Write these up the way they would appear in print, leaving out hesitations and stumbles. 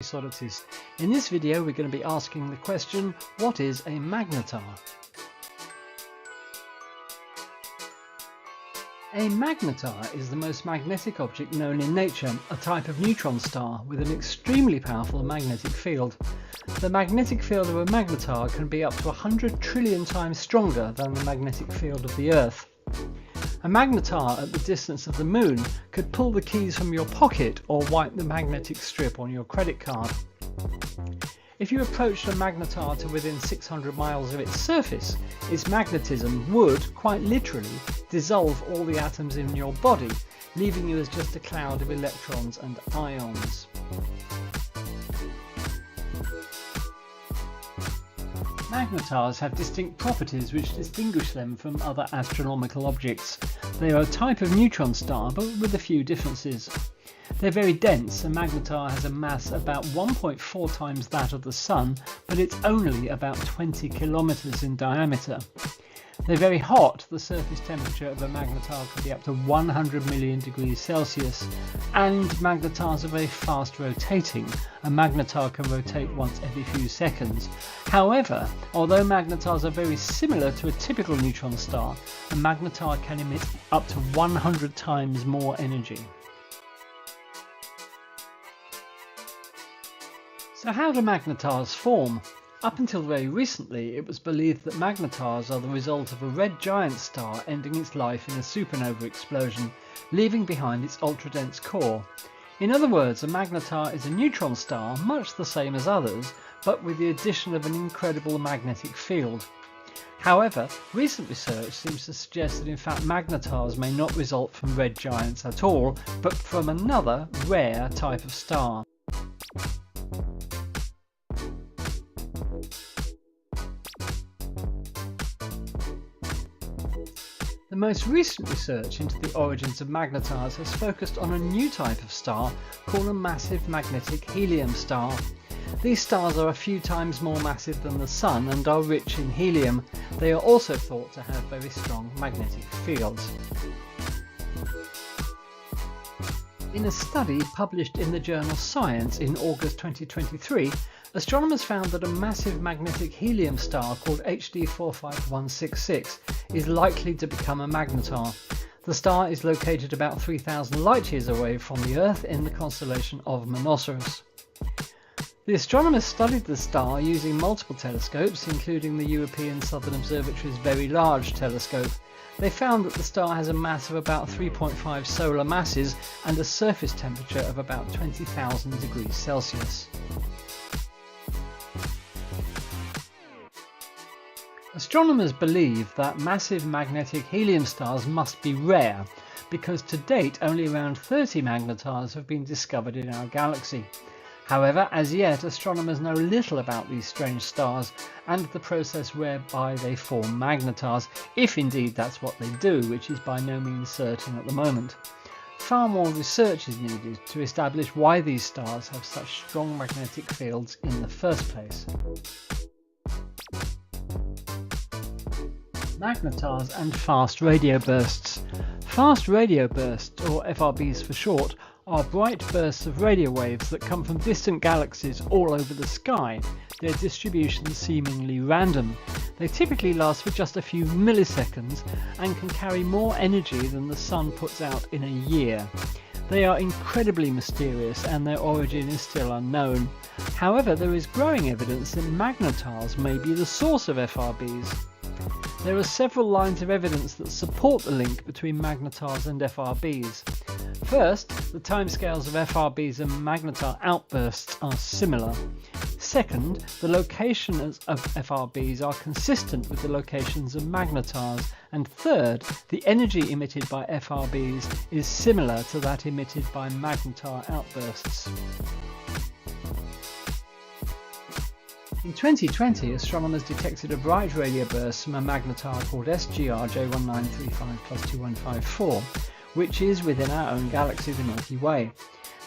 Space Oddities. In this video we're going to be asking the question, what is a magnetar? A magnetar is the most magnetic object known in nature, a type of neutron star with an extremely powerful magnetic field. The magnetic field of a magnetar can be up to 100 trillion times stronger than the magnetic field of the Earth. A magnetar at the distance of the moon could pull the keys from your pocket or wipe the magnetic strip on your credit card. If you approached a magnetar to within 600 miles of its surface, its magnetism would, quite literally, dissolve all the atoms in your body, leaving you as just a cloud of electrons and ions. Magnetars have distinct properties which distinguish them from other astronomical objects. They are a type of neutron star, but with a few differences. They're very dense. A magnetar has a mass about 1.4 times that of the Sun, but it's only about 20 kilometers in diameter. They're very hot. The surface temperature of a magnetar can be up to 100 million degrees Celsius, and magnetars are very fast rotating. A magnetar can rotate once every few seconds. However, although magnetars are very similar to a typical neutron star, a magnetar can emit up to 100 times more energy. So how do magnetars form? Up until very recently, it was believed that magnetars are the result of a red giant star ending its life in a supernova explosion, leaving behind its ultra-dense core. In other words, a magnetar is a neutron star, much the same as others, but with the addition of an incredible magnetic field. However, recent research seems to suggest that in fact magnetars may not result from red giants at all, but from another, rare type of star. The most recent research into the origins of magnetars has focused on a new type of star called a massive magnetic helium star. These stars are a few times more massive than the Sun and are rich in helium. They are also thought to have very strong magnetic fields. In a study published in the journal Science in August 2023, astronomers found that a massive magnetic helium star called HD 45166 is likely to become a magnetar. The star is located about 3,000 light years away from the Earth in the constellation of Monoceros. The astronomers studied the star using multiple telescopes, including the European Southern Observatory's Very Large Telescope. They found that the star has a mass of about 3.5 solar masses and a surface temperature of about 20,000 degrees Celsius. Astronomers believe that massive magnetic helium stars must be rare, because to date only around 30 magnetars have been discovered in our galaxy. However, as yet astronomers know little about these strange stars and the process whereby they form magnetars, if indeed that's what they do, which is by no means certain at the moment. Far more research is needed to establish why these stars have such strong magnetic fields in the first place. Magnetars and fast radio bursts. Fast radio bursts, or FRBs for short, are bright bursts of radio waves that come from distant galaxies all over the sky, their distribution seemingly random. They typically last for just a few milliseconds and can carry more energy than the Sun puts out in a year. They are incredibly mysterious and their origin is still unknown. However, there is growing evidence that magnetars may be the source of FRBs. There are several lines of evidence that support the link between magnetars and FRBs. First, the timescales of FRBs and magnetar outbursts are similar. Second, the locations of FRBs are consistent with the locations of magnetars. And third, the energy emitted by FRBs is similar to that emitted by magnetar outbursts. In 2020, astronomers detected a bright radio burst from a magnetar called SGR J1935+2154, which is within our own galaxy, the Milky Way.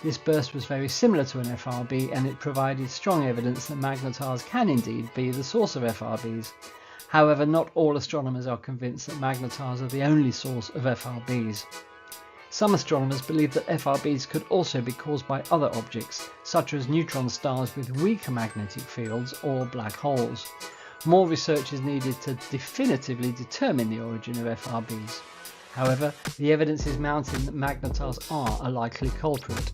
This burst was very similar to an FRB, and it provided strong evidence that magnetars can indeed be the source of FRBs. However, not all astronomers are convinced that magnetars are the only source of FRBs. Some astronomers believe that FRBs could also be caused by other objects, such as neutron stars with weaker magnetic fields or black holes. More research is needed to definitively determine the origin of FRBs. However, the evidence is mounting that magnetars are a likely culprit.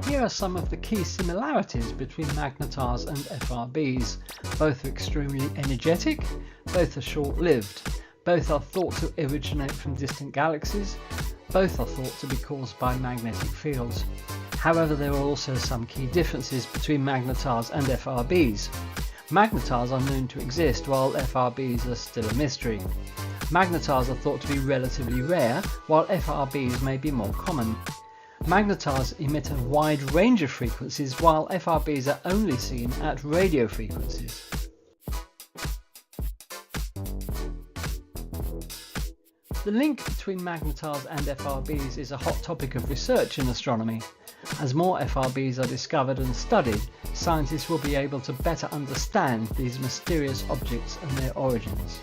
Here are some of the key similarities between magnetars and FRBs. Both are extremely energetic, both are short-lived, both are thought to originate from distant galaxies, both are thought to be caused by magnetic fields. However, there are also some key differences between magnetars and FRBs. Magnetars are known to exist, while FRBs are still a mystery. Magnetars are thought to be relatively rare, while FRBs may be more common. Magnetars emit a wide range of frequencies, while FRBs are only seen at radio frequencies. The link between magnetars and FRBs is a hot topic of research in astronomy. As more FRBs are discovered and studied, scientists will be able to better understand these mysterious objects and their origins.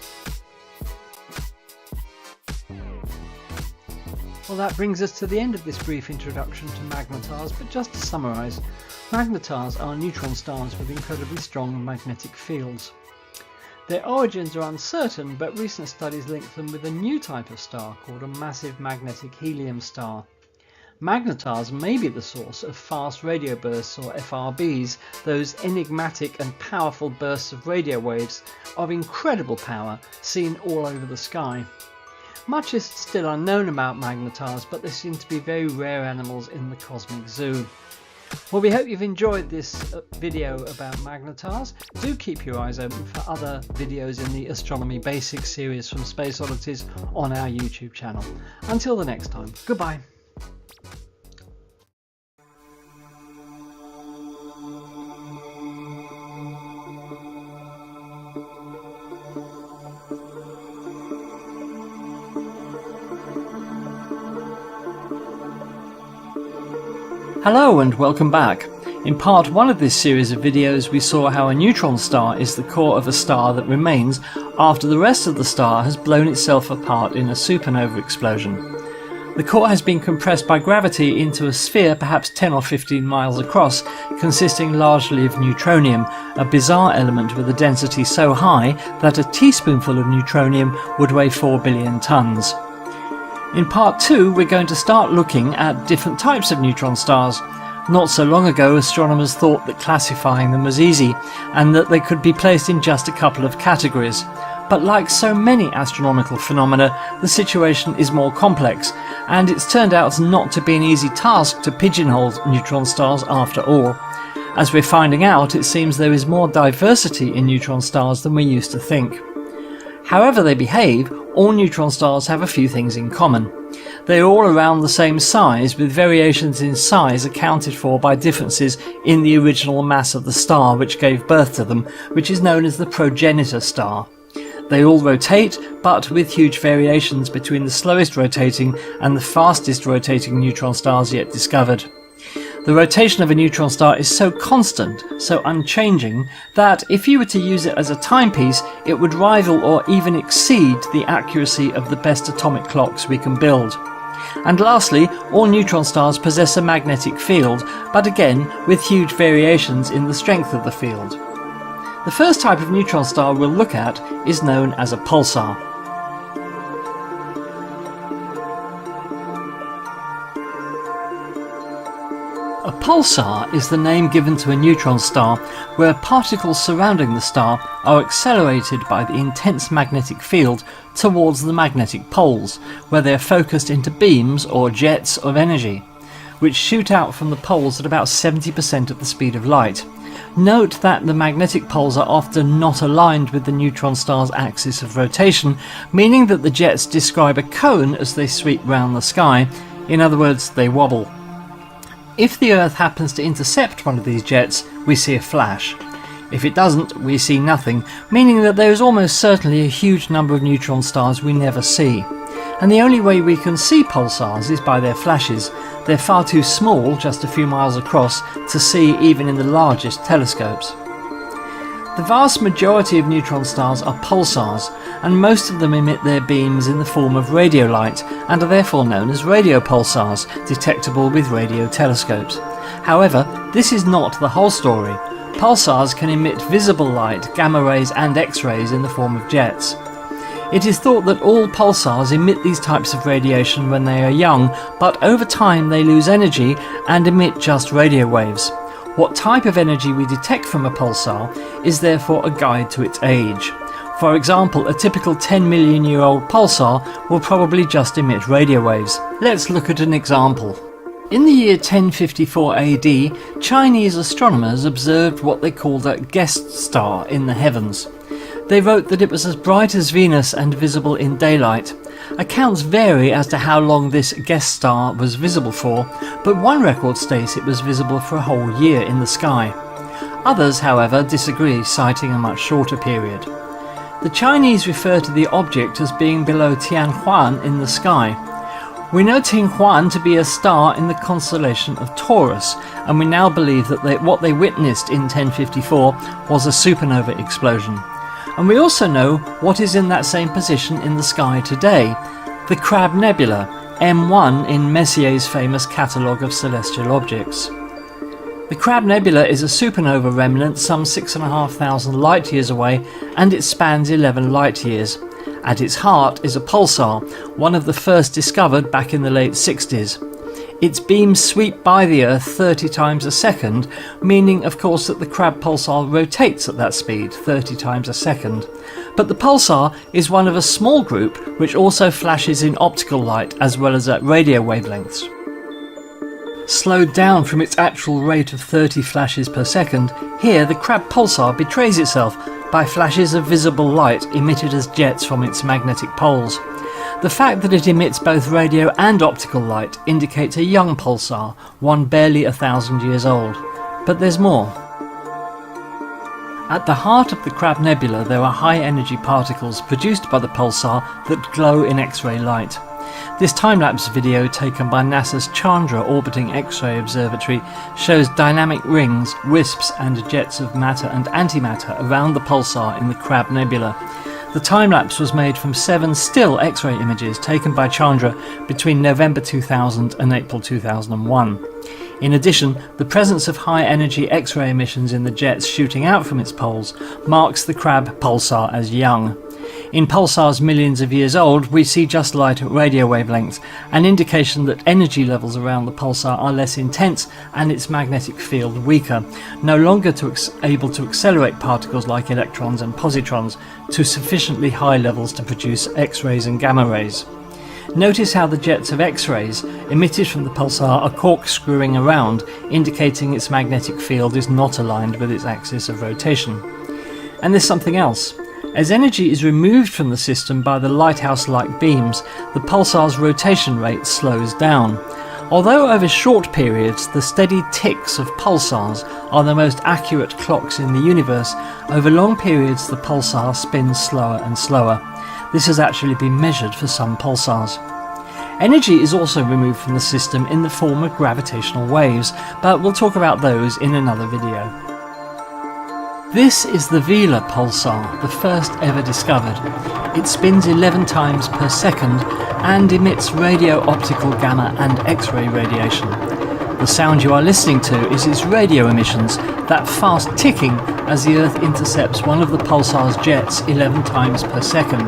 Well, that brings us to the end of this brief introduction to magnetars, but just to summarise, magnetars are neutron stars with incredibly strong magnetic fields. Their origins are uncertain, but recent studies link them with a new type of star called a massive magnetic helium star. Magnetars may be the source of fast radio bursts, or FRBs, those enigmatic and powerful bursts of radio waves of incredible power seen all over the sky. Much is still unknown about magnetars, but they seem to be very rare animals in the cosmic zoo. Well, we hope you've enjoyed this video about magnetars. Do keep your eyes open for other videos in the Astronomy Basics series from Space Oddities on our YouTube channel. Until the next time, goodbye. Hello and welcome back. In part 1 of this series of videos we saw how a neutron star is the core of a star that remains after the rest of the star has blown itself apart in a supernova explosion. The core has been compressed by gravity into a sphere perhaps 10 or 15 miles across, consisting largely of neutronium, a bizarre element with a density so high that a teaspoonful of neutronium would weigh 4 billion tons. In part 2 we're going to start looking at different types of neutron stars. Not so long ago astronomers thought that classifying them was easy and that they could be placed in just a couple of categories. But like so many astronomical phenomena, the situation is more complex, and it's turned out not to be an easy task to pigeonhole neutron stars after all. As we're finding out, it seems there is more diversity in neutron stars than we used to think. However they behave, all neutron stars have a few things in common. They are all around the same size, with variations in size accounted for by differences in the original mass of the star which gave birth to them, which is known as the progenitor star. They all rotate, but with huge variations between the slowest rotating and the fastest rotating neutron stars yet discovered. The rotation of a neutron star is so constant, so unchanging, that if you were to use it as a timepiece, it would rival or even exceed the accuracy of the best atomic clocks we can build. And lastly, all neutron stars possess a magnetic field, but again with huge variations in the strength of the field. The first type of neutron star we'll look at is known as a pulsar. A pulsar is the name given to a neutron star where particles surrounding the star are accelerated by the intense magnetic field towards the magnetic poles, where they are focused into beams or jets of energy, which shoot out from the poles at about 70% of the speed of light. Note that the magnetic poles are often not aligned with the neutron star's axis of rotation, meaning that the jets describe a cone as they sweep round the sky. In other words, they wobble. If the Earth happens to intercept one of these jets, we see a flash. If it doesn't, we see nothing, meaning that there is almost certainly a huge number of neutron stars we never see. And the only way we can see pulsars is by their flashes. They're far too small, just a few miles across, to see even in the largest telescopes. The vast majority of neutron stars are pulsars, and most of them emit their beams in the form of radio light and are therefore known as radio pulsars, detectable with radio telescopes. However, this is not the whole story. Pulsars can emit visible light, gamma rays and X-rays in the form of jets. It is thought that all pulsars emit these types of radiation when they are young, but over time they lose energy and emit just radio waves. What type of energy we detect from a pulsar is therefore a guide to its age. For example, a typical 10 million year old pulsar will probably just emit radio waves. Let's look at an example. In the year 1054 AD, Chinese astronomers observed what they called a guest star in the heavens. They wrote that it was as bright as Venus and visible in daylight. Accounts vary as to how long this guest star was visible for, but one record states it was visible for a whole year in the sky. Others, however, disagree, citing a much shorter period. The Chinese refer to the object as being below Tianhuan in the sky. We know Tianhuan to be a star in the constellation of Taurus, and we now believe that what they witnessed in 1054 was a supernova explosion. And we also know what is in that same position in the sky today, the Crab Nebula, M1 in Messier's famous catalogue of celestial objects. The Crab Nebula is a supernova remnant some 6,500 light years away, and it spans 11 light years. At its heart is a pulsar, one of the first discovered back in the late 60s. Its beams sweep by the Earth 30 times a second, meaning of course that the Crab pulsar rotates at that speed, 30 times a second. But the pulsar is one of a small group which also flashes in optical light as well as at radio wavelengths. Slowed down from its actual rate of 30 flashes per second, here the Crab pulsar betrays itself by flashes of visible light emitted as jets from its magnetic poles. The fact that it emits both radio and optical light indicates a young pulsar, one barely 1,000 years old. But there's more. At the heart of the Crab Nebula there are high-energy particles produced by the pulsar that glow in X-ray light. This time-lapse video taken by NASA's Chandra Orbiting X-ray Observatory shows dynamic rings, wisps and jets of matter and antimatter around the pulsar in the Crab Nebula. The time-lapse was made from 7 still X-ray images taken by Chandra between November 2000 and April 2001. In addition, the presence of high-energy X-ray emissions in the jets shooting out from its poles marks the Crab pulsar as young. In pulsars millions of years old, we see just light at radio wavelengths, an indication that energy levels around the pulsar are less intense and its magnetic field weaker, no longer able to accelerate particles like electrons and positrons to sufficiently high levels to produce X-rays and gamma rays. Notice how the jets of X-rays emitted from the pulsar are corkscrewing around, indicating its magnetic field is not aligned with its axis of rotation. And there's something else. As energy is removed from the system by the lighthouse-like beams, the pulsar's rotation rate slows down. Although over short periods the steady ticks of pulsars are the most accurate clocks in the universe, over long periods the pulsar spins slower and slower. This has actually been measured for some pulsars. Energy is also removed from the system in the form of gravitational waves, but we'll talk about those in another video. This is the Vela pulsar, the first ever discovered. It spins 11 times per second and emits radio, optical, gamma and X-ray radiation. The sound you are listening to is its radio emissions, that fast ticking as the Earth intercepts one of the pulsar's jets 11 times per second.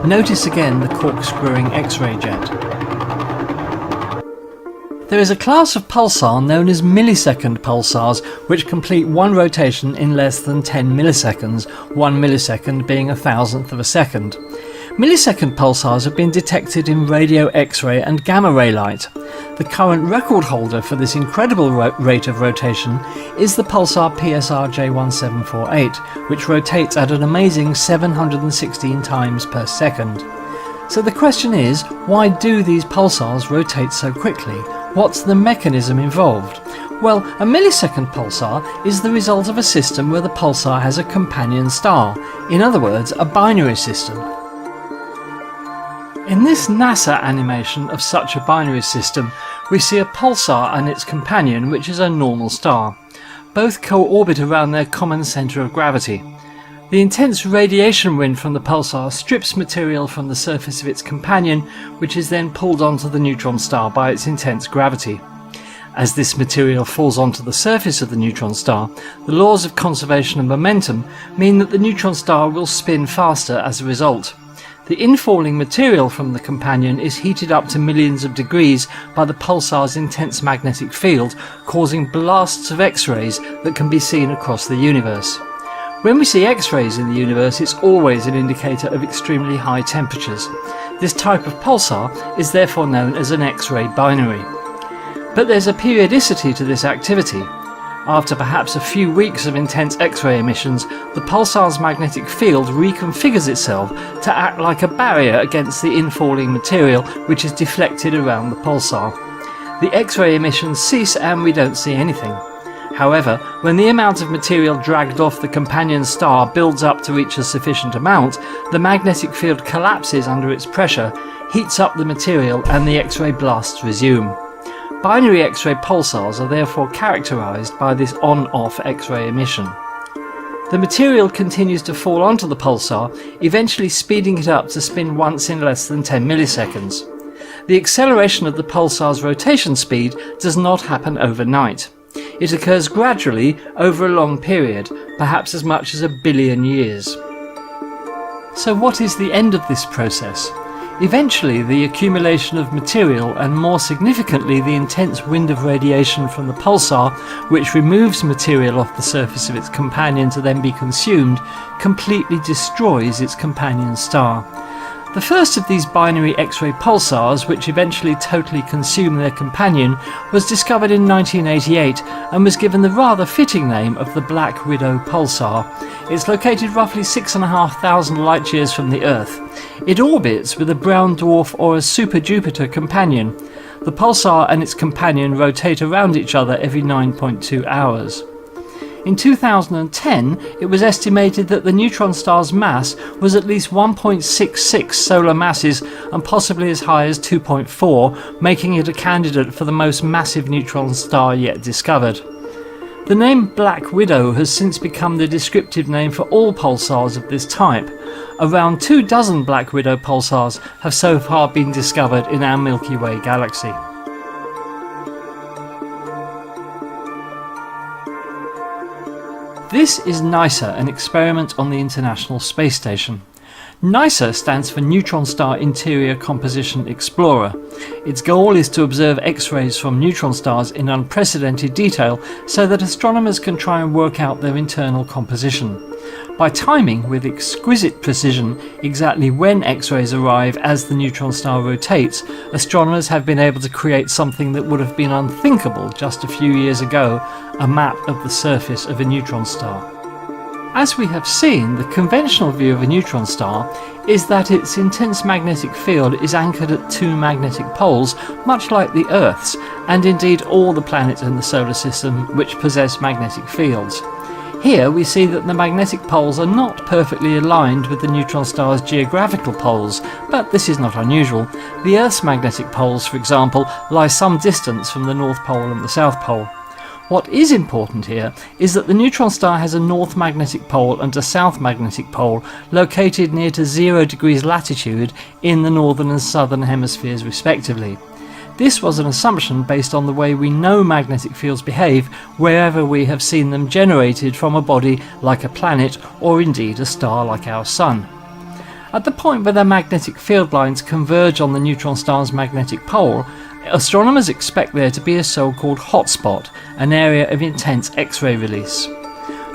Notice again the corkscrewing X-ray jet. There is a class of pulsar known as millisecond pulsars which complete one rotation in less than 10 milliseconds, 1 millisecond being a thousandth of a second. Millisecond pulsars have been detected in radio, X-ray and gamma ray light. The current record holder for this incredible rate of rotation is the pulsar PSR J1748, which rotates at an amazing 716 times per second. So the question is, why do these pulsars rotate so quickly? What's the mechanism involved? Well, a millisecond pulsar is the result of a system where the pulsar has a companion star, in other words, a binary system. In this NASA animation of such a binary system, we see a pulsar and its companion, which is a normal star. Both co-orbit around their common centre of gravity. The intense radiation wind from the pulsar strips material from the surface of its companion, which is then pulled onto the neutron star by its intense gravity. As this material falls onto the surface of the neutron star, the laws of conservation of momentum mean that the neutron star will spin faster as a result. The infalling material from the companion is heated up to millions of degrees by the pulsar's intense magnetic field, causing blasts of X-rays that can be seen across the universe. When we see X-rays in the universe, it's always an indicator of extremely high temperatures. This type of pulsar is therefore known as an X-ray binary. But there's a periodicity to this activity. After perhaps a few weeks of intense X-ray emissions, the pulsar's magnetic field reconfigures itself to act like a barrier against the infalling material, which is deflected around the pulsar. The X-ray emissions cease and we don't see anything. However, when the amount of material dragged off the companion star builds up to reach a sufficient amount, the magnetic field collapses under its pressure, heats up the material, and the X-ray blasts resume. Binary X-ray pulsars are therefore characterized by this on-off X-ray emission. The material continues to fall onto the pulsar, eventually speeding it up to spin once in less than 10 milliseconds. The acceleration of the pulsar's rotation speed does not happen overnight. It occurs gradually over a long period, perhaps as much as 1 billion years. So what is the end of this process? Eventually, the accumulation of material and, more significantly, the intense wind of radiation from the pulsar, which removes material off the surface of its companion to then be consumed, completely destroys its companion star. The first of these binary X-ray pulsars, which eventually totally consume their companion, was discovered in 1988 and was given the rather fitting name of the Black Widow pulsar. It's located roughly 6,500 light-years from the Earth. It orbits with a brown dwarf or a super Jupiter companion. The pulsar and its companion rotate around each other every 9.2 hours. In 2010, it was estimated that the neutron star's mass was at least 1.66 solar masses and possibly as high as 2.4, making it a candidate for the most massive neutron star yet discovered. The name Black Widow has since become the descriptive name for all pulsars of this type. Around 24 Black Widow pulsars have so far been discovered in our Milky Way galaxy. This is NISA, an experiment on the International Space Station. NISA stands for Neutron Star Interior Composition Explorer. Its goal is to observe X-rays from neutron stars in unprecedented detail so that astronomers can try and work out their internal composition. By timing with exquisite precision exactly when X-rays arrive as the neutron star rotates, astronomers have been able to create something that would have been unthinkable just a few years ago, a map of the surface of a neutron star. As we have seen, the conventional view of a neutron star is that its intense magnetic field is anchored at two magnetic poles, much like the Earth's, and indeed all the planets in the solar system which possess magnetic fields. Here we see that the magnetic poles are not perfectly aligned with the neutron star's geographical poles, but this is not unusual. The Earth's magnetic poles, for example, lie some distance from the North Pole and the South Pole. What is important here is that the neutron star has a north magnetic pole and a south magnetic pole located near to 0 degrees latitude in the northern and southern hemispheres respectively. This was an assumption based on the way we know magnetic fields behave wherever we have seen them generated from a body like a planet or indeed a star like our Sun. At the point where the magnetic field lines converge on the neutron star's magnetic pole, astronomers expect there to be a so-called hotspot, an area of intense X-ray release.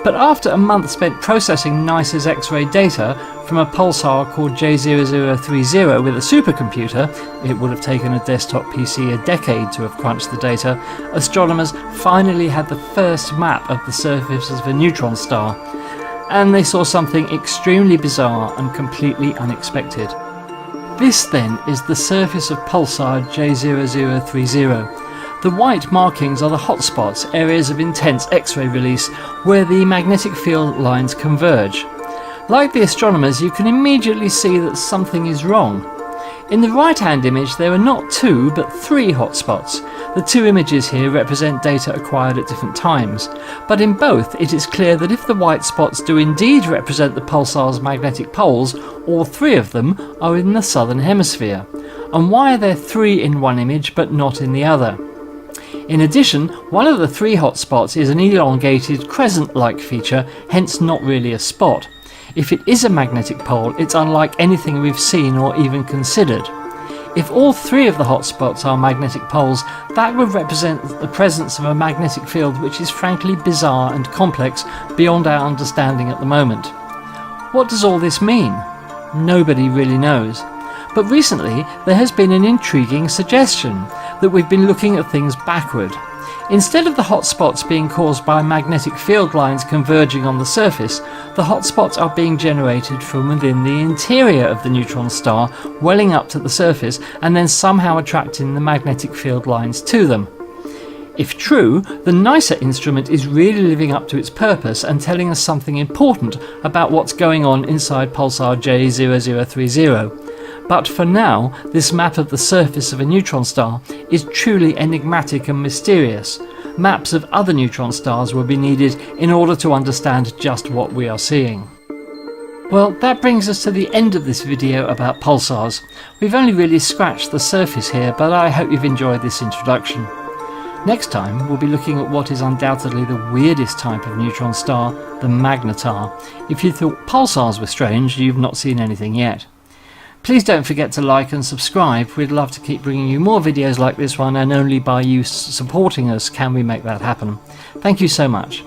But after a month spent processing NISA's X-ray data from a pulsar called J0030 with a supercomputer, it would have taken a desktop PC a decade to have crunched the data, astronomers finally had the first map of the surface of a neutron star, and they saw something extremely bizarre and completely unexpected. This then is the surface of pulsar J0030. The white markings are the hotspots, areas of intense X-ray release, where the magnetic field lines converge. Like the astronomers, you can immediately see that something is wrong. In the right-hand image there are not 2 but 3 hotspots. The 2 images here represent data acquired at different times, but in both it is clear that if the white spots do indeed represent the pulsar's magnetic poles, all 3 of them are in the southern hemisphere. And why are there 3 in one image but not in the other? In addition, one of the 3 hotspots is an elongated crescent-like feature, hence not really a spot. If it is a magnetic pole, it's unlike anything we've seen or even considered. If all 3 of the hotspots are magnetic poles, that would represent the presence of a magnetic field which is frankly bizarre and complex beyond our understanding at the moment. What does all this mean? Nobody really knows. But recently there has been an intriguing suggestion that we've been looking at things backward. Instead of the hotspots being caused by magnetic field lines converging on the surface, the hotspots are being generated from within the interior of the neutron star, welling up to the surface and then somehow attracting the magnetic field lines to them. If true, the NICER instrument is really living up to its purpose and telling us something important about what's going on inside pulsar J0030. But for now, this map of the surface of a neutron star is truly enigmatic and mysterious. Maps of other neutron stars will be needed in order to understand just what we are seeing. Well, that brings us to the end of this video about pulsars. We've only really scratched the surface here, but I hope you've enjoyed this introduction. Next time, we'll be looking at what is undoubtedly the weirdest type of neutron star, the magnetar. If you thought pulsars were strange, you've not seen anything yet. Please don't forget to like and subscribe. We'd love to keep bringing you more videos like this one, and only by you supporting us can we make that happen. Thank you so much.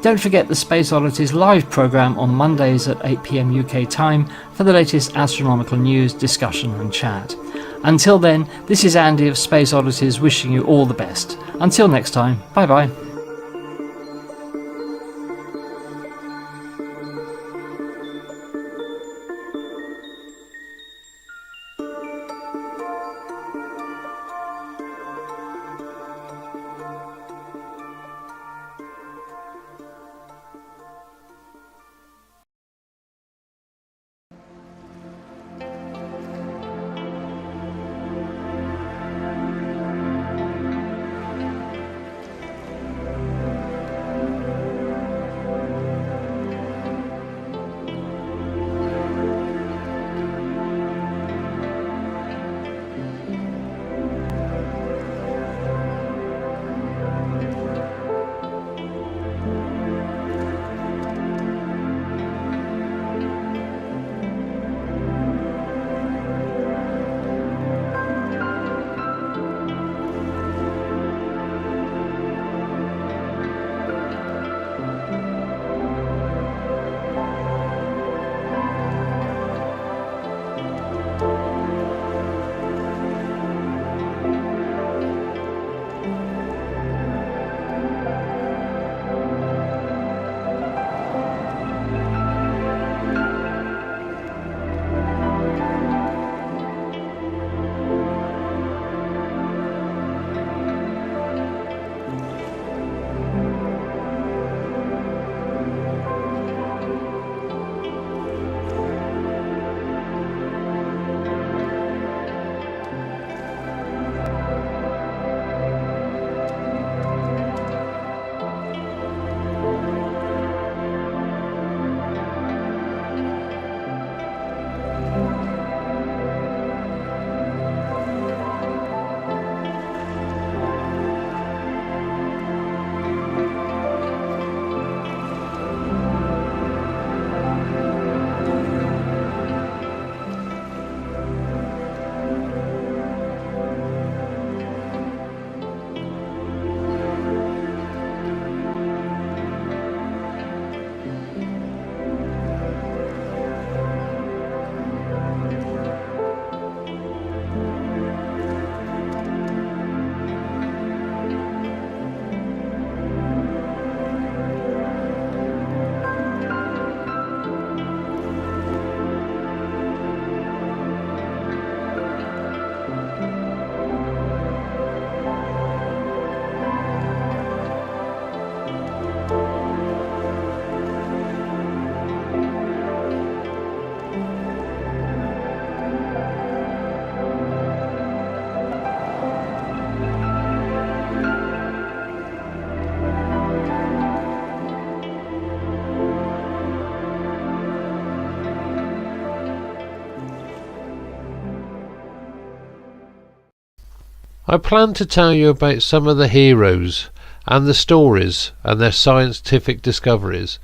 Don't forget the Space Oddities live programme on Mondays at 8 PM UK time for the latest astronomical news, discussion and chat. Until then, this is Andy of Space Oddities wishing you all the best. Until next time, bye bye. I plan to tell you about some of the heroes and the stories and their scientific discoveries,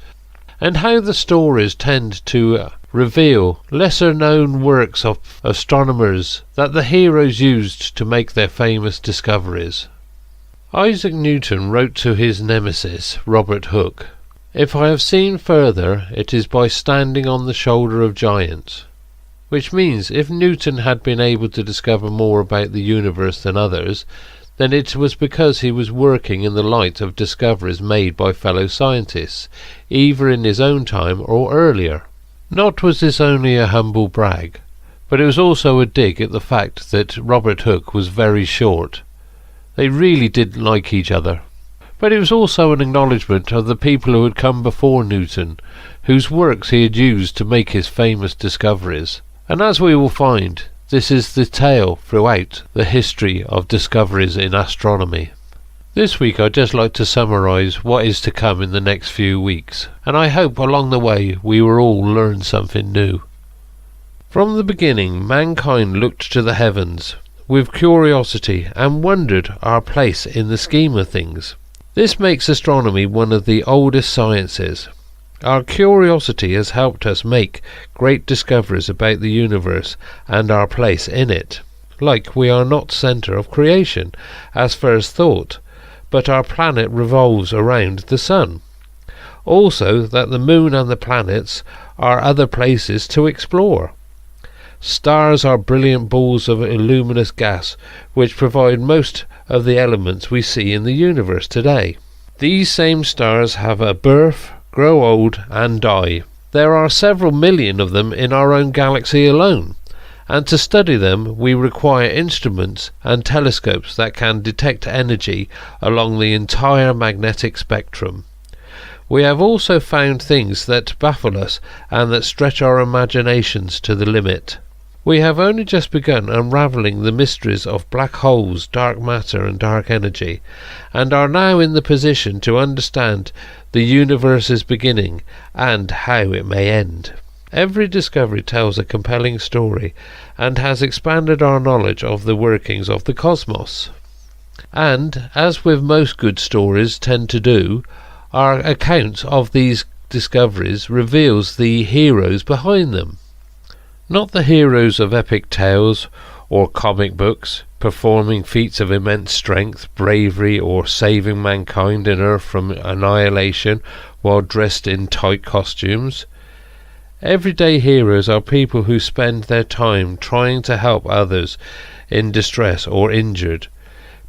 and how the stories tend to reveal lesser known works of astronomers that the heroes used to make their famous discoveries. Isaac Newton wrote to his nemesis, Robert Hooke, "If I have seen further, it is by standing on the shoulder of giants," which means if Newton had been able to discover more about the universe than others, then it was because he was working in the light of discoveries made by fellow scientists, either in his own time or earlier. Not was this only a humble brag, but it was also a dig at the fact that Robert Hooke was very short. They really didn't like each other. But it was also an acknowledgement of the people who had come before Newton, whose works he had used to make his famous discoveries. And as we will find, this is the tale throughout the history of discoveries in astronomy. This week I'd just like to summarise what is to come in the next few weeks, and I hope along the way we will all learn something new. From the beginning, mankind looked to the heavens with curiosity and wondered our place in the scheme of things. This makes astronomy one of the oldest sciences. Our curiosity has helped us make great discoveries about the universe and our place in it. Like we are not centre of creation, as first thought, but our planet revolves around the sun. Also that the moon and the planets are other places to explore. Stars are brilliant balls of luminous gas which provide most of the elements we see in the universe today. These same stars have a birth, grow old and die. There are several million of them in our own galaxy alone, and to study them we require instruments and telescopes that can detect energy along the entire magnetic spectrum. We have also found things that baffle us and that stretch our imaginations to the limit. We have only just begun unravelling the mysteries of black holes, dark matter and dark energy, and are now in the position to understand the universe's beginning and how it may end. Every discovery tells a compelling story and has expanded our knowledge of the workings of the cosmos. And, as with most good stories tend to do, our account of these discoveries reveals the heroes behind them. Not the heroes of epic tales or comic books, performing feats of immense strength, bravery, or saving mankind and Earth from annihilation while dressed in tight costumes. Everyday heroes are people who spend their time trying to help others in distress or injured.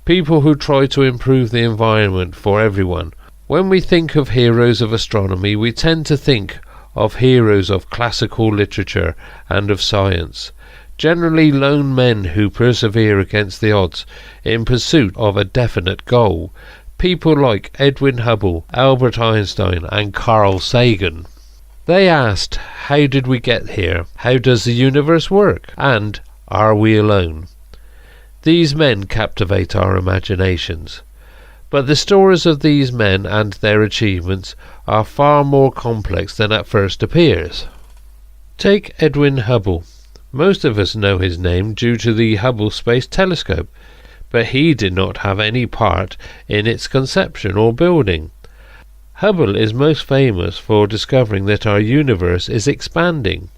People who try to improve the environment for everyone. When we think of heroes of astronomy, we tend to think of heroes of classical literature and of science, generally lone men who persevere against the odds in pursuit of a definite goal, people like Edwin Hubble, Albert Einstein and Carl Sagan. They asked, how did we get here? How does the universe work? And are we alone? These men captivate our imaginations. But the stories of these men and their achievements are far more complex than at first appears. Take Edwin Hubble. Most of us know his name due to the Hubble Space Telescope, but he did not have any part in its conception or building. Hubble is most famous for discovering that our universe is expanding,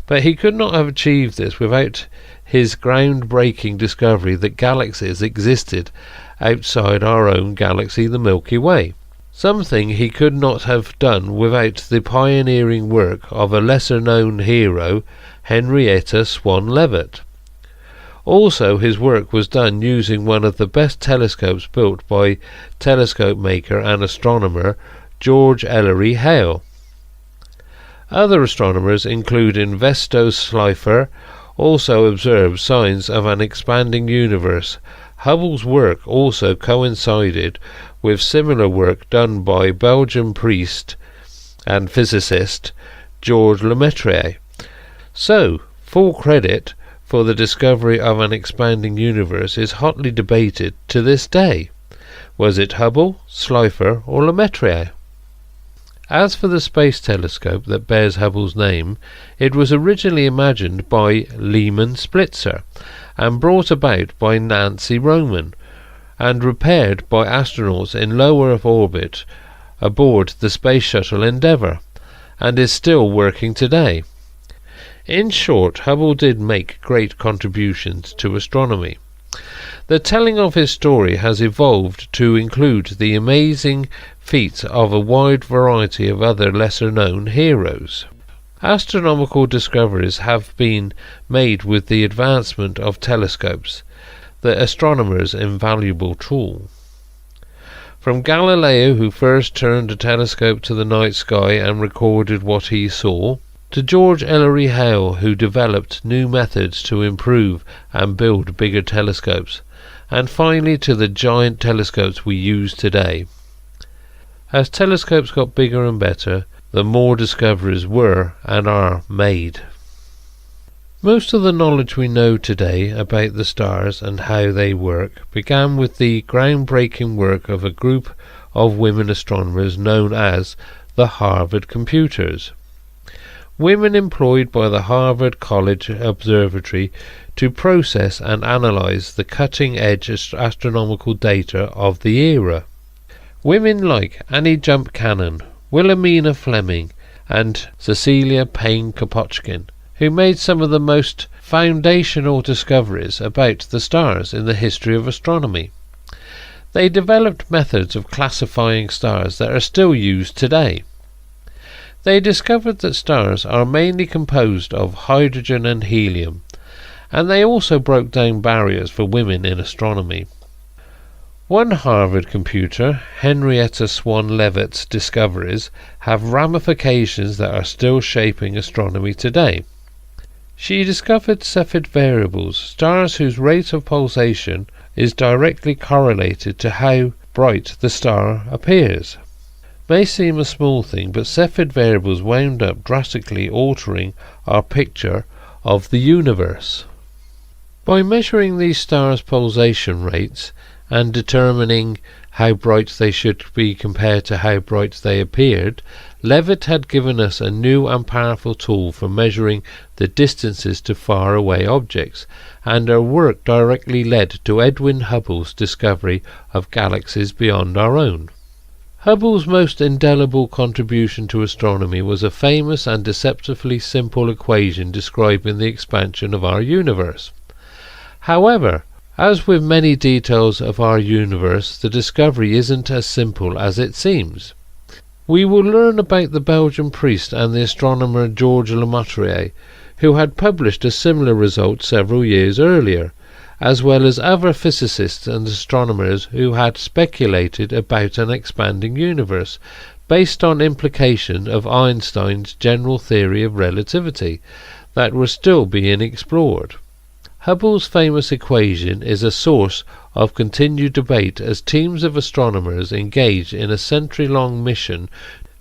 but he could not have achieved this without his groundbreaking discovery that galaxies existed outside our own galaxy, the Milky Way. Something he could not have done without the pioneering work of a lesser-known hero, Henrietta Swan Leavitt. Also, his work was done using one of the best telescopes built by telescope maker and astronomer George Ellery Hale. Other astronomers, including Vesto Slipher, also observed signs of an expanding universe. Hubble's work also coincided with similar work done by Belgian priest and physicist Georges Lemaitre. So, full credit for the discovery of an expanding universe is hotly debated to this day. Was it Hubble, Slipher or Lemaitre? As for the space telescope that bears Hubble's name, it was originally imagined by Lehmann Spitzer and brought about by Nancy Roman, and repaired by astronauts in low Earth orbit aboard the Space Shuttle Endeavour, and is still working today. In short, Hubble did make great contributions to astronomy. The telling of his story has evolved to include the amazing feats of a wide variety of other lesser-known heroes. Astronomical discoveries have been made with the advancement of telescopes, the astronomer's invaluable tool. From Galileo, who first turned a telescope to the night sky and recorded what he saw, to George Ellery Hale, who developed new methods to improve and build bigger telescopes, and finally to the giant telescopes we use today. As telescopes got bigger and better, the more discoveries were and are made. Most of the knowledge we know today about the stars and how they work began with the groundbreaking work of a group of women astronomers known as the Harvard Computers. Women employed by the Harvard College Observatory to process and analyze the cutting-edge astronomical data of the era. Women like Annie Jump Cannon, Wilhelmina Fleming, and Cecilia Payne-Kapotchkin, who made some of the most foundational discoveries about the stars in the history of astronomy. They developed methods of classifying stars that are still used today. They discovered that stars are mainly composed of hydrogen and helium, and they also broke down barriers for women in astronomy. One Harvard computer, Henrietta Swan Leavitt's discoveries, have ramifications that are still shaping astronomy today. She discovered Cepheid variables, stars whose rate of pulsation is directly correlated to how bright the star appears. May seem a small thing, but Cepheid variables wound up drastically altering our picture of the universe. By measuring these stars' pulsation rates and determining how bright they should be compared to how bright they appeared, Leavitt had given us a new and powerful tool for measuring the distances to faraway objects, and her work directly led to Edwin Hubble's discovery of galaxies beyond our own. Hubble's most indelible contribution to astronomy was a famous and deceptively simple equation describing the expansion of our universe. However, as with many details of our universe, the discovery isn't as simple as it seems. We will learn about the Belgian priest and the astronomer Georges Lemaitre, who had published a similar result several years earlier, as well as other physicists and astronomers who had speculated about an expanding universe based on implication of Einstein's general theory of relativity that were still being explored. Hubble's famous equation is a source of continued debate as teams of astronomers engage in a century-long mission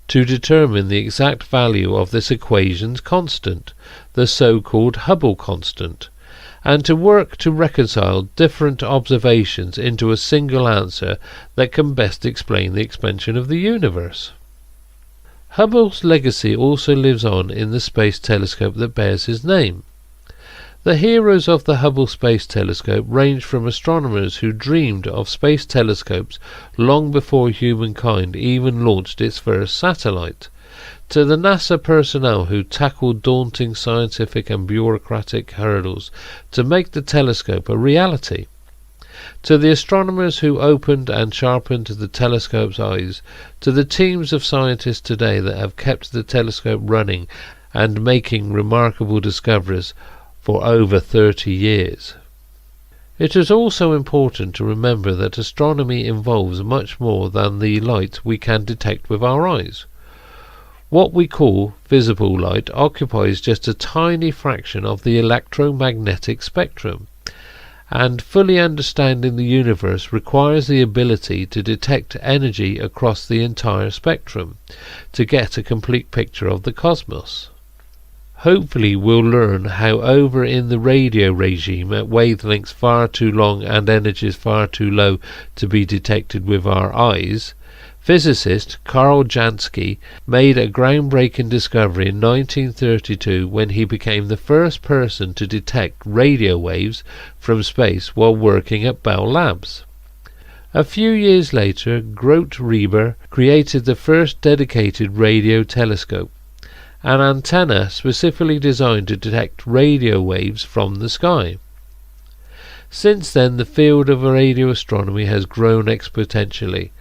to determine the exact value of this equation's constant, the so-called Hubble constant, and to work to reconcile different observations into a single answer that can best explain the expansion of the universe. Hubble's legacy also lives on in the space telescope that bears his name. The heroes of the Hubble Space Telescope range from astronomers who dreamed of space telescopes long before humankind even launched its first satellite, to the NASA personnel who tackled daunting scientific and bureaucratic hurdles to make the telescope a reality, to the astronomers who opened and sharpened the telescope's eyes, to the teams of scientists today that have kept the telescope running and making remarkable discoveries for over 30 years. It is also important to remember that astronomy involves much more than the light we can detect with our eyes. What we call visible light occupies just a tiny fraction of the electromagnetic spectrum, and fully understanding the universe requires the ability to detect energy across the entire spectrum to get a complete picture of the cosmos. Hopefully we'll learn how over in the radio regime at wavelengths far too long and energies far too low to be detected with our eyes, physicist Karl Jansky made a groundbreaking discovery in 1932 when he became the first person to detect radio waves from space while working at Bell Labs. A few years later, Grote Reber created the first dedicated radio telescope, an antenna specifically designed to detect radio waves from the sky. Since then, the field of radio astronomy has grown exponentially.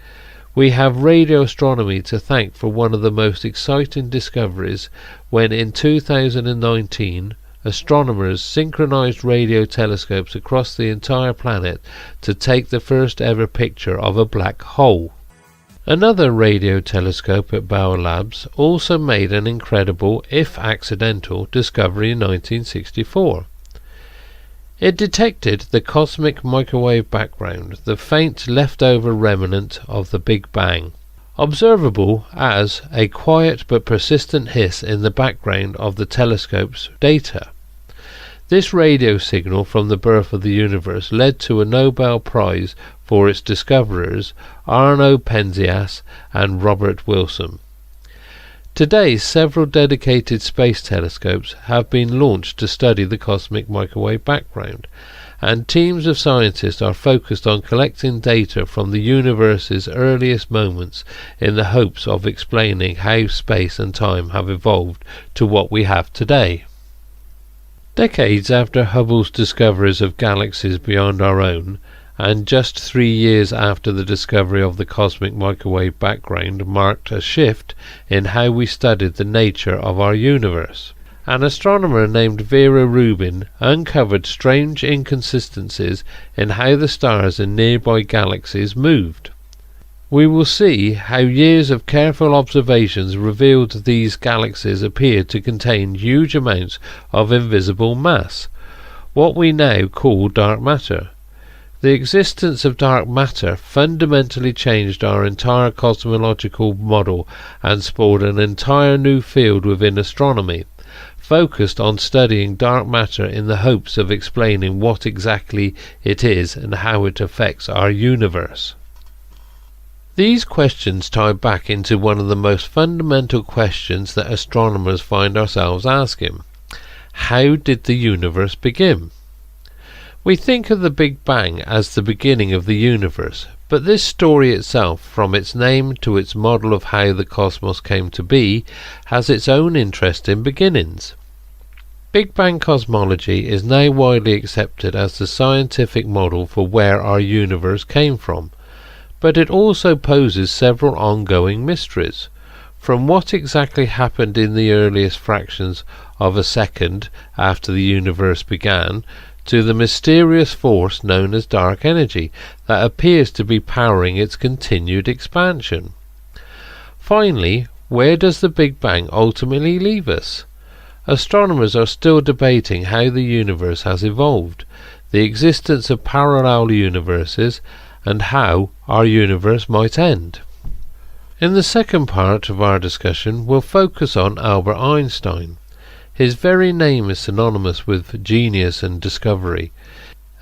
We have radio astronomy to thank for one of the most exciting discoveries when in 2019 astronomers synchronized radio telescopes across the entire planet to take the first ever picture of a black hole. Another radio telescope at Bell Labs also made an incredible, if accidental, discovery in 1964. It detected the cosmic microwave background, the faint leftover remnant of the Big Bang, observable as a quiet but persistent hiss in the background of the telescope's data. This radio signal from the birth of the universe led to a Nobel Prize for its discoverers, Arno Penzias and Robert Wilson. Today, several dedicated space telescopes have been launched to study the cosmic microwave background, and teams of scientists are focused on collecting data from the universe's earliest moments in the hopes of explaining how space and time have evolved to what we have today. Decades after Hubble's discoveries of galaxies beyond our own, and just 3 years after the discovery of the cosmic microwave background marked a shift in how we studied the nature of our universe. An astronomer named Vera Rubin uncovered strange inconsistencies in how the stars in nearby galaxies moved. We will see how years of careful observations revealed these galaxies appeared to contain huge amounts of invisible mass, what we now call dark matter. The existence of dark matter fundamentally changed our entire cosmological model and spawned an entire new field within astronomy, focused on studying dark matter in the hopes of explaining what exactly it is and how it affects our universe. These questions tie back into one of the most fundamental questions that astronomers find ourselves asking. How did the universe begin? We think of the Big Bang as the beginning of the universe, but this story itself, from its name to its model of how the cosmos came to be, has its own interesting beginnings. Big Bang cosmology is now widely accepted as the scientific model for where our universe came from, but it also poses several ongoing mysteries. From what exactly happened in the earliest fractions of a second after the universe began, to the mysterious force known as dark energy that appears to be powering its continued expansion. Finally, where does the Big Bang ultimately leave us? Astronomers are still debating how the universe has evolved, the existence of parallel universes, and how our universe might end. In the second part of our discussion, we'll focus on Albert Einstein. His very name is synonymous with genius and discovery,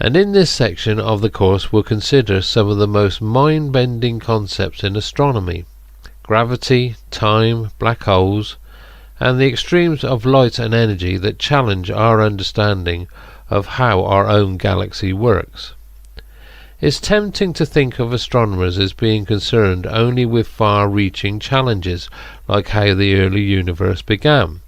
and in this section of the course we'll consider some of the most mind-bending concepts in astronomy: gravity, time, black holes, and the extremes of light and energy that challenge our understanding of how our own galaxy works. It's tempting to think of astronomers as being concerned only with far-reaching challenges, like how the early universe began,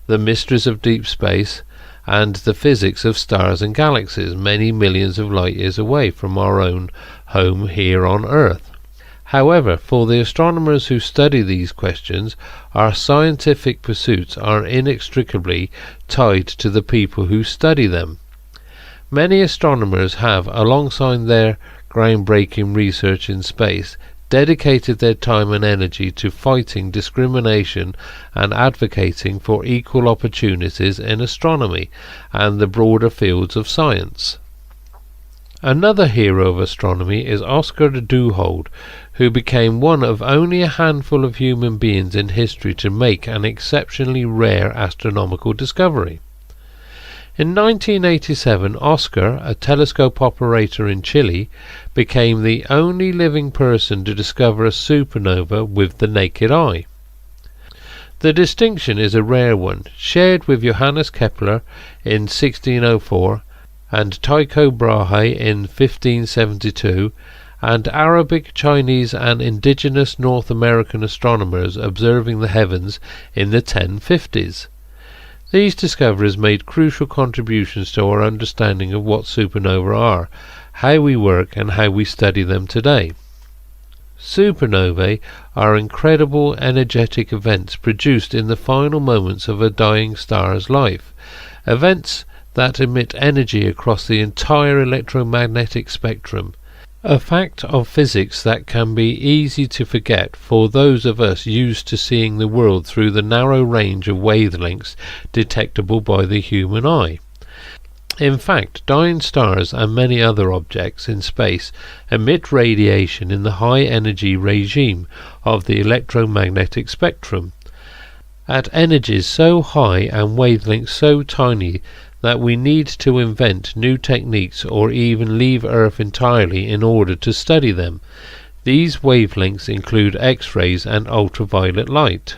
the mysteries of deep space, and the physics of stars and galaxies many millions of light years away from our own home here on Earth. However, for the astronomers who study these questions, our scientific pursuits are inextricably tied to the people who study them. Many astronomers have, alongside their groundbreaking research in space, dedicated their time and energy to fighting discrimination and advocating for equal opportunities in astronomy and the broader fields of science. Another hero of astronomy is Oscar Duhalde, who became one of only a handful of human beings in history to make an exceptionally rare astronomical discovery. In 1987, Oscar, a telescope operator in Chile, became the only living person to discover a supernova with the naked eye. The distinction is a rare one, shared with Johannes Kepler in 1604 and Tycho Brahe in 1572, and Arabic, Chinese and indigenous North American astronomers observing the heavens in the 1050s. These discoveries made crucial contributions to our understanding of what supernovae are, how we work and how we study them today. Supernovae are incredible energetic events produced in the final moments of a dying star's life, events that emit energy across the entire electromagnetic spectrum, a fact of physics that can be easy to forget for those of us used to seeing the world through the narrow range of wavelengths detectable by the human eye. In fact, dying stars and many other objects in space emit radiation in the high energy regime of the electromagnetic spectrum, at energies so high and wavelengths so tiny that we need to invent new techniques or even leave Earth entirely in order to study them. These wavelengths include X-rays and ultraviolet light.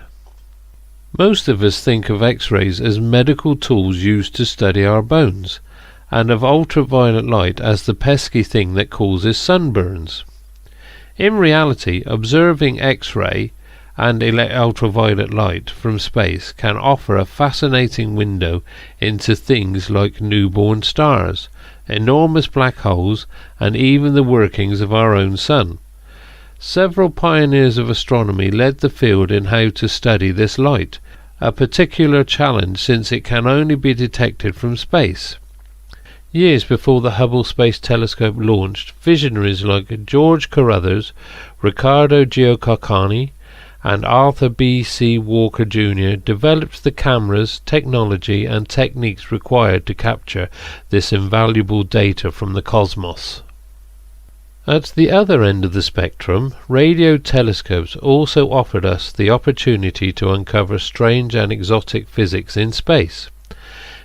Most of us think of X-rays as medical tools used to study our bones, and of ultraviolet light as the pesky thing that causes sunburns. In reality, observing X-ray and ultraviolet light from space can offer a fascinating window into things like newborn stars, enormous black holes, and even the workings of our own sun. Several pioneers of astronomy led the field in how to study this light, a particular challenge since it can only be detected from space. Years before the Hubble Space Telescope launched, visionaries like George Carruthers, Riccardo Giacocani, and Arthur B. C. Walker Jr. developed the cameras, technology and techniques required to capture this invaluable data from the cosmos. At the other end of the spectrum, radio telescopes also offered us the opportunity to uncover strange and exotic physics in space.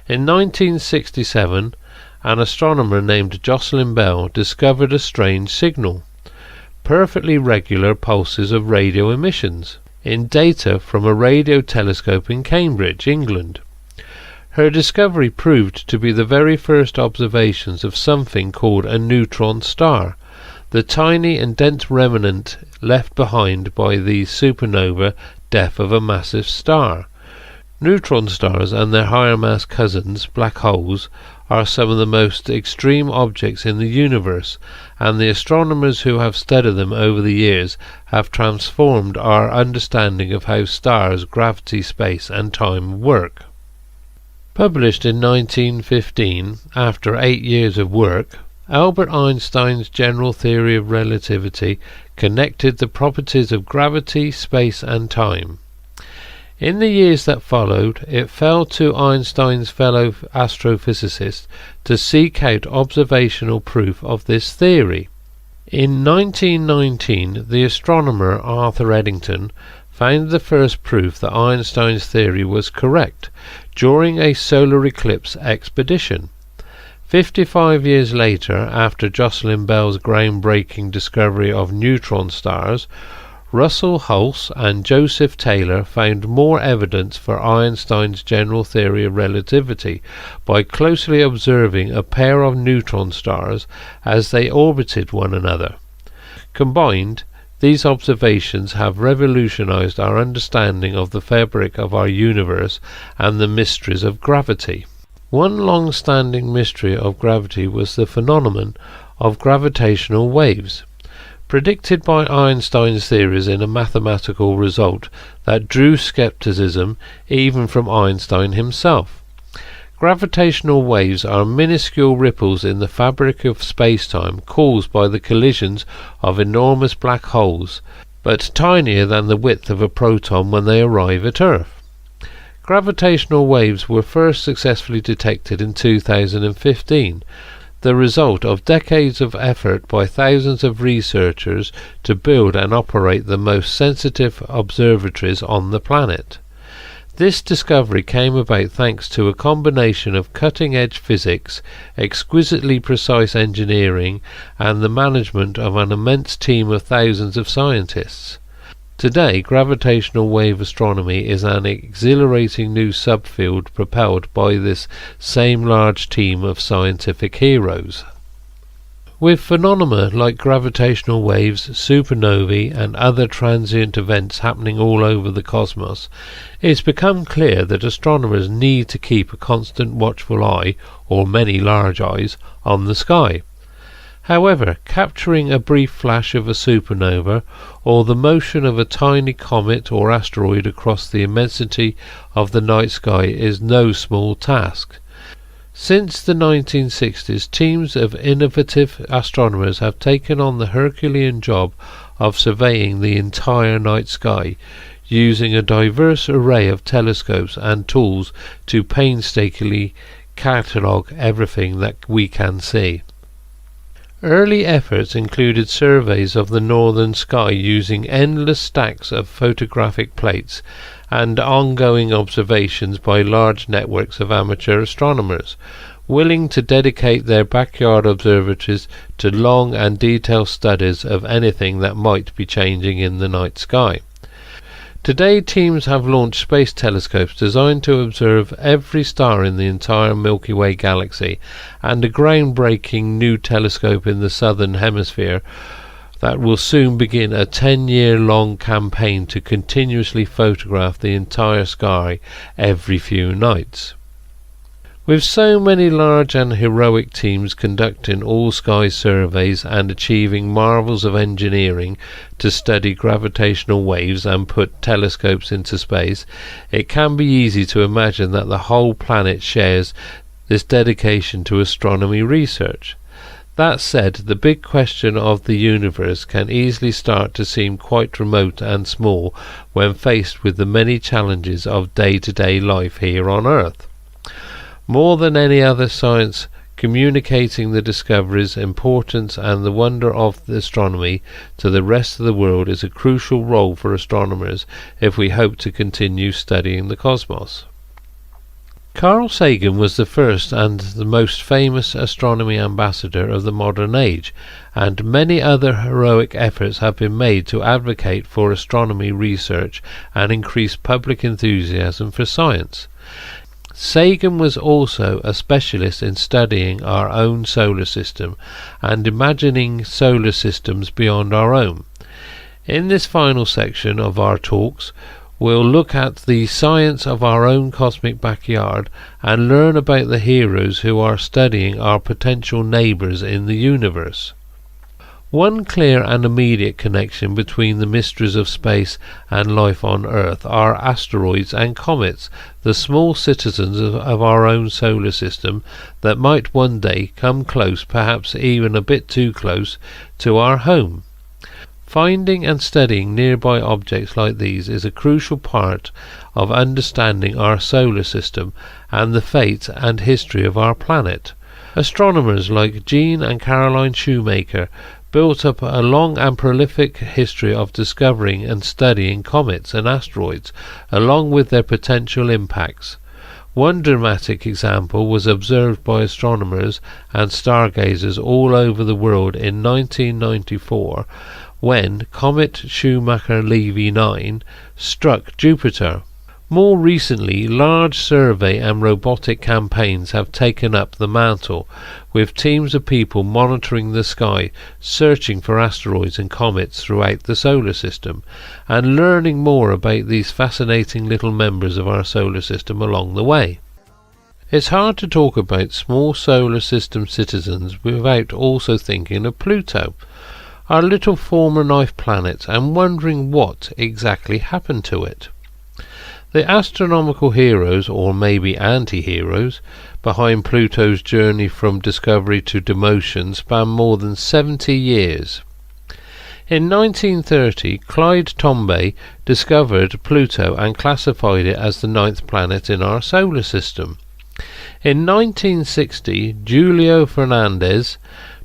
In 1967, an astronomer named Jocelyn Bell discovered a strange signal, perfectly regular pulses of radio emissions, in data from a radio telescope in Cambridge, England. Her discovery proved to be the very first observations of something called a neutron star, the tiny and dense remnant left behind by the supernova death of a massive star. Neutron stars and their higher mass cousins, black holes, are some of the most extreme objects in the universe, and the astronomers who have studied them over the years have transformed our understanding of how stars, gravity, space and time work. Published in 1915, after 8 years of work, Albert Einstein's general theory of relativity connected the properties of gravity, space and time. In the years that followed, it fell to Einstein's fellow astrophysicists to seek out observational proof of this theory. In 1919, the astronomer Arthur Eddington found the first proof that Einstein's theory was correct during a solar eclipse expedition. 55 years later, after Jocelyn Bell's groundbreaking discovery of neutron stars, Russell Hulse and Joseph Taylor found more evidence for Einstein's general theory of relativity by closely observing a pair of neutron stars as they orbited one another. Combined, these observations have revolutionized our understanding of the fabric of our universe and the mysteries of gravity. One long-standing mystery of gravity was the phenomenon of gravitational waves, predicted by Einstein's theories in a mathematical result that drew skepticism even from Einstein himself. Gravitational waves are minuscule ripples in the fabric of space-time caused by the collisions of enormous black holes, but tinier than the width of a proton when they arrive at Earth. Gravitational waves were first successfully detected in 2015. the result of decades of effort by thousands of researchers to build and operate the most sensitive observatories on the planet. This discovery came about thanks to a combination of cutting-edge physics, exquisitely precise engineering, and the management of an immense team of thousands of scientists. Today, gravitational wave astronomy is an exhilarating new subfield propelled by this same large team of scientific heroes. With phenomena like gravitational waves, supernovae, and other transient events happening all over the cosmos, it's become clear that astronomers need to keep a constant watchful eye, or many large eyes, on the sky. However, capturing a brief flash of a supernova, or the motion of a tiny comet or asteroid across the immensity of the night sky is no small task. Since the 1960s, teams of innovative astronomers have taken on the Herculean job of surveying the entire night sky, using a diverse array of telescopes and tools to painstakingly catalogue everything that we can see. Early efforts included surveys of the northern sky using endless stacks of photographic plates and ongoing observations by large networks of amateur astronomers, willing to dedicate their backyard observatories to long and detailed studies of anything that might be changing in the night sky. Today, teams have launched space telescopes designed to observe every star in the entire Milky Way galaxy, and a groundbreaking new telescope in the southern hemisphere that will soon begin a 10-year-long campaign to continuously photograph the entire sky every few nights. With so many large and heroic teams conducting all-sky surveys and achieving marvels of engineering to study gravitational waves and put telescopes into space, it can be easy to imagine that the whole planet shares this dedication to astronomy research. That said, the big question of the universe can easily start to seem quite remote and small when faced with the many challenges of day-to-day life here on Earth. More than any other science, communicating the discoveries, importance and the wonder of astronomy to the rest of the world is a crucial role for astronomers if we hope to continue studying the cosmos. Carl Sagan was the first and the most famous astronomy ambassador of the modern age, and many other heroic efforts have been made to advocate for astronomy research and increase public enthusiasm for science. Sagan was also a specialist in studying our own solar system and imagining solar systems beyond our own. In this final section of our talks, we'll look at the science of our own cosmic backyard and learn about the heroes who are studying our potential neighbours in the universe. One clear and immediate connection between the mysteries of space and life on Earth are asteroids and comets, the small citizens of our own solar system that might one day come close, perhaps even a bit too close, to our home. Finding and studying nearby objects like these is a crucial part of understanding our solar system and the fate and history of our planet. Astronomers like Jean and Caroline Shoemaker built up a long and prolific history of discovering and studying comets and asteroids, along with their potential impacts. One dramatic example was observed by astronomers and stargazers all over the world in 1994, when comet Shoemaker-Levy 9 struck Jupiter. More recently, large survey and robotic campaigns have taken up the mantle, with teams of people monitoring the sky, searching for asteroids and comets throughout the solar system, and learning more about these fascinating little members of our solar system along the way. It's hard to talk about small solar system citizens without also thinking of Pluto, our little former knife planet, and wondering what exactly happened to it. The astronomical heroes, or maybe anti-heroes, behind Pluto's journey from discovery to demotion span more than 70 years. In 1930, Clyde Tombaugh discovered Pluto and classified it as the 9th planet in our solar system. In 1960, Julio Fernandez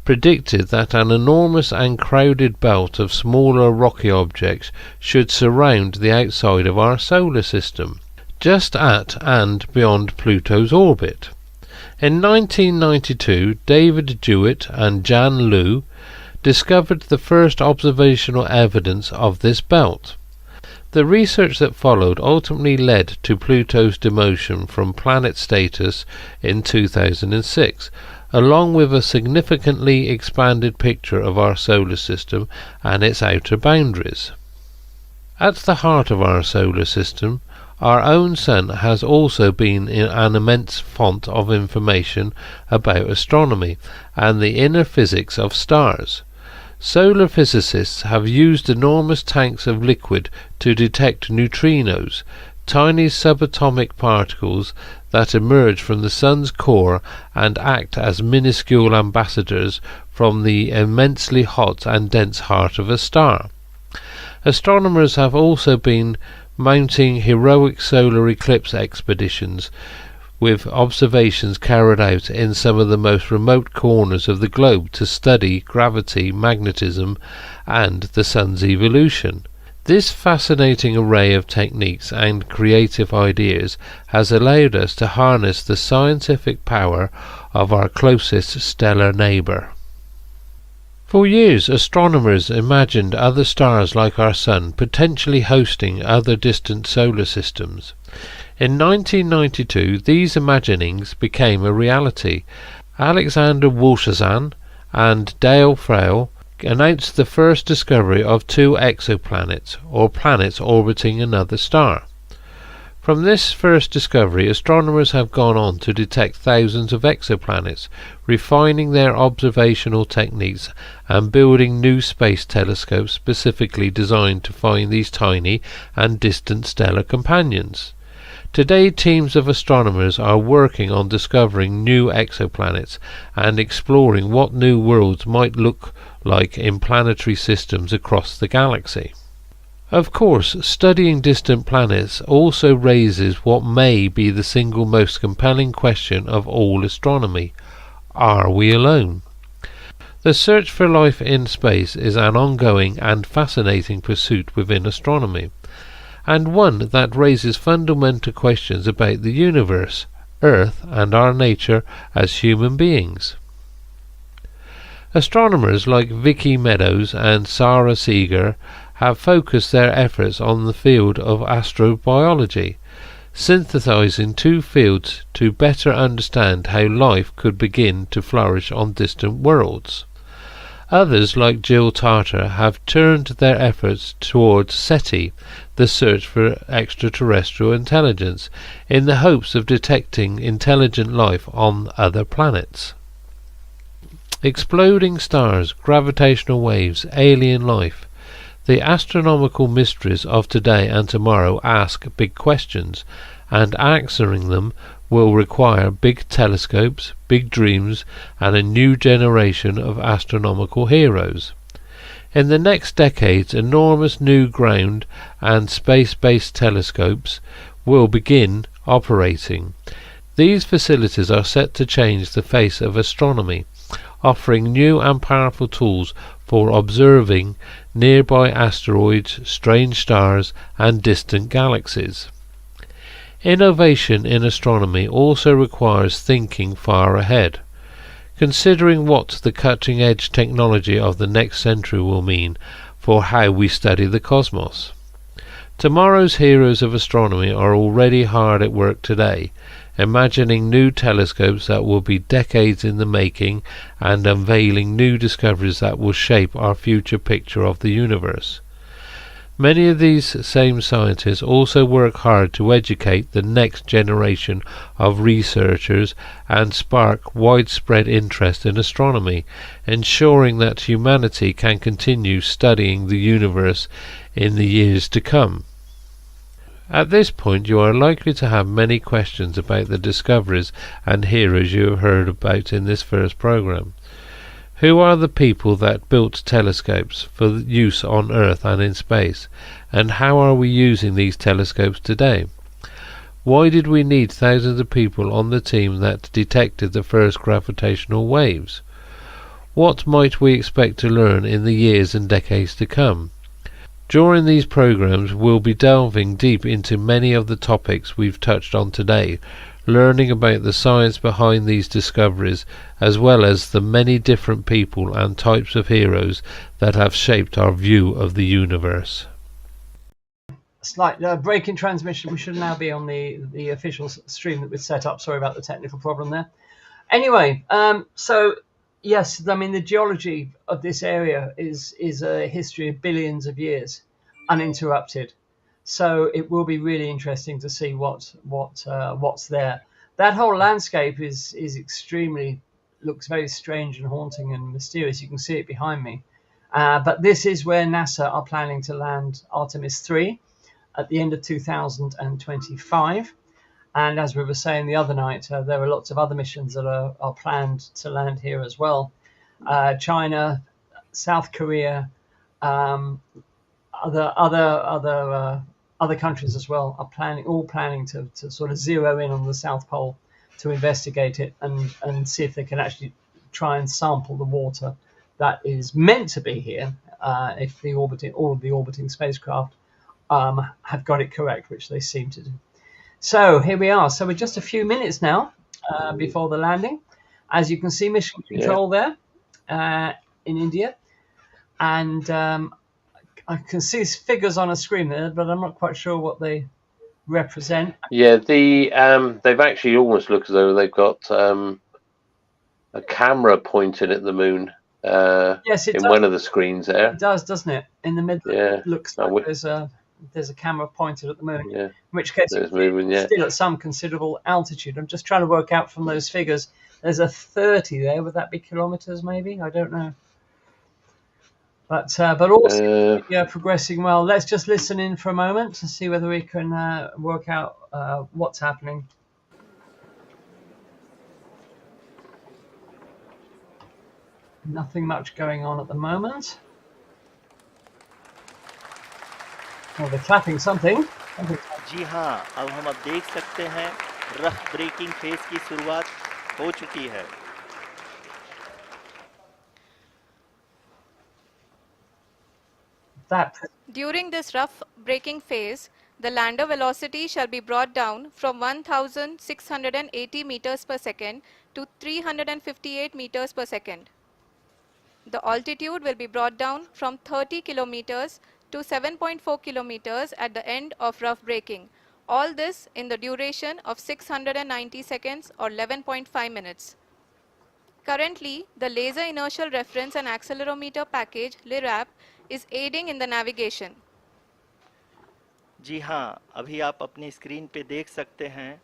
predicted that an enormous and crowded belt of smaller rocky objects should surround the outside of our solar system, just at and beyond Pluto's orbit. In 1992, David Jewett and Jan Liu discovered the first observational evidence of this belt. The research that followed ultimately led to Pluto's demotion from planet status in 2006, along with a significantly expanded picture of our solar system and its outer boundaries. At the heart of our solar system, our own Sun has also been an immense font of information about astronomy and the inner physics of stars. Solar physicists have used enormous tanks of liquid to detect neutrinos, tiny subatomic particles that emerge from the Sun's core and act as minuscule ambassadors from the immensely hot and dense heart of a star. Astronomers have also been mounting heroic solar eclipse expeditions, with observations carried out in some of the most remote corners of the globe to study gravity, magnetism, and the Sun's evolution. This fascinating array of techniques and creative ideas has allowed us to harness the scientific power of our closest stellar neighbour. For years, astronomers imagined other stars like our Sun potentially hosting other distant solar systems. In 1992, these imaginings became a reality. Alexander Wolszczan and Dale Frail announced the first discovery of 2 exoplanets, or planets orbiting another star. From this first discovery, astronomers have gone on to detect thousands of exoplanets, refining their observational techniques and building new space telescopes specifically designed to find these tiny and distant stellar companions. Today, teams of astronomers are working on discovering new exoplanets and exploring what new worlds might look like in planetary systems across the galaxy. Of course, studying distant planets also raises what may be the single most compelling question of all astronomy: are we alone? The search for life in space is an ongoing and fascinating pursuit within astronomy, and one that raises fundamental questions about the universe, Earth, and our nature as human beings. Astronomers like Vicky Meadows and Sarah Seeger have focused their efforts on the field of astrobiology, synthesizing 2 fields to better understand how life could begin to flourish on distant worlds. Others, like Jill Tarter, have turned their efforts towards SETI, the search for extraterrestrial intelligence, in the hopes of detecting intelligent life on other planets. Exploding stars, gravitational waves, alien life. The astronomical mysteries of today and tomorrow ask big questions, and answering them will require big telescopes, big dreams, and a new generation of astronomical heroes. In the next decades, enormous new ground and space-based telescopes will begin operating. These facilities are set to change the face of astronomy, offering new and powerful tools for observing nearby asteroids, strange stars, and distant galaxies. Innovation in astronomy also requires thinking far ahead, considering what the cutting-edge technology of the next century will mean for how we study the cosmos. Tomorrow's heroes of astronomy are already hard at work today, imagining new telescopes that will be decades in the making and unveiling new discoveries that will shape our future picture of the universe. Many of these same scientists also work hard to educate the next generation of researchers and spark widespread interest in astronomy, ensuring that humanity can continue studying the universe in the years to come. At this point, you are likely to have many questions about the discoveries and heroes you have heard about in this first program. Who are the people that built telescopes for use on Earth and in space, and how are we using these telescopes today? Why did we need thousands of people on the team that detected the first gravitational waves? What might we expect to learn in the years and decades to come? During these programs, we'll be delving deep into many of the topics we've touched on today, learning about the science behind these discoveries, as well as the many different people and types of heroes that have shaped our view of the universe. Slight break in transmission. We should now be on the official stream that we've set up. Sorry about the technical problem there. Anyway, so yes, I mean the geology of this area is a history of billions of years, uninterrupted. So it will be really interesting to see what's there. That whole landscape is extremely, looks very strange and haunting and mysterious. You can see it behind me. But this is where NASA are planning to land Artemis 3 at the end of 2025. And as we were saying the other night, there are lots of other missions that are planned to land here as well. China, South Korea, other countries as well are planning to sort of zero in on the South Pole to investigate it and see if they can actually try and sample the water that is meant to be here if all of the orbiting spacecraft have got it correct, which they seem to do. So here we are. So we're just a few minutes now before the landing. As you can see, mission control there in India. And I can see figures on a screen there, but I'm not quite sure what they represent. Yeah, they've actually almost looked as though they've got a camera pointed at the moon. Yes, it in does. One of the screens there. It does, doesn't it? In the middle, it looks like there's a camera pointed at the moon. Yeah. In which case, it's still at some considerable altitude. I'm just trying to work out from those figures. There's a 30 there. Would that be kilometers? Maybe, I don't know. But also progressing well. Let's just listen in for a moment to see whether we can work out what's happening. Nothing much going on at the moment. Oh, they're clapping something. जी हाँ, अब हम देख सकते हैं rough breaking phase की शुरुआत हो चुकी है. During this rough braking phase, the lander velocity shall be brought down from 1,680 meters per second to 358 meters per second. The altitude will be brought down from 30 kilometers to 7.4 kilometers at the end of rough braking. All this in the duration of 690 seconds or 11.5 minutes. Currently, the Laser Inertial Reference and Accelerometer package (LIRAP) is aiding in the navigation. जी हाँ, अभी आप अपनी screen पे देख सकते हैं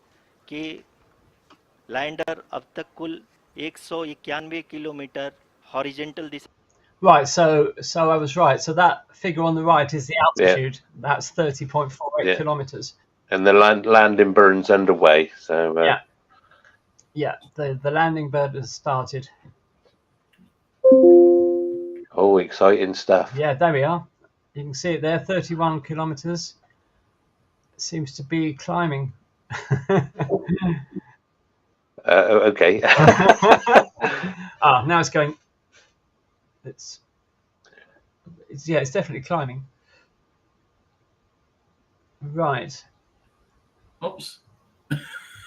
कि lander अब तक कुल 191 kilometre horizontal Disha. Right, so I was right. So that figure on the right is the altitude. Yeah. That's 30.48 kilometers. And the landing burn's underway. So the landing burn has started. Oh, exciting stuff. Yeah, there we are. You can see it there, 31 kilometers. Seems to be climbing. Okay. Now it's going. It's definitely climbing. Right. Oops.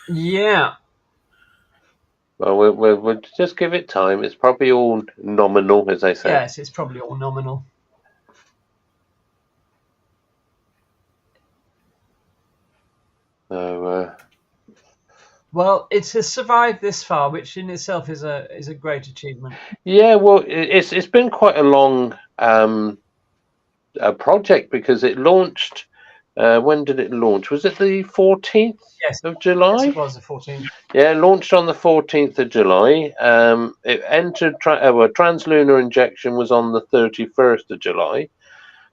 Yeah. Well, we'll just give it time. It's probably all nominal, as they say. Yes, it's probably all nominal. Well, it has survived this far, which in itself is a great achievement. Yeah, well, it's been quite a long project because it launched. When did it launch? Was it the 14th of July? Yes, it was the 14th. Yeah, it launched on the 14th of July. It entered translunar injection was on the 31st of July.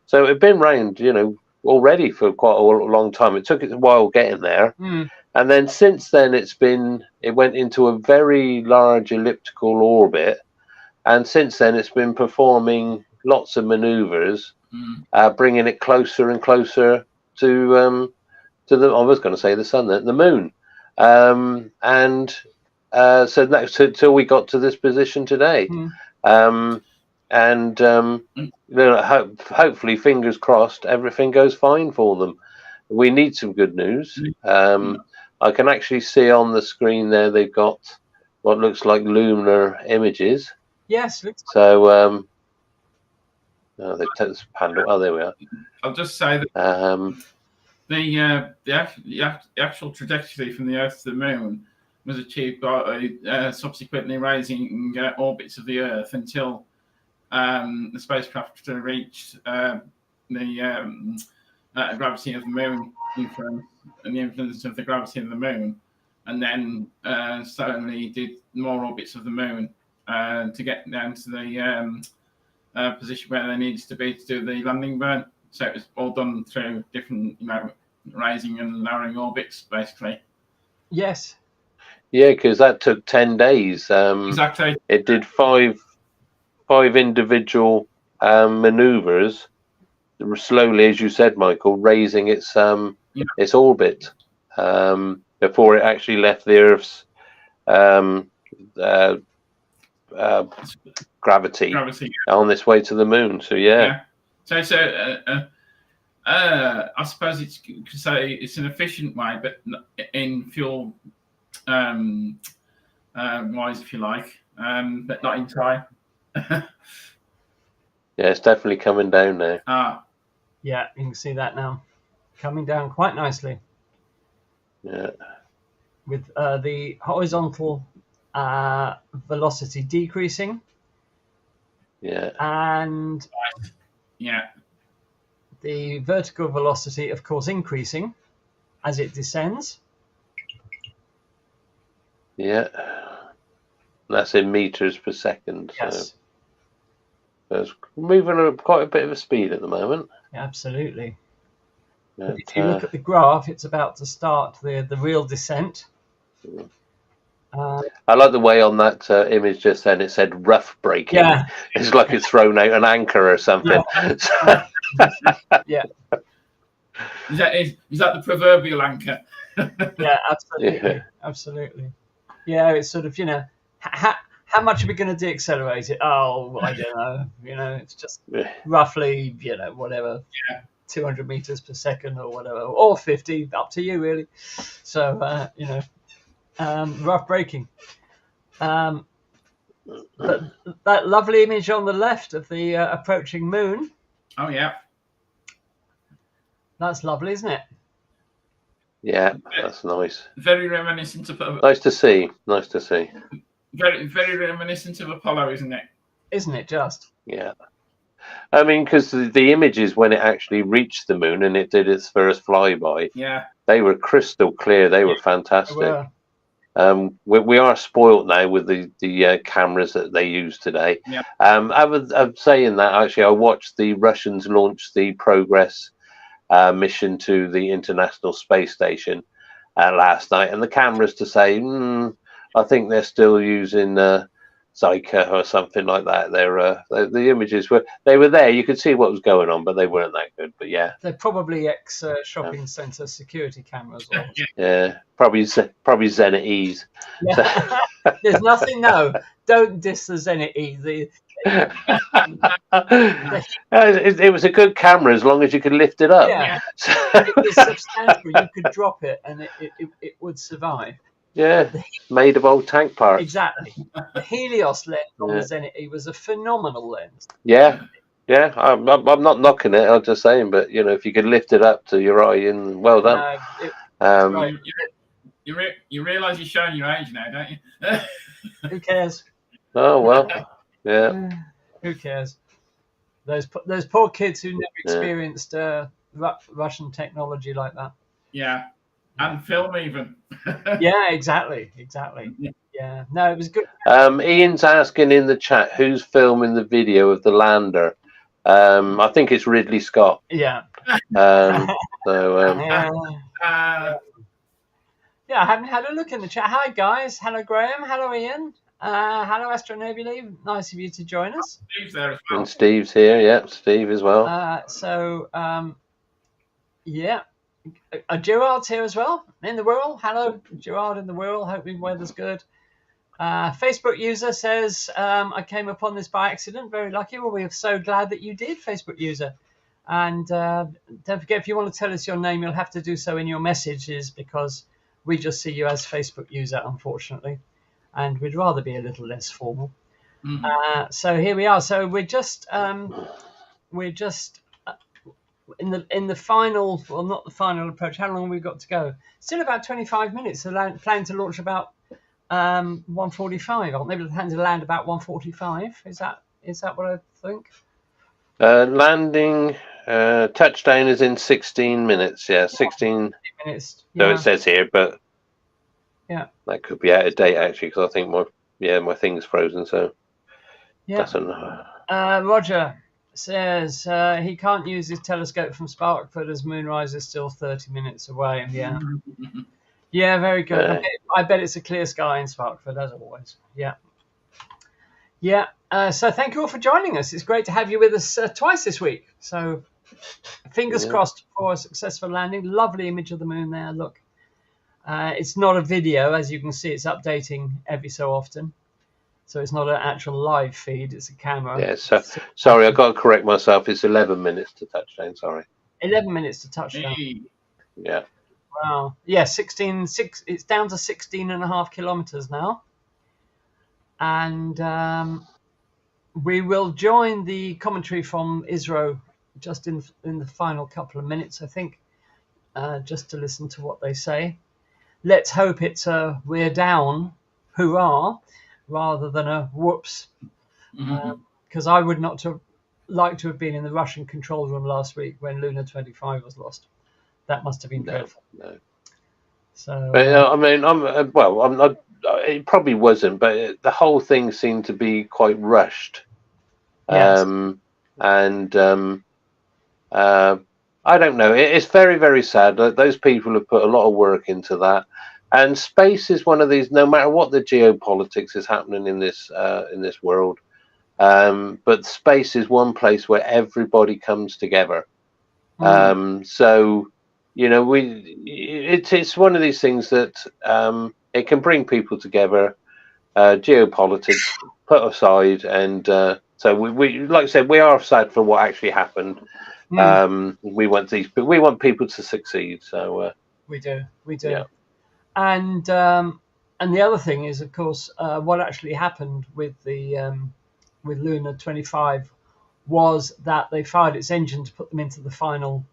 So it had been round, already for quite a long time. It took it a while getting there. And then since then it went into a very large elliptical orbit. And since then it's been performing lots of maneuvers, bringing it closer and closer to to the, I was going to say the sun, the moon, and so that's till we got to this position today. And hopefully, fingers crossed, everything goes fine for them. We need some good news. I can actually see on the screen there they've got what looks like lunar images. Yes. So they've taken this panel. Oh, there we are. I'll just say that the actual trajectory from the Earth to the Moon was achieved by subsequently raising orbits of the Earth until the spacecraft reached the gravity of the Moon influence and the influence of the gravity of the Moon, and then slowly did more orbits of the Moon to get down to the position where they needed to be to do the landing burn. So it was all done through different, raising and lowering orbits, basically. Yes. Yeah, because that took 10 days. Exactly. It did five individual maneuvers, slowly, as you said, Michael, raising its orbit before it actually left the Earth's gravity on this way to the moon. So yeah. So I suppose you could say it's an efficient way, but in fuel wise, if you like, but not in time. Yeah, it's definitely coming down now. Yeah, you can see that now, coming down quite nicely. Yeah. With the horizontal velocity decreasing. Yeah. And the vertical velocity, of course, increasing as it descends. Yeah. That's in meters per second. Yes. So it's moving at quite a bit of a speed at the moment. Absolutely. But, if you look at the graph, it's about to start the real descent. I like the way on that image just then it said rough braking. Yeah. It's like it's thrown out an anchor or something. Yeah. Is that the proverbial anchor? Yeah, absolutely. Yeah. Absolutely. Yeah, it's sort of, how much are we going to deaccelerate it? Oh, I don't know. It's just roughly, whatever, 200 meters per second or whatever, or 50, up to you, really. So, rough braking. But that lovely image on the left of the approaching moon. Oh, yeah. That's lovely, isn't it? Yeah, that's nice. Very reminiscent of... Nice to see. Nice to see. Very, very reminiscent of Apollo, isn't it? Isn't it just? Yeah. I mean, because the images when it actually reached the moon and it did its first flyby, they were crystal clear. They were fantastic. They were. We are spoilt now with the cameras that they use today. Yeah. I'm saying that actually, I watched the Russians launch the Progress mission to the International Space Station last night, and the cameras to say, I think they're still using Zyka or something like that. The images were there. You could see what was going on, but they weren't that good. But yeah, they're probably shopping centre security cameras. Yeah, probably Zenit E's. Yeah. There's nothing. No, don't diss the Zenit E. It was a good camera as long as you could lift it up. Yeah, it was substantial. You could drop it and it would survive. Yeah, made of old tank parts. Exactly. The Helios lens on the Zenit E was a phenomenal lens. Yeah. I'm not knocking it. I'm just saying, but if you could lift it up to your eye, and well done. Right. You realise you're showing your age now, don't you? Who cares? Oh well, yeah. Who cares? Those poor kids who never experienced Russian technology like that. Yeah. And film even. Yeah, exactly. Yeah. No, it was good. Ian's asking in the chat who's filming the video of the lander. I think it's Ridley Scott. Yeah. Yeah, I haven't had a look in the chat. Hi guys. Hello Graham. Hello Ian. Hello Astronobulae. Nice of you to join us. Steve's there as well. And Steve's here. Yeah, Steve as well. Yeah. Gerard's here as well in the Wirral. Hello, Gerard in the Wirral. Hoping weather's good. Facebook user says, I came upon this by accident. Very lucky. Well, we are so glad that you did, Facebook user. And don't forget, if you want to tell us your name, you'll have to do so in your messages, because we just see you as Facebook user, unfortunately. And we'd rather be a little less formal. So here we are. So we're just in the final, well, not the final approach. How long have we got to go? Still about 25 minutes. So plan to launch about 1:45. Maybe plan to land about 1:45. Is that what I think? Landing, touchdown is in 16 minutes. Yeah, 16 minutes. So it says here, but yeah, that could be out of date actually, because I think my thing's frozen. So that's enough. Roger says he can't use his telescope from Sparkford as moonrise is still 30 minutes away. Yeah. Yeah, very good. I bet it's a clear sky in Sparkford, as always. Yeah. Yeah. So thank you all for joining us. It's great to have you with us twice this week. So fingers crossed for a successful landing. Lovely image of the moon there. Look. It's not a video, as you can see. It's updating every so often. So it's not an actual live feed. It's a camera. Yeah, so sorry, I've got to correct myself. It's 11 minutes to touchdown. Sorry. 11 minutes to touchdown. Yeah. Wow. Yeah, 16.6. It's down to 16.5 kilometers now. And we will join the commentary from ISRO just in the final couple of minutes, I think, just to listen to what they say. Let's hope it's a we're down, hurrah, rather than a whoops. Because I would not have liked to have been in the Russian control room last week when Luna 25 was lost. That must have been dreadful. No. So, I mean, I'm not. It probably wasn't, but the whole thing seemed to be quite rushed. Yes. I don't know. It's very, very sad. Those people have put a lot of work into that. And space is one of these. No matter what the geopolitics is happening in this world, but space is one place where everybody comes together. So, you know, it's one of these things that it can bring people together. Geopolitics put aside, and so we like I said, we are sad for what actually happened. We want people to succeed. So we do. Yeah. And the other thing is, of course, what actually happened with the with Luna 25 was that they fired its engine to put them into the final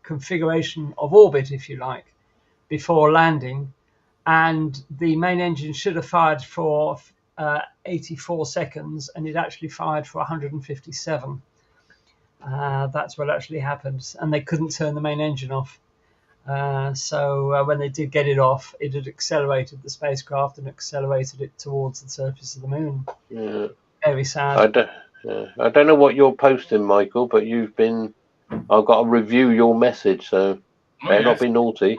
configuration of orbit, if you like, before landing. And the main engine should have fired for 84 seconds, and it actually fired for 157. That's what actually happened. And they couldn't turn the main engine off. So when they did get it off, it had accelerated the spacecraft and accelerated it towards the surface of the moon. Yeah. Very sad. I don't know what you're posting, Michael, but I've got to review your message, so better not be naughty.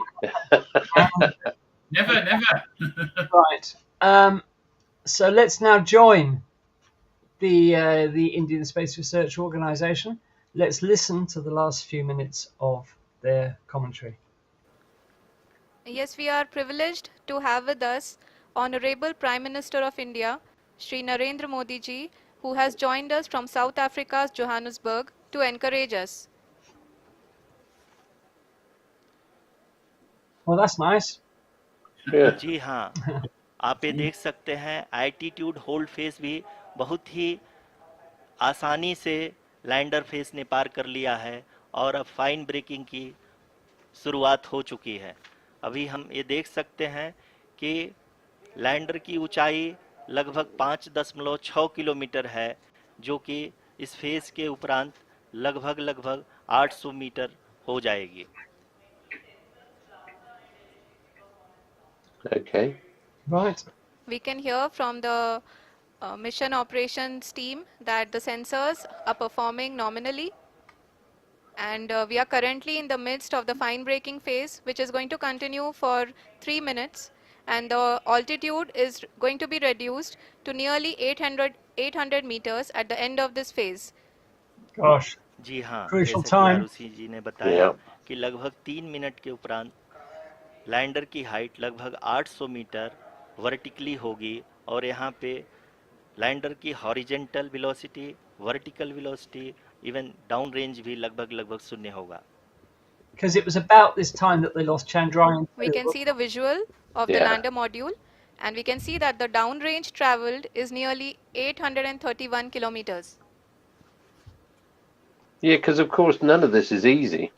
Never. Right. So let's now join the Indian Space Research Organisation. Let's listen to the last few minutes of their commentary. Yes, we are privileged to have with us Honorable Prime Minister of India, Shri Narendra Modi ji, who has joined us from South Africa's Johannesburg to encourage us. Well, that's nice. Yeah. जी हाँ, आप ये देख सकते हैं altitude hold face भी बहुत ही आसानी से लैंडर फेस ने पार कर लिया है और अब फाइन ब्रेकिंग की शुरुआत हो चुकी है। अभी हम ये देख सकते हैं कि लैंडर की ऊंचाई लगभग 5.6 किलोमीटर है, जो कि इस फेस के उपरांत लगभग 800 मीटर हो जाएगी। Okay. Right. We can hear from the mission operations team that the sensors are performing nominally, and we are currently in the midst of the fine braking phase, which is going to continue for 3 minutes, and the altitude is going to be reduced to nearly 800 meters at the end of this phase. Gosh. जी हाँ, Crucial जैसा कि time. Arushi जी ने बताया Yeah. कि लगभग 3 minute के उपरांत lander की हाइट लगभग 800 मीटर वर्टिकली होगी और यहाँ पे लैंडर की horizontal velocity, vertical velocity, even down range भी लगभग लगभग शून्य होगा. Because it was about this time that they lost Chandrayaan. We can see the visual of the Yeah. lander module, and we can see that the downrange traveled is nearly 831 kilometers. Yeah, because of course none of this is easy.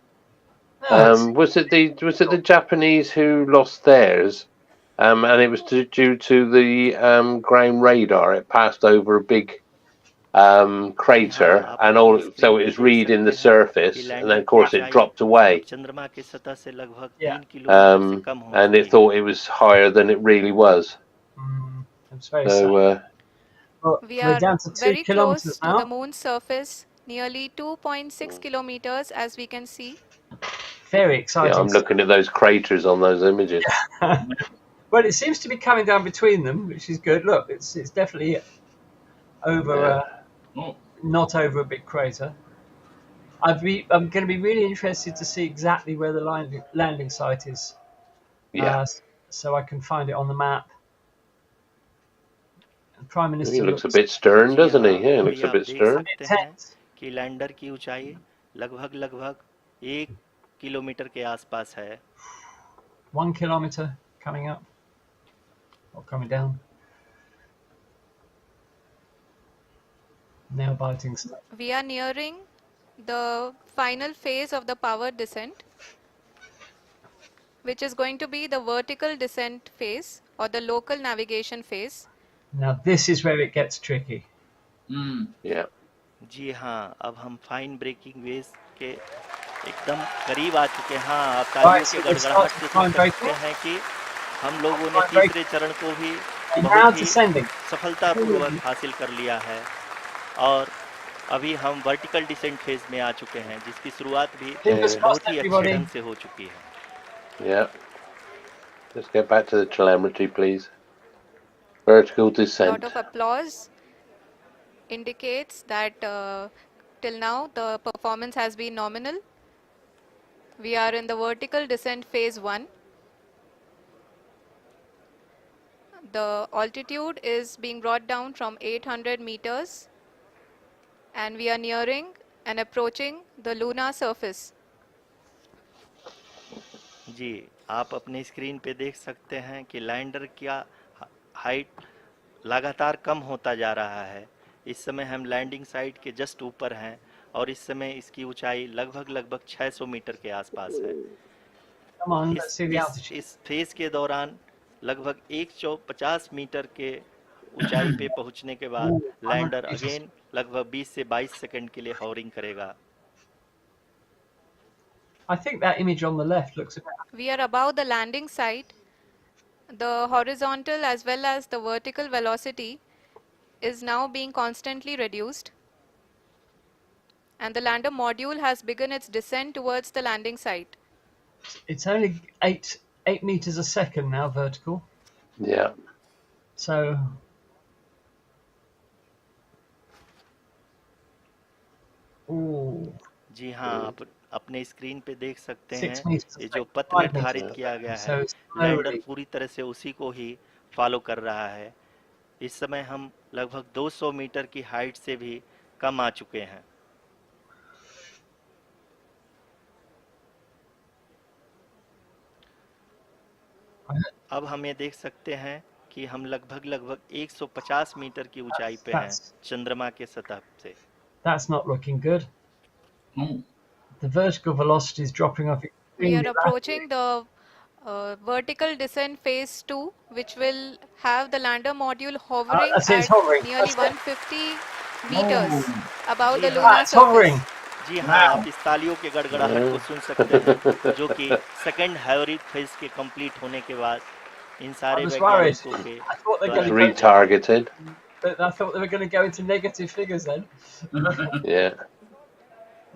No, it's- Was it the Japanese who lost theirs? And it was due to the ground radar. It passed over a big crater, आप and अपनी all screen so पे it was देख reading the सकते हैं कि surface, and then lander of की course it ऊंचाई dropped अब away, चंद्रमा के सतह से लगभग Yeah. 3 किलोमीटर से कम हो and it चुकी है. thought it was higher than it really was. It's very sad. So But We we're are down to 2 very kilometers close to the now. moon's surface, nearly 2.6 kilometers, as we can see. Very yeah, exciting. I'm looking at those craters on those images. Well, it seems to be coming down between them, which is good. Look, it's definitely over, Yeah. Oh, not over a big crater. I'm going to be really interested to see exactly where the landing site is, Yeah, so I can find it on the map. The Prime he Minister looks a looks bit stern, ji doesn't he? हाँ, Yeah, he अभी looks a आप bit देख stern. सकते हैं intense. कि lander की ऊंचाई लगभग लगभग 1 किलोमीटर के आसपास है. 1 kilometer coming up or coming down. Nail biting stuff. We are nearing the final phase of the power descent, which is going to be the vertical descent phase or the local navigation phase. Now this is where it gets tricky. Yeah. जी हाँ, अब हम fine breaking waves के एकदम करीब आ चुके हैं. हाँ, आप तालियों Right, के so we गड़गड़ाहट start से to सुन find सकते breaking. हैं कि हम लोगों ने Fine तीसरे चरण को भी And now बहुत ही descending. सफलतापूर्वक हासिल कर लिया है और अभी हम वर्टिकल डिसेंट फेज में आ चुके हैं, जिसकी शुरुआत भी Fingers Yeah. crossed, बहुत ही अच्छे everybody. ढंग से हो चुकी है. Yeah. Let's get back to the telemetry, please. Vertical Lot descent. of applause indicates that till now the performance has been nominal. We are in the vertical descent phase 1. The altitude is being brought down from 800 meters and we are nearing and approaching the lunar surface. जी, आप अपने screen पे देख सकते हैं कि lander का height लगातार कम होता जा रहा है. इस समय हम लैंडिंग साइट के जस्ट ऊपर हैं और इस समय इसकी ऊंचाई लगभग लगभग 600 मीटर के आसपास है. Come on, let's see the altitude. इस फेज के दौरान लगभग 150 मीटर के ऊंचाई पे पहुंचने के बाद लैंडर अगेन लगभग 20 से 22 सेकंड के लिए हॉवरिंग करेगा. I think that image on the left looks a bit. We are above the landing site. The horizontal as well as the vertical velocity is now being constantly reduced. And the lander module has begun its descent towards the landing site. It's only 8 meters a second now vertical. Yeah. So ooh, जी हाँ, आप अपने screen पे देख सकते 6 हैं meters a ये जो second. पथ 5 निर्धारित meters. किया गया So है, slowly. लैंडर पूरी तरह से उसी को ही फॉलो कर रहा है. इस समय हम लगभग 200 मीटर की हाइट से भी कम आ चुके हैं. अब हम ये देख सकते हैं कि हम लगभग लगभग 150 मीटर की ऊंचाई पे हैं चंद्रमा के सतह से. That's not looking good. oh. The vertical velocity is dropping off We extremely are rapidly. approaching the vertical descent phase 2, which will have the lander module hovering that's it, it's at hovering. nearly That's 150 meters Oh. above the Yeah. lunar It's hovering. surface. जी हाँ, आप इस तालियों के गड़गड़ाहट को सुन सकते हैं, जो कि सेकंड हैवरिक फेज के कंप्लीट होने के बाद इन I सारे was worried. वैज्ञानिकों के I thought they were It's going to retargeted. but I thought they were going to go into negative figures then. Yeah.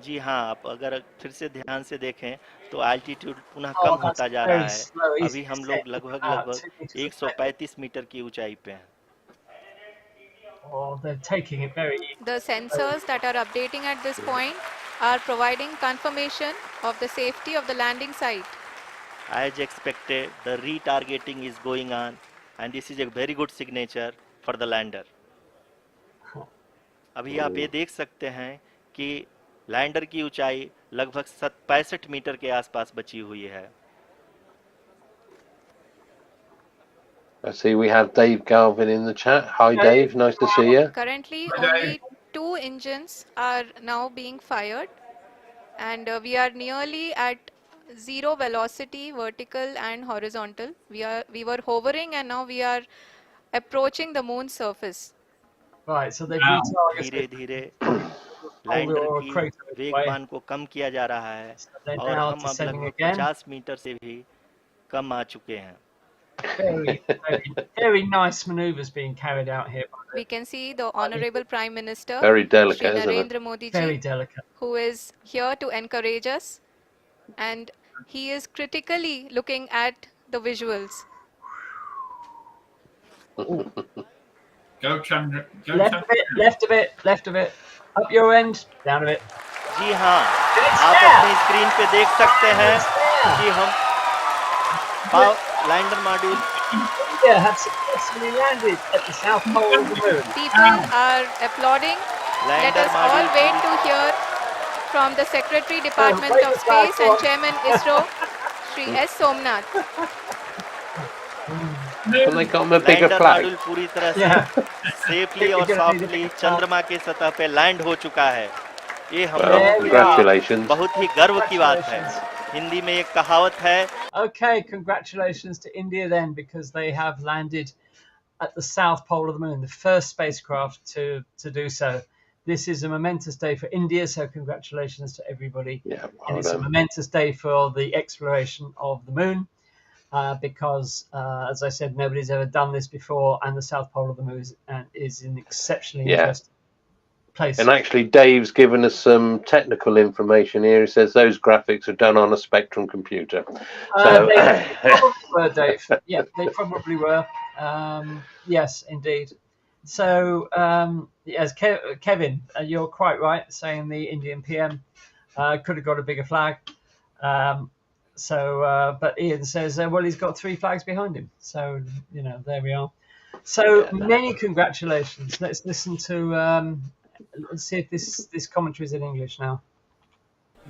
जी हाँ, आप अगर फिर से ध्यान से देखें तो एल्टीट्यूड पुनः Oh, कम that's होता जा very रहा है. slow. अभी Easy हम to लोग say. लगभग 2 लगभग meters a second. 135 मीटर की ऊंचाई पे हैं. Oh, they're taking it very easy. The sensors that are updating at this point are providing confirmation of the safety of the landing site. As expected, the retargeting is going on, and this is a very good signature for the lander. अभी आप ये देख सकते हैं कि lander की ऊंचाई लगभग 65 मीटर के आसपास बची हुई है. I see we have Dave Galvin in the chat. Hi, Dave. Nice to see you. Currently, Hi, Dave. only 2 engines are now being fired, and we are nearly at 0 velocity, vertical and horizontal. We were hovering, and now we are approaching the moon's surface. Right, so they've Wow. धीरे retargeted धीरे all lander your की crater away. वेगमान को कम किया जा रहा है So they're और now हम अब descending लगभग again. 50 मीटर से भी कम आ चुके हैं. Very, very, very nice manoeuvres being carried out here. We can see the Honorable Prime Minister, Very delicate, Shri isn't it? Narendra Modi Very ji, delicate. who is here to encourage us, and he is critically looking at the visuals. Go Chandra. Go Left Chandra. of it, left of it, left of it. Up your end, down of it. जी हाँ, It's आप there. अपनी screen पे देख सकते हैं It's there. कि हम lander module India have successfully landed at the south pole of the moon. People are applauding. Let lander us all module wait to hear from the Secretary Department wait of the flag Space and on. Chairman ISRO, Shri S. Somnath. Can they got him a bigger lander flag? Module पूरी तरह से Yeah. Safely और softly चंद्रमा के सतह पे land हो चुका है. ये हम Well, लोगों के लिए congratulations. बहुत ही गर्व की बात है. हिंदी में एक कहावत है, Okay, congratulations to India then, because they have landed at the south pole of the moon, the first spacecraft to do so. This is a momentous day for India, so congratulations to everybody. Yeah, And well it's a done. momentous day for the exploration of the moon, because, as I said, nobody's ever done this before, and the south pole of the moon is an exceptionally Yeah. interesting place. And actually, Dave's given us some technical information here. He says those graphics are done on a Spectrum computer. So, They probably were, Dave. Yeah, they probably were. Yes, indeed. So, yes, Kevin, you're quite right, saying the Indian PM could have got a bigger flag. But Ian says, well, he's got 3 flags behind him. So, there we are. So, Yeah, no. many congratulations. Let's listen to, let's see if this commentary is in English now.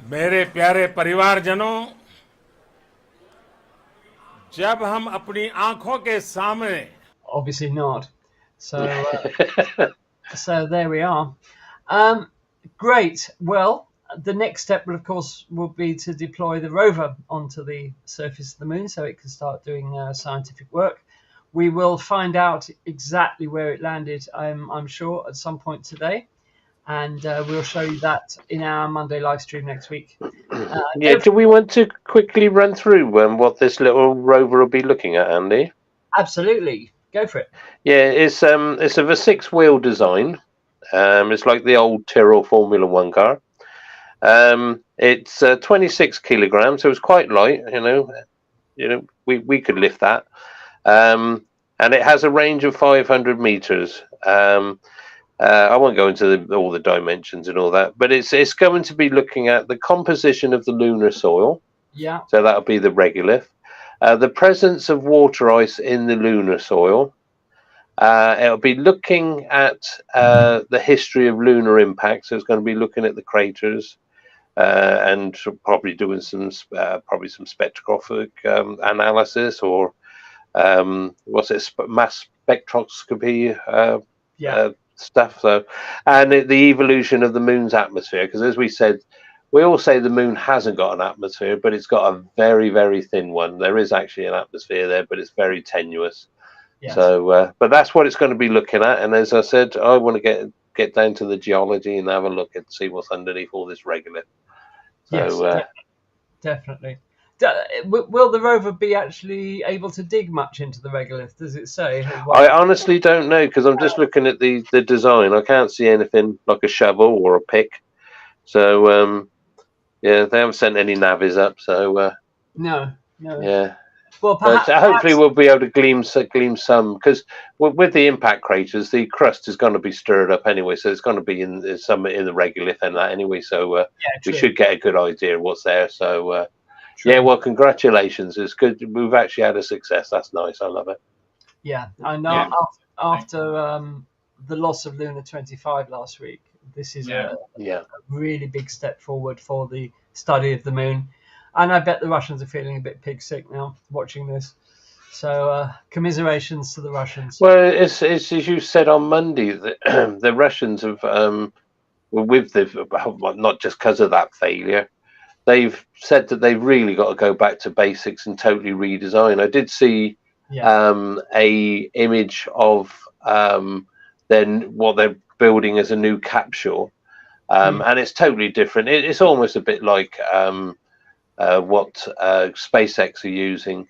मेरे प्यारे परिवारजनों, जब हम अपनी आंखों के सामने Obviously not. So, so there we are. Great. Well, the next step, of course, will be to deploy the rover onto the surface of the moon so it can start doing scientific work. We will find out exactly where it landed, I'm sure, at some point today. And we'll show you that in our Monday live stream next week. yeah, do we want to quickly run through what this little rover will be looking at, Andy? Absolutely. Go for it. Yeah, it's of a 6-wheel design. It's like the old Tyrrell Formula One car. It's 26 kilograms, so it's quite light. We could lift that. And it has a range of 500 meters. I won't go into all the dimensions and all that, but it's going to be looking at the composition of the lunar soil. Yeah. So that'll be the regolith. The presence of water ice in the lunar soil. It'll be looking at the history of lunar impact. So it's going to be looking at the craters and probably doing some spectroscopic analysis or mass spectroscopy stuff. So, and the evolution of the moon's atmosphere, because as we said, we all say the moon hasn't got an atmosphere, but it's got a very, very thin one. There is actually an atmosphere there, but it's very tenuous. Yes. So, but that's what it's going to be looking at. And as I said, I want to get down to the geology and have a look and see what's underneath all this regolith. So, yes, definitely. Will the rover be actually able to dig much into the regolith? Does it say? I honestly don't know, because I'm just looking at the design. I can't see anything like a shovel or a pick. So, yeah, they haven't sent any navies up. So, no. Yeah. Well, But perhaps, hopefully we'll be able to glean some, because with the impact craters, the crust is going to be stirred up anyway, so it's going to be in some in the regolith and that anyway. So yeah, we true, should get a good idea of what's there. So true. yeah, well, congratulations! It's good. We've actually had a success. That's nice. I love it. Yeah, and Yeah. after the loss of Luna 25 last week, this is Yeah. Yeah. a really big step forward for the study of the moon. And I bet the Russians are feeling a bit pig sick now watching this. So commiserations to the Russians. Well, it's as you said on Monday, the, the Russians have with the not just because of that failure, they've said that they've really got to go back to basics and totally redesign. I did see Yeah. a image of then what they're building as a new capsule, and it's totally different. It's almost a bit like what SpaceX are using.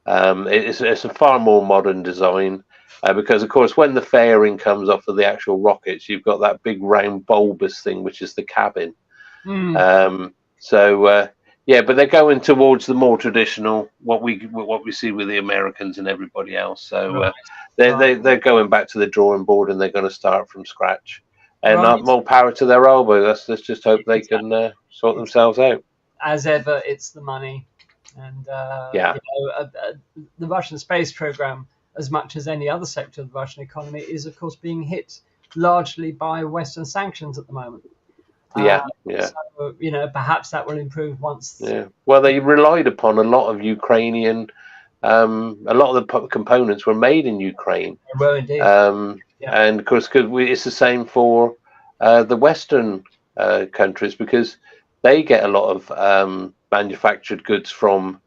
It's a far more modern design. Because of course, when the fairing comes off of the actual rockets, you've got that big round bulbous thing, which is the cabin. Yeah, but they're going towards the more traditional what we see with the Americans and everybody else. So they're going back to the drawing board and they're going to start from scratch. And more power to their elbow. Let's just hope they can sort themselves out. As ever, it's the money, and the Russian space program, as much as any other sector of the Russian economy, is of course being hit largely by Western sanctions at the moment. So, perhaps that will improve once. Yeah. Well, they relied upon a lot of Ukrainian. A lot of the components were made in Ukraine. Well, indeed. And of course, it's the same for the Western countries, because they get a lot of manufactured goods from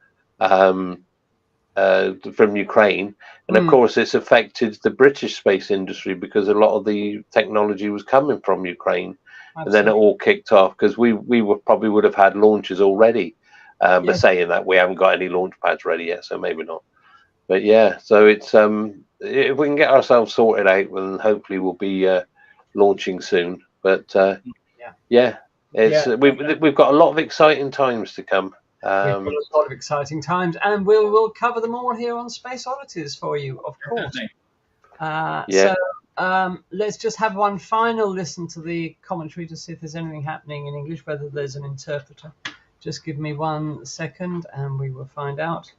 Ukraine, and of course, it's affected the British space industry because a lot of the technology was coming from Ukraine. Absolutely. And then it all kicked off because we probably would have had launches already. But saying that, we haven't got any launch pads ready yet, so maybe not. But yeah, so it's if we can get ourselves sorted out, then hopefully we'll be launching soon. But we've got a lot of exciting times to come. We've got a lot of exciting times, and we'll cover them all here on Space Oddities for you, of course. So let's just have one final listen to the commentary to see if there's anything happening in English, whether there's an interpreter. Just give me 1 second and we will find out.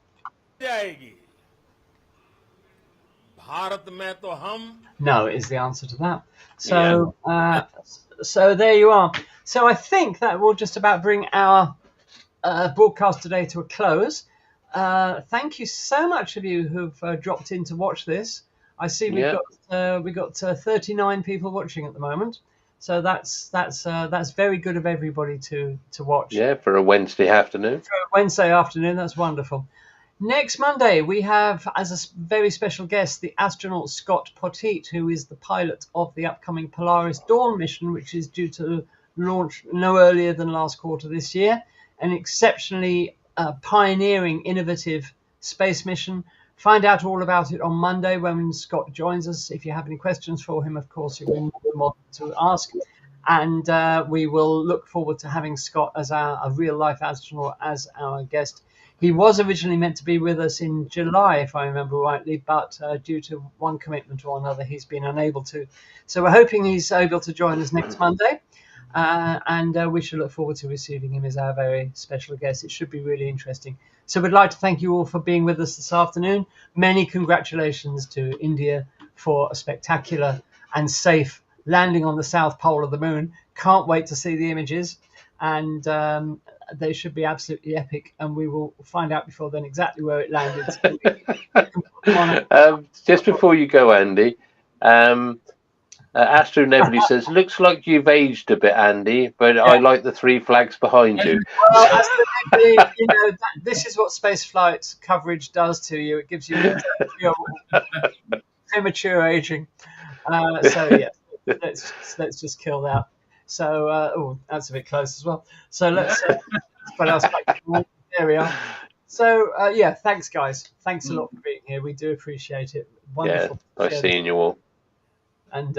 No is the answer to that. So so there you are. So I think that will just about bring our broadcast today to a close. Thank you so much of you who've dropped in to watch this. I see we've got 39 people watching at the moment, so that's very good of everybody to watch. Yeah, for a Wednesday afternoon. For a Wednesday afternoon, that's wonderful. Next Monday we have as a very special guest the astronaut Scott Potteet, who is the pilot of the upcoming Polaris Dawn mission, which is due to launch no earlier than last quarter this year. An exceptionally pioneering, innovative space mission. Find out all about it on Monday when Scott joins us. If you have any questions for him, of course, you're more than welcome to ask. And we will look forward to having Scott as a real-life astronaut as our guest. He was originally meant to be with us in July, if I remember rightly, but due to one commitment or another, he's been unable to. So we're hoping he's able to join us next Monday. And we should look forward to receiving him as our very special guest. It should be really interesting. So we'd like to thank you all for being with us this afternoon. Many congratulations to India for a spectacular and safe landing on the south pole of the moon. Can't wait to see the images, and they should be absolutely epic, and we will find out before then exactly where it landed. Just before you go, Andy, Astro Nebula says, looks like you've aged a bit, Andy, but I like the three flags behind you. Well, this is what spaceflight coverage does to you. It gives you premature aging. So yeah, let's just kill that. So that's a bit close as well. So let's put us back. There we are. So thanks guys. Thanks a lot for being here. We do appreciate it. Wonderful. Yeah, nice seeing you all. And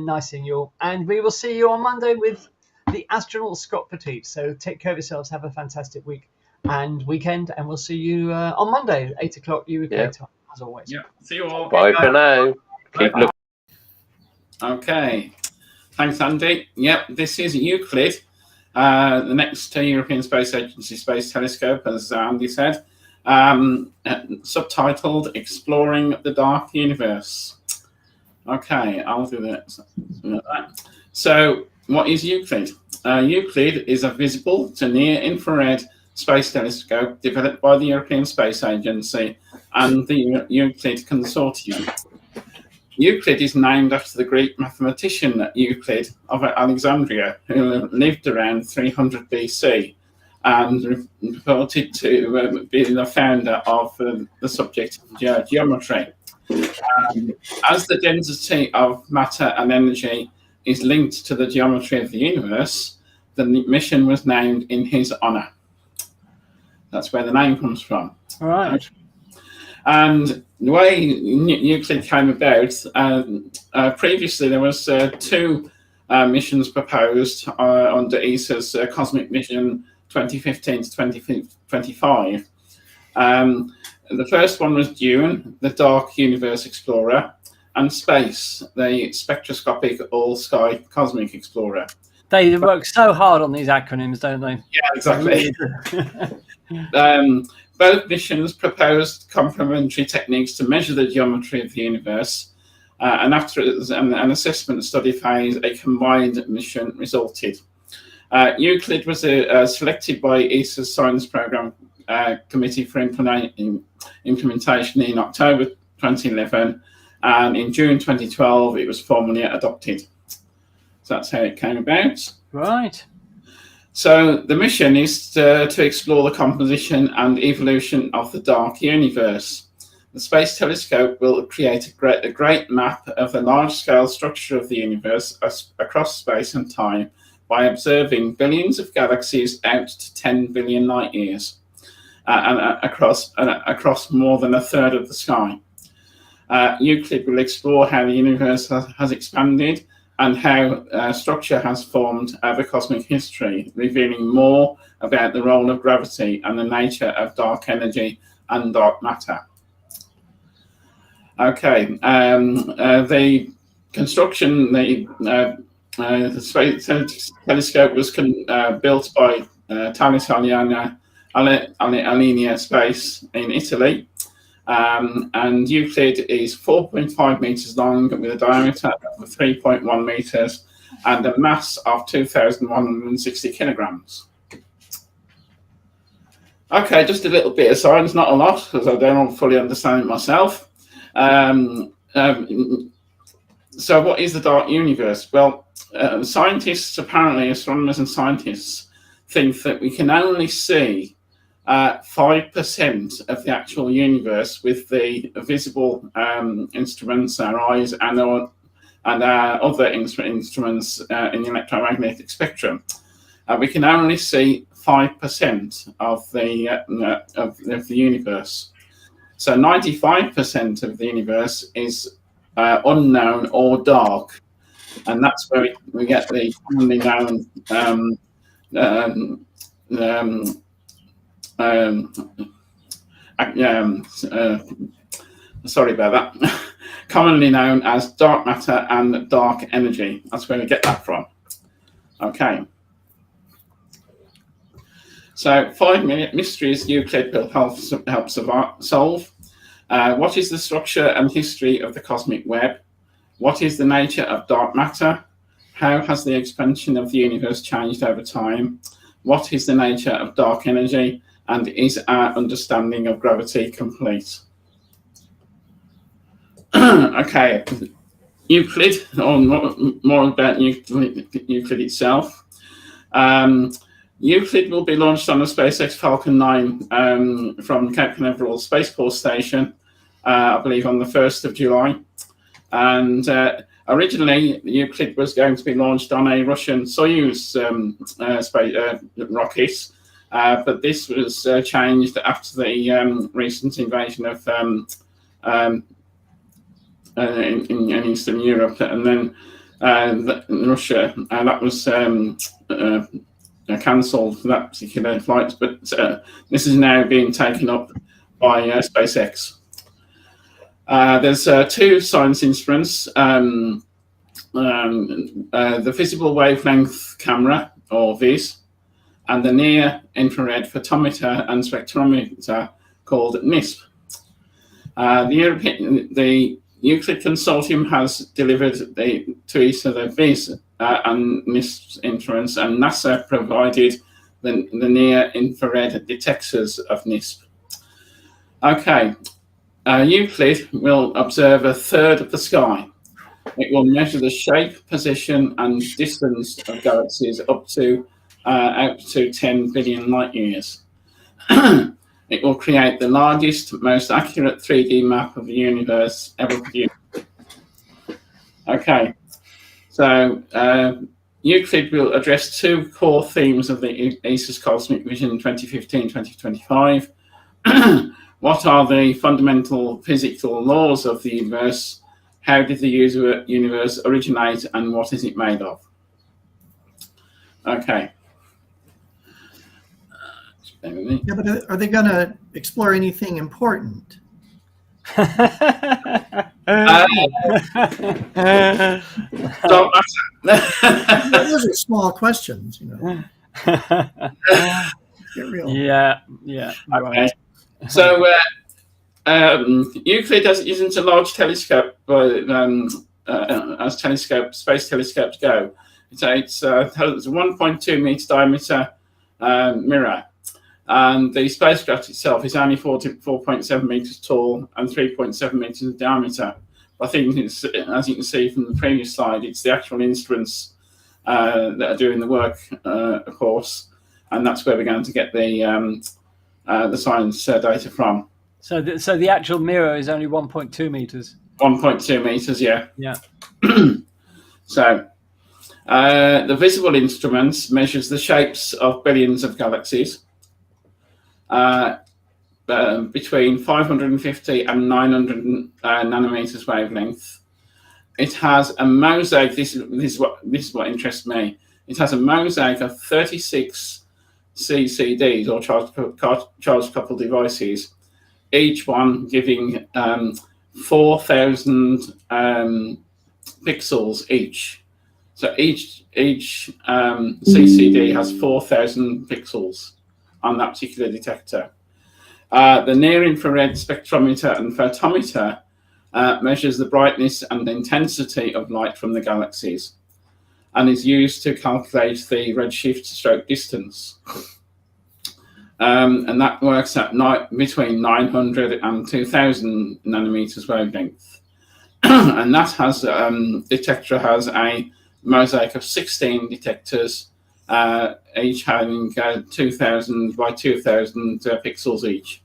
nice seeing you all. And we will see you on Monday with the astronaut Scott Potteet. So take care of yourselves. Have a fantastic week. and weekend, and we'll see you on Monday, 8 o'clock UK time, as always. Yeah. See you all. Bye for now. Keep looking. Okay. Thanks, Andy. Yep, this is Euclid, the next European Space Agency Space Telescope, as Andy said, subtitled Exploring the Dark Universe. Okay, I'll do that. So, what is Euclid? Euclid is a visible to near-infrared space telescope developed by the European Space Agency and the Euclid Consortium. Euclid is named after the Greek mathematician Euclid of Alexandria, who lived around 300 BC and reported to be the founder of the subject of geometry. As the density of matter and energy is linked to the geometry of the universe, the mission was named in his honor. That's where the name comes from. All right. And the way Euclid came about, previously there was 2 missions proposed under ESA's Cosmic Mission 2015 to 2025. The first one was Dune, the Dark Universe Explorer, and Space, the Spectroscopic All-Sky Cosmic Explorer. They work so hard on these acronyms, don't they? Yeah, exactly. Both missions proposed complementary techniques to measure the geometry of the universe, and after an assessment study phase, a combined mission resulted. Euclid was selected by ESA's Science Programme Committee for Implementation in October 2011, and in June 2012 it was formally adopted. So that's how it came about. Right. So the mission is to explore the composition and evolution of the dark universe. The Space Telescope will create a great map of the large-scale structure of the universe across space and time by observing billions of galaxies out to 10 billion light years and across more than a third of the sky. Euclid will explore how the universe has expanded and how structure has formed over cosmic history, revealing more about the role of gravity and the nature of dark energy and dark matter. Okay, the construction, the Space Telescope was built by Thales Alenia Space in Italy. And Euclid is 4.5 meters long with a diameter of 3.1 meters and a mass of 2,160 kilograms. Okay, just a little bit of science, not a lot, because I don't fully understand it myself. So what is the dark universe? Well, scientists, apparently astronomers and scientists, think that we can only see 5% of the actual universe with the visible instruments, our eyes, and our other instruments in the electromagnetic spectrum. We can only see 5% of the universe. So 95% of the universe is unknown or dark, and that's where we get the commonly known sorry about that. Commonly known as dark matter and dark energy. That's where we get that from. Okay. So 5 mysteries Euclid will help solve. What is the structure and history of the cosmic web? What is the nature of dark matter? How has the expansion of the universe changed over time? What is the nature of dark energy? And is our understanding of gravity complete? Okay, Euclid, or more about Euclid itself. Euclid will be launched on the SpaceX Falcon 9 from Cape Canaveral Spaceport Station, I believe on the 1st of July. And originally, Euclid was going to be launched on a Russian Soyuz rocket, but this was changed after the recent invasion of in Eastern Europe, and then Russia, and that was cancelled for that particular flight, but this is now being taken up by SpaceX. There's two science instruments, the visible wavelength camera, or VIS, and the near infrared photometer and spectrometer called NISP. The Euclid Consortium has delivered to ESA the VIS and NISP instruments, and NASA provided the near infrared detectors of NISP. Okay, Euclid will observe a third of the sky. It will measure the shape, position, and distance of galaxies up to 10 billion light years. It will create the largest, most accurate 3D map of the universe ever produced. Okay, so Euclid will address two core themes of the ESA's Cosmic Vision 2015-2025. What are the fundamental physical laws of the universe? How did the universe originate, and what is it made of? Okay. Yeah, but are they going to explore anything important? Those are small questions, Get real. Yeah. Okay. Right. So Euclid isn't a large telescope, as space telescopes go. It's a 1.2 meter diameter mirror, and the spacecraft itself is only 4.7 meters tall and 3.7 meters in diameter. I think, as you can see from the previous slide, it's the actual instruments that are doing the work, of course, and that's where we're going to get the science data from. So the actual mirror is only 1.2 meters. 1.2 meters, yeah. Yeah. So the visible instruments measures the shapes of billions of galaxies between 550 and 900 nanometers wavelength. It has a mosaic. This is what interests me. It has a mosaic of 36 CCDs, or charge coupled devices, each one giving 4,000 pixels each. So each CCD has 4,000 pixels on that particular detector. The near-infrared spectrometer and photometer measures the brightness and intensity of light from the galaxies, and is used to calculate the redshift stroke distance. And that works at between 900 and 2,000 nanometers wavelength. And that detector has a mosaic of 16 detectors, each having 2,000 by 2,000 pixels each.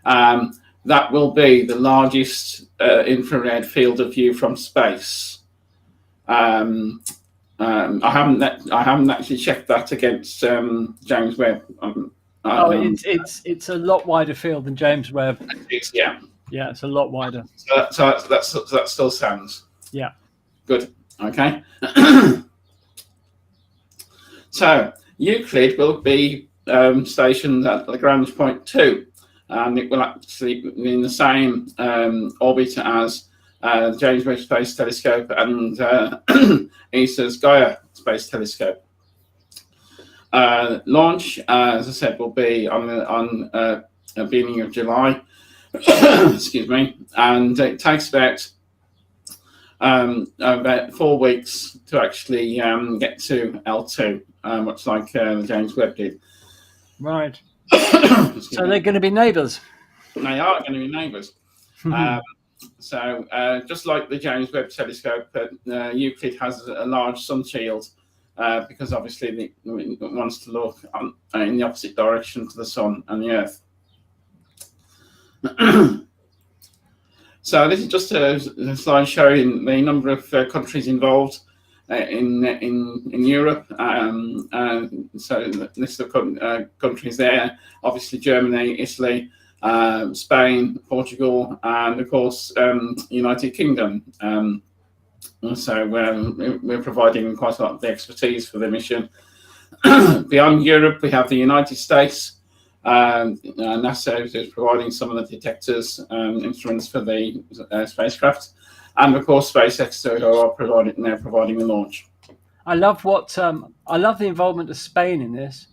That will be the largest infrared field of view from space. I haven't actually checked that against James Webb. It's a lot wider field than James Webb. Yeah, it's a lot wider. So that still stands. Yeah, good. Okay. So Euclid will be stationed at Lagrange point 2, and it will actually be in the same orbit as the James Webb Space Telescope and ESA's Gaia Space Telescope. Launch, as I said, will be on the beginning of July. Excuse me, and it takes about 4 weeks to actually get to L2, much like the James Webb did. Right. So they're going to be neighbours. They are going to be neighbours. So just like the James Webb Telescope, Euclid has a large sun shield because obviously it wants to look in the opposite direction to the sun and the Earth. So this is just a slide showing the number of countries involved in Europe. So the list of countries there, obviously Germany, Italy, Spain, Portugal, and of course United Kingdom. So we're providing quite a lot of the expertise for the mission. Beyond Europe, we have the United States. NASA is providing some of the detectors instruments for the spacecraft, and of course SpaceX who are providing the launch. I love the involvement of Spain in this.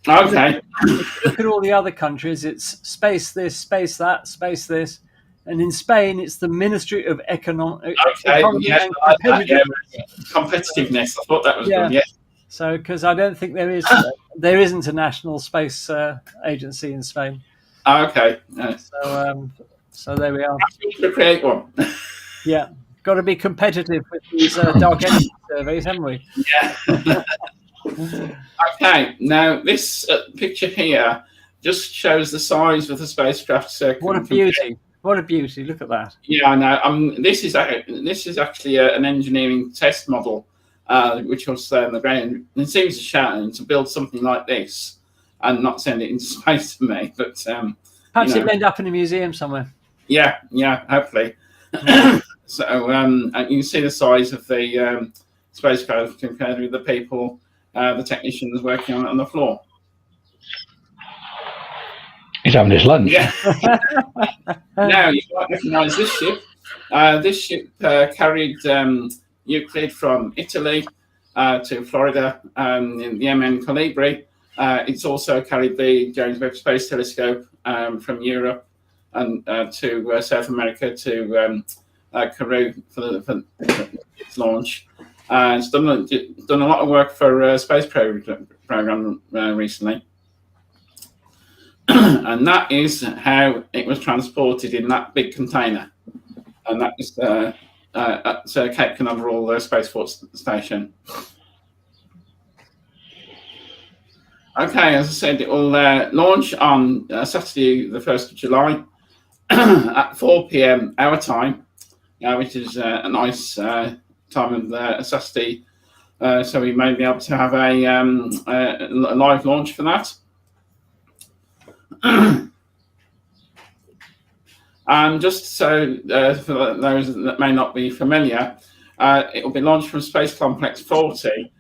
Okay. If you look at all the other countries, it's space this, space that, space this, and in Spain it's the Ministry of Economy and Competitiveness. I thought that was good. Yeah. So, because I don't think there isn't a national space agency in Spain. Okay. So there we are. To create one. Yeah, got to be competitive with these dark energy surveys, haven't we? Yeah. Okay. Now this picture here just shows the size of the spacecraft. What a beauty! What a beauty! Look at that. Yeah, I know. This is actually an engineering test model. Which was on the ground. It seems a shame to build something like this and not send it into space for me. But perhaps it'll end up in a museum somewhere. Yeah, hopefully. So and you can see the size of the spacecraft compared with the people, the technicians working on it on the floor. He's having his lunch. Yeah. Now you might recognise this ship. This ship carried Euclid from Italy to Florida in the MN Colibri. It's also carried the James Webb Space Telescope from Europe and to South America to Kourou for its launch. It's done a lot of work for space program recently. And that is how it was transported in that big container. And that is at Cape Canaveral Spaceport Station. Okay, as I said, it will launch on Saturday, the 1st of July at 4 p.m. our time, which is a nice time of Saturday. So we may be able to have a live launch for that. And just so for those that may not be familiar, it will be launched from Space Complex 40,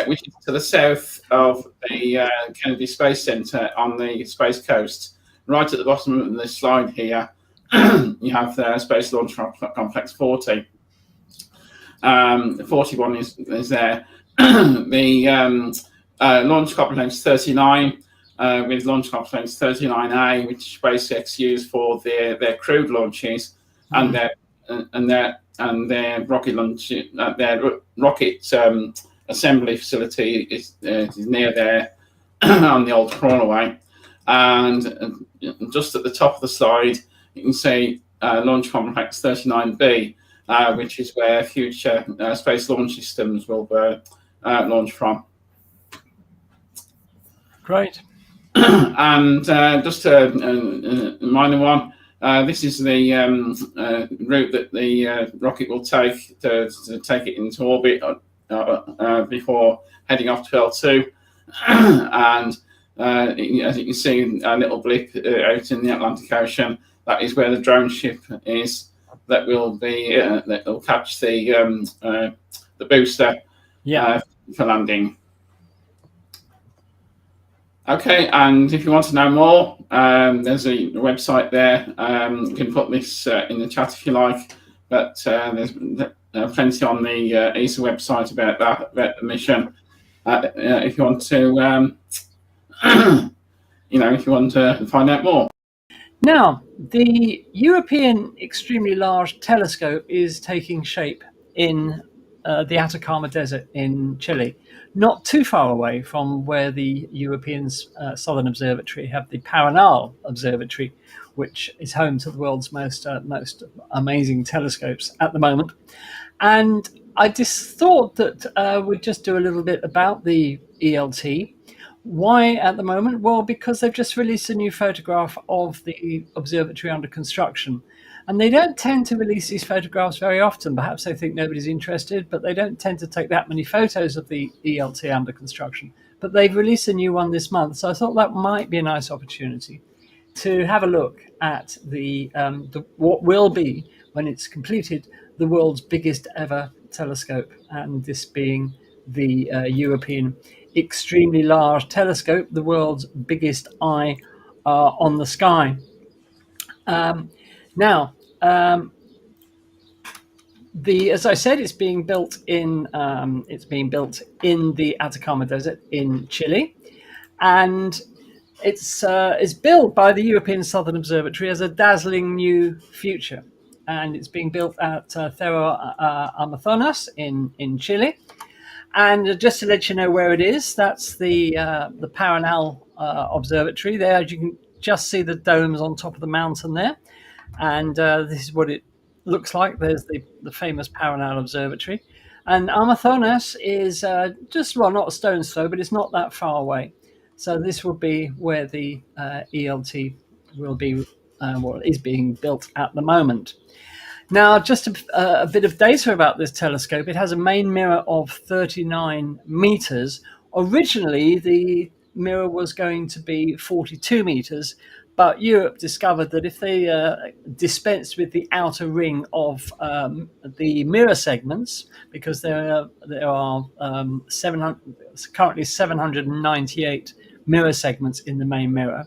which is to the south of the Kennedy Space Center on the Space Coast. Right at the bottom of this slide here, you have the Space Launch Complex 40. 41 is there. The Launch Complex 39. With Launch Complex 39A, which SpaceX use for their crewed launches, and their rocket launch, their rocket assembly facility is near there on the old crawlerway. And just at the top of the slide, you can see Launch Complex 39B, which is where future space launch systems will launch from. Great. And just a minor one, this is the route that the rocket will take to take it into orbit before heading off to L2. And as you can see, a little blip out in the Atlantic Ocean, that is where the drone ship is that will catch the booster for landing. Okay, and if you want to know more, there's a website there. You can put this in the chat if you like, but there's plenty on the ESA website about that, about the mission. If you want to, if you want to find out more. Now, the European Extremely Large Telescope is taking shape in the Atacama Desert in Chile, not too far away from where the European Southern Observatory have the Paranal Observatory, which is home to the world's most amazing telescopes at the moment. And I just thought that we'd just do a little bit about the ELT. Why at the moment? Well, because they've just released a new photograph of the observatory under construction. And they don't tend to release these photographs very often. Perhaps they think nobody's interested, but they don't tend to take that many photos of the ELT under construction. But they've released a new one this month, so I thought that might be a nice opportunity to have a look at the what will be, when it's completed, the world's biggest ever telescope, and this being the European extremely large telescope, the world's biggest eye on the sky. Now, as I said, it's being built in the Atacama Desert in Chile, and it's built by the European Southern Observatory as a dazzling new future, and it's being built at Cerro Amazonas in Chile. And just to let you know where it is, that's the Paranal Observatory. There, you can just see the domes on top of the mountain there, and this is what it looks like. There's the famous Paranal Observatory, and Amazonas is not a stone's throw, but it's not that far away. So this will be where the ELT will be, is being built at the moment. Now, just a bit of data about this telescope. It has a main mirror of 39 meters. Originally, the mirror was going to be 42 meters, but Europe discovered that if they dispensed with the outer ring of the mirror segments, because there are currently 798 mirror segments in the main mirror,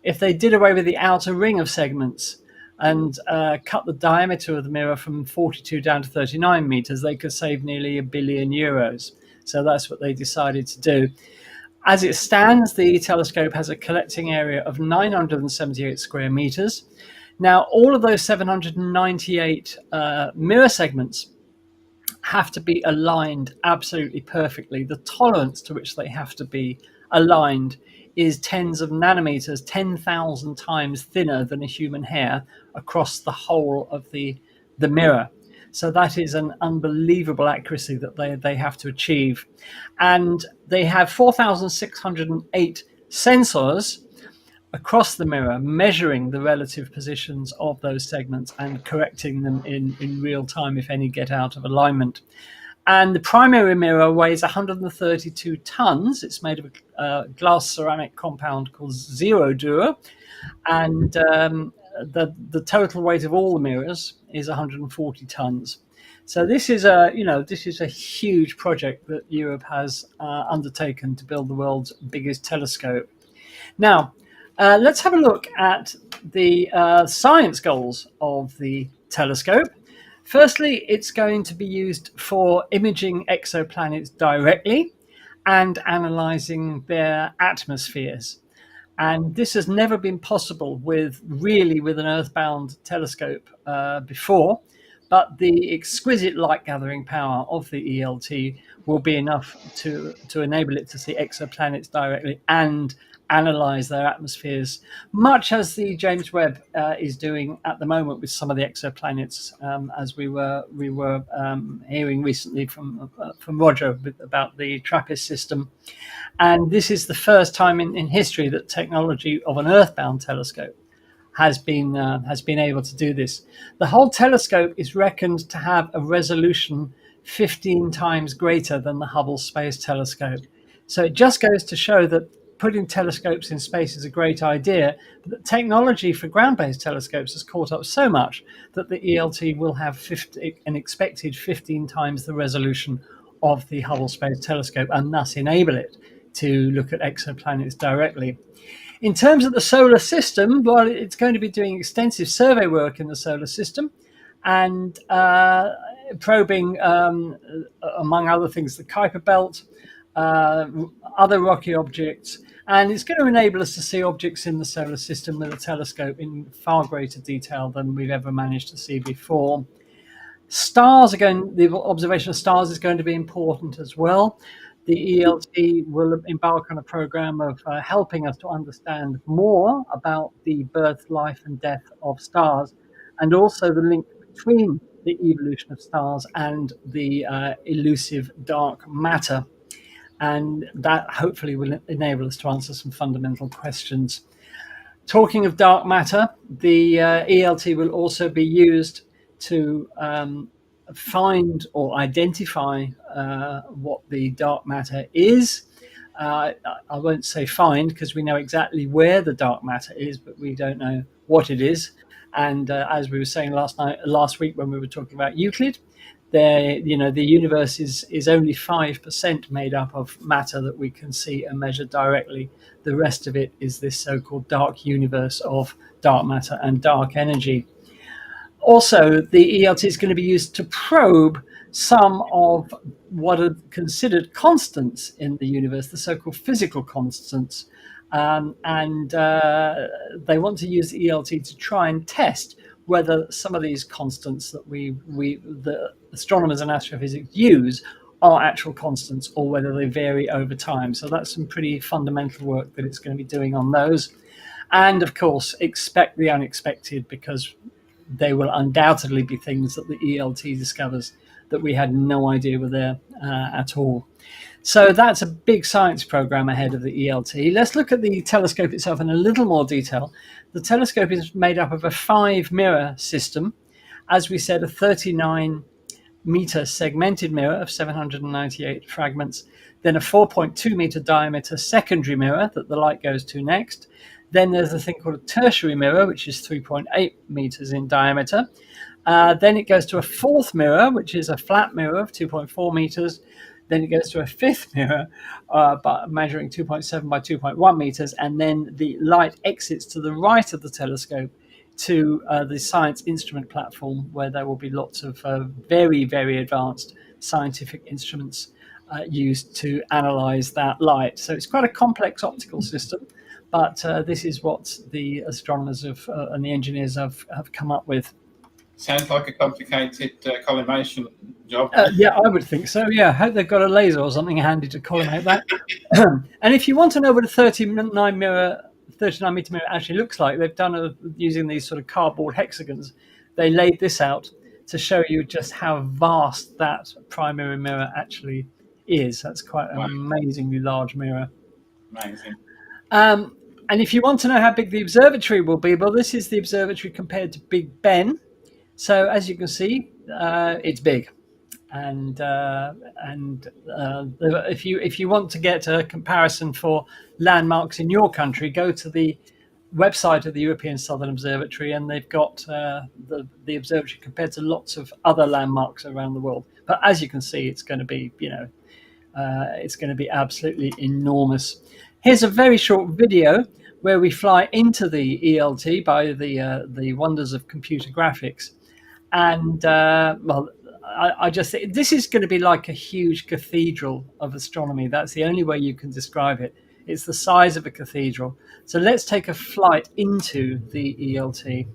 if they did away with the outer ring of segments and cut the diameter of the mirror from 42 down to 39 meters, they could save nearly €1 billion. So that's what they decided to do. As it stands, the telescope has a collecting area of 978 square meters. Now, all of those 798 mirror segments have to be aligned absolutely perfectly. The tolerance to which they have to be aligned is tens of nanometers, 10,000 times thinner than a human hair across the whole of the mirror. So that is an unbelievable accuracy that they have to achieve. And they have 4,608 sensors across the mirror measuring the relative positions of those segments and correcting them in real time if any get out of alignment. And the primary mirror weighs 132 tons. It's made of a glass ceramic compound called Zero Dura. And the total weight of all the mirrors is 140 tons. So this is a huge project that Europe has undertaken to build the world's biggest telescope. Now, let's have a look at the science goals of the telescope. Firstly, it's going to be used for imaging exoplanets directly and analyzing their atmospheres. And this has never been possible with an earthbound telescope before, but the exquisite light gathering power of the ELT will be enough to enable it to see exoplanets directly and analyze their atmospheres, much as the James Webb is doing at the moment with some of the exoplanets, as we were hearing recently from Roger about the TRAPPIST system. And this is the first time in history that technology of an earthbound telescope has been able to do this. The whole telescope is reckoned to have a resolution 15 times greater than the Hubble Space Telescope. So it just goes to show that putting telescopes in space is a great idea, but the technology for ground-based telescopes has caught up so much that the ELT will have an expected 15 times the resolution of the Hubble Space Telescope, and thus enable it to look at exoplanets directly. In terms of the solar system, well, it's going to be doing extensive survey work in the solar system and probing, among other things, the Kuiper Belt, other rocky objects, and it's going to enable us to see objects in the solar system with a telescope in far greater detail than we've ever managed to see before. The observation of stars is going to be important as well. The ELT will embark on a program of helping us to understand more about the birth, life, and death of stars, and also the link between the evolution of stars and the elusive dark matter. And that hopefully will enable us to answer some fundamental questions. Talking of dark matter, the ELT will also be used to find or identify what the dark matter is. I won't say find, because we know exactly where the dark matter is, but we don't know what it is. And as we were saying last week when we were talking about Euclid, the universe is only 5% made up of matter that we can see and measure directly. The rest of it is this so-called dark universe of dark matter and dark energy. Also, the ELT is going to be used to probe some of what are considered constants in the universe, the so-called physical constants. And they want to use the ELT to try and test whether some of these constants that the astronomers and astrophysics use are actual constants or whether they vary over time. So that's some pretty fundamental work that it's going to be doing on those. And of course, expect the unexpected, because they will undoubtedly be things that the ELT discovers that we had no idea were there at all. So that's a big science program ahead of the ELT. Let's look at the telescope itself in a little more detail. The telescope is made up of a 5-mirror system. As we said, a 39-meter segmented mirror of 798 fragments, then a 4.2-meter diameter secondary mirror that the light goes to next. Then there's a thing called a tertiary mirror, which is 3.8 meters in diameter. Then it goes to a 4th mirror, which is a flat mirror of 2.4 meters. Then it goes to a 5th mirror, measuring 2.7 by 2.1 meters. And then the light exits to the right of the telescope to the science instrument platform, where there will be lots of very, very advanced scientific instruments used to analyze that light. So it's quite a complex optical system, but this is what the astronomers and the engineers have come up with. Sounds like a complicated collimation job. Yeah, I would think so. Yeah, I hope they've got a laser or something handy to collimate that. And if you want to know what a 39-meter mirror actually looks like, they've done using these sort of cardboard hexagons. They laid this out to show you just how vast that primary mirror actually is. That's quite an amazingly large mirror. Amazing. And if you want to know how big the observatory will be, well, this is the observatory compared to Big Ben. So as you can see, it's big, and if you want to get a comparison for landmarks in your country, go to the website of the European Southern Observatory, and they've got the observatory compared to lots of other landmarks around the world. But as you can see, it's going to be it's going to be absolutely enormous. Here's a very short video where we fly into the ELT by the wonders of computer graphics. And I just think this is going to be like a huge cathedral of astronomy. That's the only way you can describe it. It's the size of a cathedral. So let's take a flight into the ELT.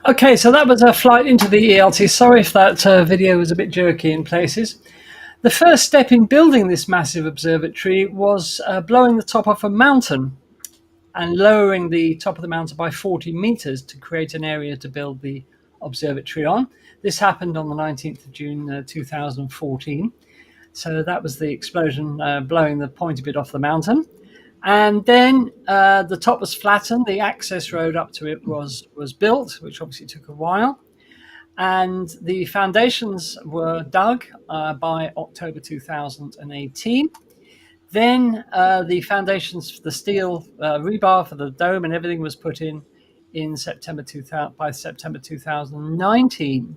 Okay, so that was a flight into the ELT. Sorry if that video was a bit jerky in places. The first step in building this massive observatory was blowing the top off a mountain and lowering the top of the mountain by 40 meters to create an area to build the Observatory on. This happened on the 19th of June 2014. So that was the explosion blowing the point a bit off the mountain. And then the top was flattened. The access road up to it was built, which obviously took a while. And the foundations were dug by October 2018. Then the foundations, the steel rebar for the dome and everything was put in September 2000, by September 2019.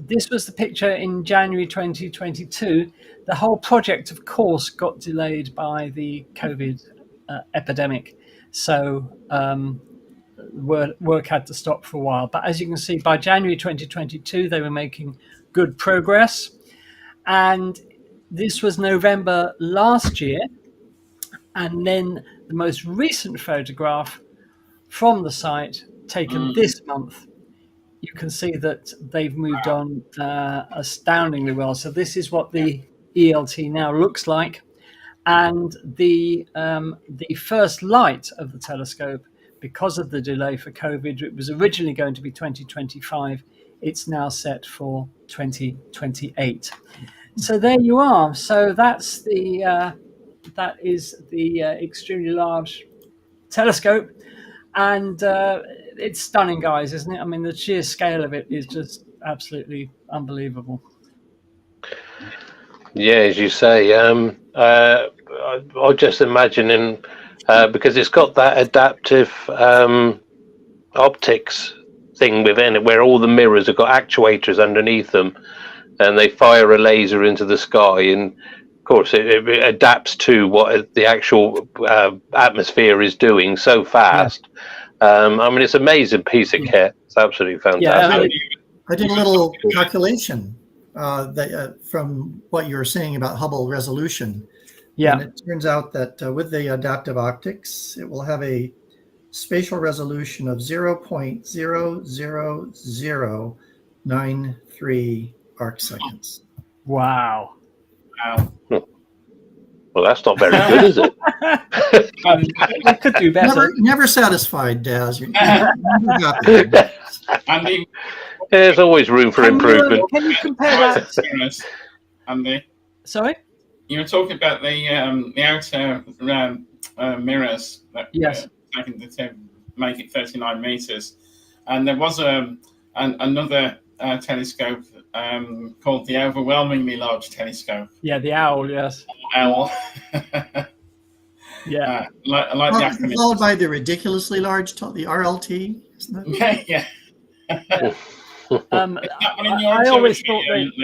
This was the picture in January 2022. The whole project, of course, got delayed by the COVID epidemic. So work had to stop for a while. But as you can see, by January 2022, they were making good progress. And this was November last year. And then the most recent photograph from the site, taken this month, you can see that they've moved on astoundingly well. So this is what the ELT now looks like. And the first light of the telescope, because of the delay for COVID, it was originally going to be 2025. It's now set for 2028. So there you are. So that is the extremely large telescope, and it's stunning, guys, isn't it? I mean, the sheer scale of it is just absolutely unbelievable. Yeah, as you say, I'm just imagining because it's got that adaptive optics thing within it, where all the mirrors have got actuators underneath them, and they fire a laser into the sky, and of course it adapts to what the actual atmosphere is doing so fast. I mean, it's an amazing piece of kit. It's absolutely fantastic. I did a little calculation from what you were saying about Hubble resolution. Yeah. And it turns out that with the adaptive optics, it will have a spatial resolution of 0.00093 arc seconds. Wow. Well, that's not very good, is it? We could do better. Never satisfied, Daz. You're never happy. Andy, There's always room for improvement. Can you compare that? Andy, Sorry? you were talking about the outer mirrors that Yes. taken to make it 39 meters, and there was another telescope called the Overwhelmingly Large Telescope. Yeah, the owl. Yes. OWL. Yeah. Like the acronym. Followed by the ridiculously large, the RLT. Isn't it? Yeah. I I always thought Shouldn't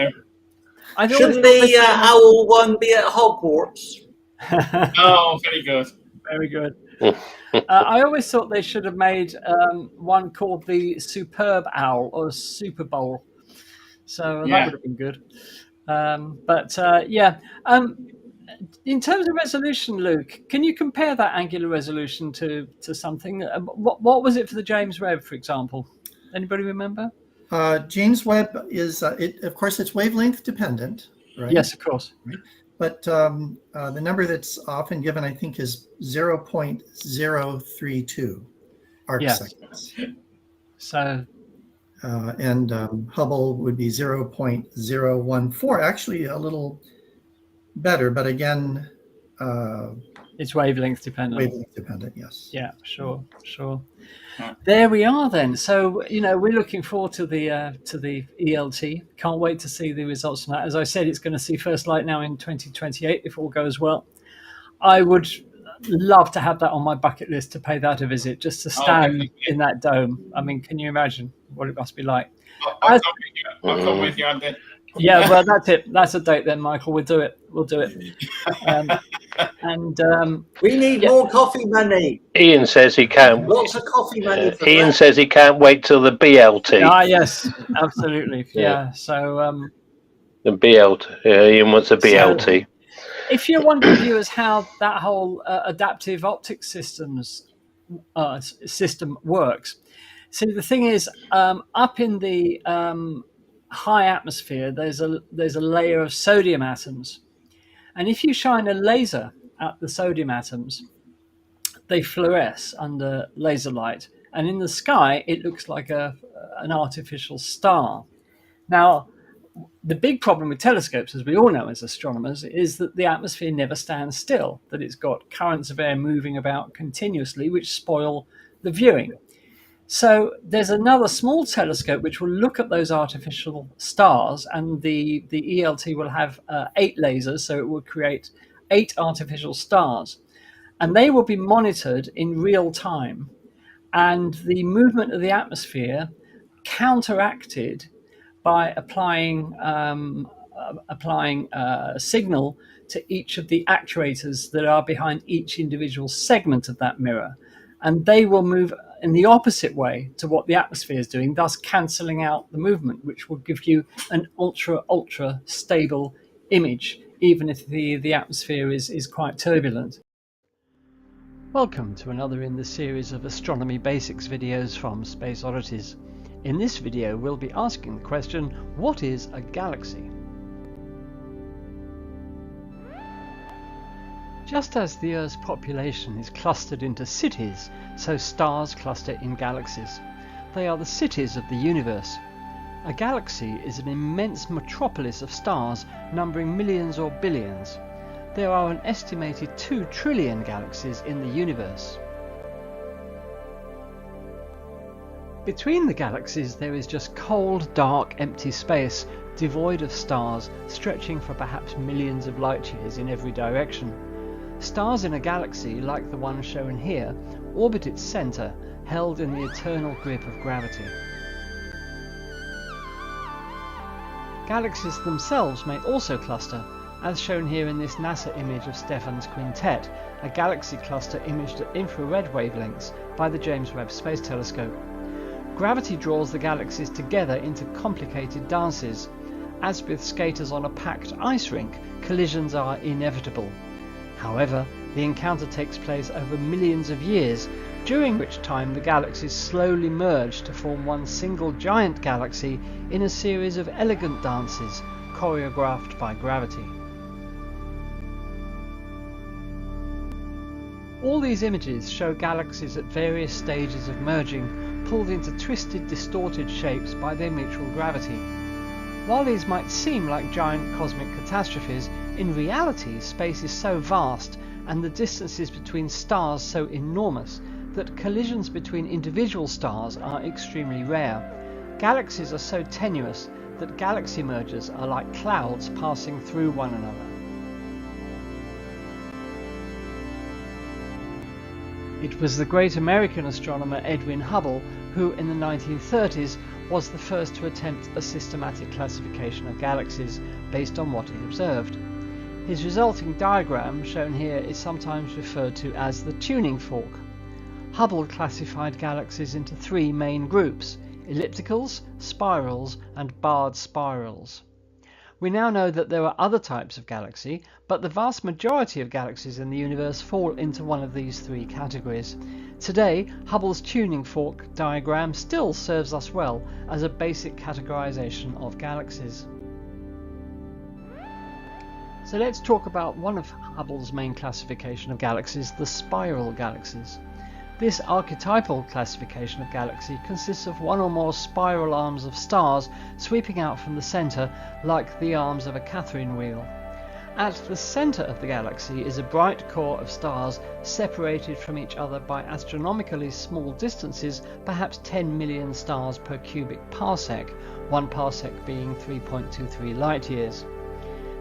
the owl one be at Hogwarts? Oh, very good. Very good. I always thought they should have made one called the Superb Owl or Super Bowl. So that would have been good. In terms of resolution, Luke, can you compare that angular resolution to something? What was it for the James Webb, for example? Anybody remember? James Webb is, of course, it's wavelength dependent, right? Yes, of course. Right. But the number that's often given, I think, is 0.032 arc seconds. So, and Hubble would be 0.014, actually a little better, but again, it's wavelength dependent. Wavelength dependent, yes. Yeah, sure. There we are then. So, we're looking forward to the ELT. Can't wait to see the results from that. As I said, it's going to see first light now in 2028 if all goes well. I would love to have that on my bucket list, to pay that a visit, just to stand in that dome. I mean, can you imagine what it must be like? I'll come with you, Andy. Yeah, well, that's it. That's a date then, Michael. We'll do it. We need more coffee money. Ian says he can't. Lots of coffee money. Ian says he can't wait till the BLT. Ah, yes, absolutely. Yeah. So the BLT. Yeah, Ian wants a BLT. So, if you're wondering, viewers, how that whole adaptive optics system works, see, the thing is, up in the high atmosphere, there's a layer of sodium atoms, and if you shine a laser at the sodium atoms, they fluoresce under laser light, and in the sky it looks like a an artificial star. Now, the big problem with telescopes, as we all know as astronomers, is that the atmosphere never stands still, that it's got currents of air moving about continuously, which spoil the viewing. So there's another small telescope which will look at those artificial stars, and the ELT will have 8 lasers, so it will create 8 artificial stars. And they will be monitored in real time, and the movement of the atmosphere counteracted by applying a signal to each of the actuators that are behind each individual segment of that mirror. And they will move in the opposite way to what the atmosphere is doing, thus cancelling out the movement, which will give you an ultra stable image, even if the atmosphere is quite turbulent. Welcome to another in the series of astronomy basics videos from Space Oddities. In this video we'll be asking the question, what is a galaxy? Just as the Earth's population is clustered into cities, so stars cluster in galaxies. They are the cities of the universe. A galaxy is an immense metropolis of stars numbering millions or billions. There are an estimated 2 trillion galaxies in the universe. Between the galaxies there is just cold, dark, empty space, devoid of stars, stretching for perhaps millions of light years in every direction. Stars in a galaxy, like the one shown here, orbit its centre, held in the eternal grip of gravity. Galaxies themselves may also cluster, as shown here in this NASA image of Stephan's quintet, a galaxy cluster imaged at infrared wavelengths by the James Webb Space Telescope. Gravity draws the galaxies together into complicated dances. As with skaters on a packed ice rink, collisions are inevitable. However, the encounter takes place over millions of years, during which time the galaxies slowly merge to form one single giant galaxy in a series of elegant dances, choreographed by gravity. All these images show galaxies at various stages of merging, pulled into twisted, distorted shapes by their mutual gravity. While these might seem like giant cosmic catastrophes, in reality space is so vast and the distances between stars so enormous that collisions between individual stars are extremely rare. Galaxies are so tenuous that galaxy mergers are like clouds passing through one another. It was the great American astronomer Edwin Hubble who, in the 1930s, was the first to attempt a systematic classification of galaxies based on what he observed. His resulting diagram, shown here, is sometimes referred to as the tuning fork. Hubble classified galaxies into 3 main groups: ellipticals, spirals, and barred spirals. We now know that there are other types of galaxy, but the vast majority of galaxies in the universe fall into one of these 3 categories. Today, Hubble's tuning fork diagram still serves us well as a basic categorization of galaxies. So let's talk about one of Hubble's main classification of galaxies, the spiral galaxies. This archetypal classification of galaxy consists of one or more spiral arms of stars sweeping out from the centre like the arms of a Catherine wheel. At the centre of the galaxy is a bright core of stars separated from each other by astronomically small distances, perhaps 10 million stars per cubic parsec, 1 parsec being 3.23 light years.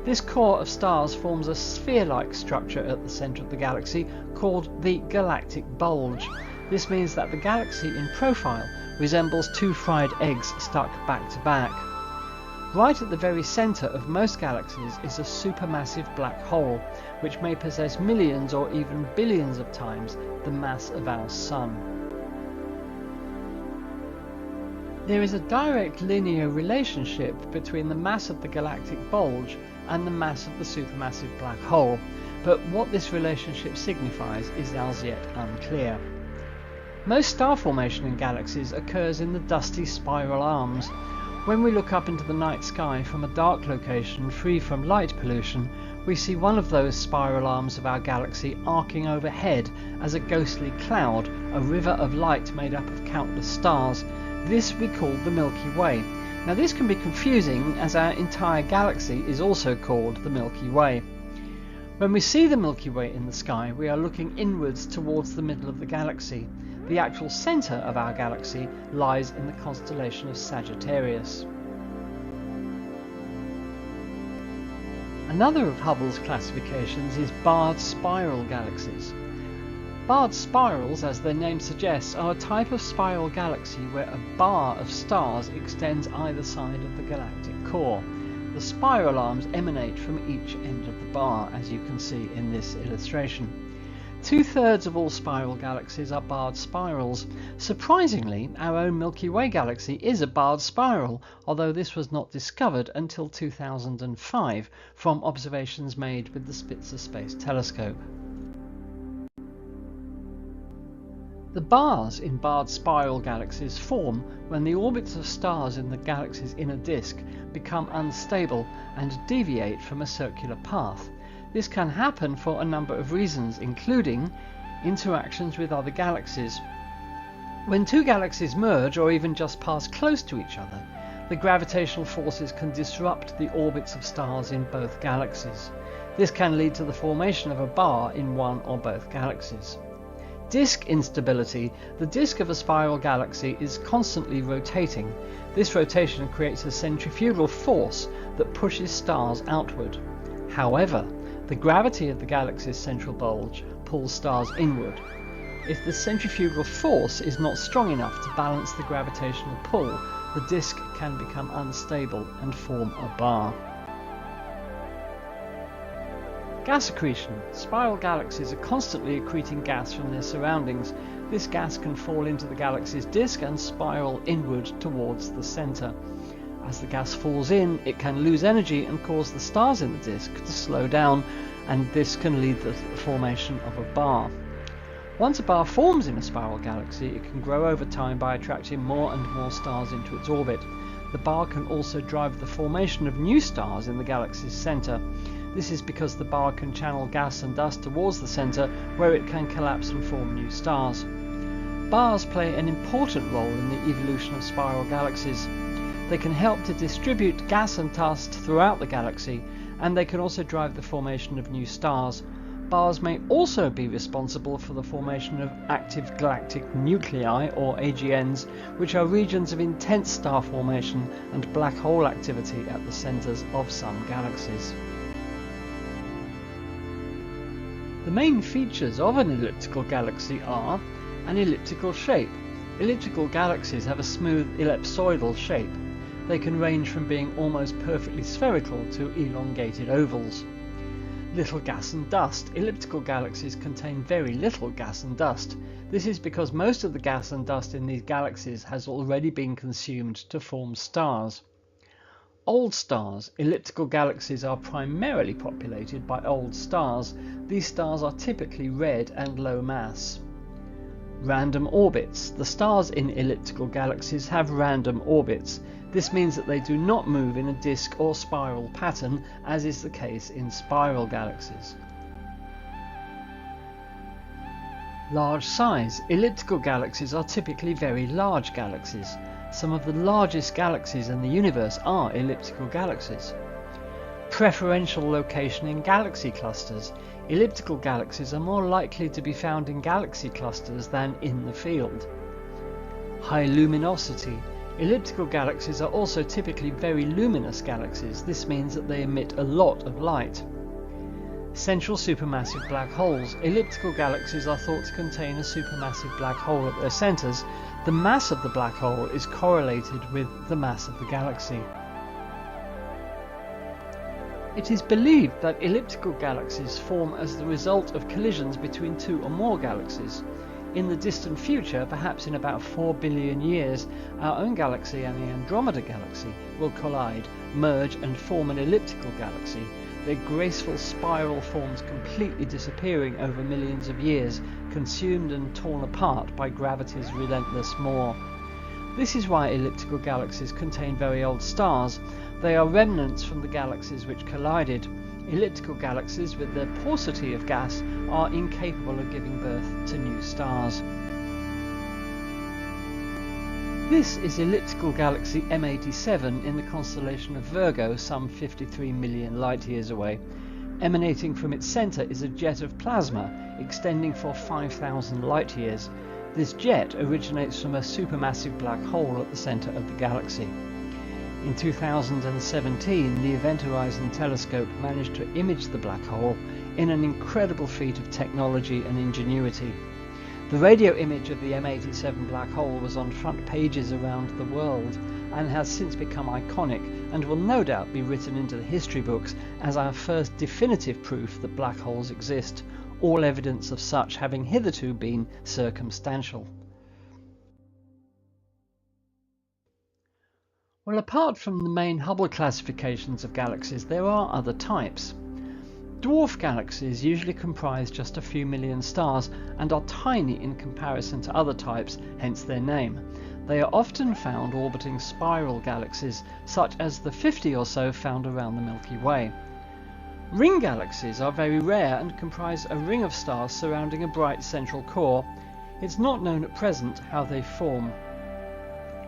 This core of stars forms a sphere-like structure at the centre of the galaxy called the galactic bulge. This means that the galaxy in profile resembles 2 fried eggs stuck back to back. Right at the very centre of most galaxies is a supermassive black hole, which may possess millions or even billions of times the mass of our Sun. There is a direct linear relationship between the mass of the galactic bulge and the mass of the supermassive black hole, but what this relationship signifies is as yet unclear. Most star formation in galaxies occurs in the dusty spiral arms. When we look up into the night sky from a dark location free from light pollution, we see one of those spiral arms of our galaxy arcing overhead as a ghostly cloud, a river of light made up of countless stars, This we call the Milky Way. Now this can be confusing, as our entire galaxy is also called the Milky Way. When we see the Milky Way in the sky, we are looking inwards towards the middle of the galaxy. The actual centre of our galaxy lies in the constellation of Sagittarius. Another of Hubble's classifications is barred spiral galaxies. Barred spirals, as their name suggests, are a type of spiral galaxy where a bar of stars extends either side of the galactic core. The spiral arms emanate from each end of the bar, as you can see in this illustration. 2/3 of all spiral galaxies are barred spirals. Surprisingly, our own Milky Way galaxy is a barred spiral, although this was not discovered until 2005 from observations made with the Spitzer Space Telescope. The bars in barred spiral galaxies form when the orbits of stars in the galaxy's inner disk become unstable and deviate from a circular path. This can happen for a number of reasons, including interactions with other galaxies. When two galaxies merge or even just pass close to each other, the gravitational forces can disrupt the orbits of stars in both galaxies. This can lead to the formation of a bar in one or both galaxies. Disk instability. The disk of a spiral galaxy is constantly rotating. This rotation creates a centrifugal force that pushes stars outward. However, the gravity of the galaxy's central bulge pulls stars inward. If the centrifugal force is not strong enough to balance the gravitational pull, the disk can become unstable and form a bar. Gas accretion. Spiral galaxies are constantly accreting gas from their surroundings. This gas can fall into the galaxy's disk and spiral inward towards the centre. As the gas falls in, it can lose energy and cause the stars in the disk to slow down, and this can lead to the formation of a bar. Once a bar forms in a spiral galaxy, it can grow over time by attracting more and more stars into its orbit. The bar can also drive the formation of new stars in the galaxy's centre. This is because the bar can channel gas and dust towards the centre, where it can collapse and form new stars. Bars play an important role in the evolution of spiral galaxies. They can help to distribute gas and dust throughout the galaxy, and they can also drive the formation of new stars. Bars may also be responsible for the formation of active galactic nuclei, or AGNs, which are regions of intense star formation and black hole activity at the centres of some galaxies. The main features of an elliptical galaxy are an elliptical shape. Elliptical galaxies have a smooth ellipsoidal shape. They can range from being almost perfectly spherical to elongated ovals. Little gas and dust. Elliptical galaxies contain very little gas and dust. This is because most of the gas and dust in these galaxies has already been consumed to form stars. Old stars. Elliptical galaxies are primarily populated by old stars. These stars are typically red and low mass. Random orbits. The stars in elliptical galaxies have random orbits. This means that they do not move in a disk or spiral pattern, as is the case in spiral galaxies. Large size. Elliptical galaxies are typically very large galaxies. Some of the largest galaxies in the universe are elliptical galaxies. Preferential location in galaxy clusters. Elliptical galaxies are more likely to be found in galaxy clusters than in the field. High luminosity. Elliptical galaxies are also typically very luminous galaxies. This means that they emit a lot of light. Central supermassive black holes. Elliptical galaxies are thought to contain a supermassive black hole at their centres. The mass of the black hole is correlated with the mass of the galaxy. It is believed that elliptical galaxies form as the result of collisions between two or more galaxies. In the distant future, perhaps in about 4 billion years, our own galaxy and the Andromeda galaxy will collide, merge and form an elliptical galaxy, their graceful spiral forms completely disappearing over millions of years, consumed and torn apart by gravity's relentless maw. This is why elliptical galaxies contain very old stars. They are remnants from the galaxies which collided. Elliptical galaxies, with their paucity of gas, are incapable of giving birth to new stars. This is elliptical galaxy M87 in the constellation of Virgo, some 53 million light-years away. Emanating from its centre is a jet of plasma extending for 5,000 light-years. This jet originates from a supermassive black hole at the centre of the galaxy. In 2017, the Event Horizon Telescope managed to image the black hole in an incredible feat of technology and ingenuity. The radio image of the M87 black hole was on front pages around the world and has since become iconic and will no doubt be written into the history books as our first definitive proof that black holes exist, all evidence of such having hitherto been circumstantial. Well, apart from the main Hubble classifications of galaxies, there are other types. Dwarf galaxies usually comprise just a few million stars and are tiny in comparison to other types, hence their name. They are often found orbiting spiral galaxies, such as the 50 or so found around the Milky Way. Ring galaxies are very rare and comprise a ring of stars surrounding a bright central core. It's not known at present how they form.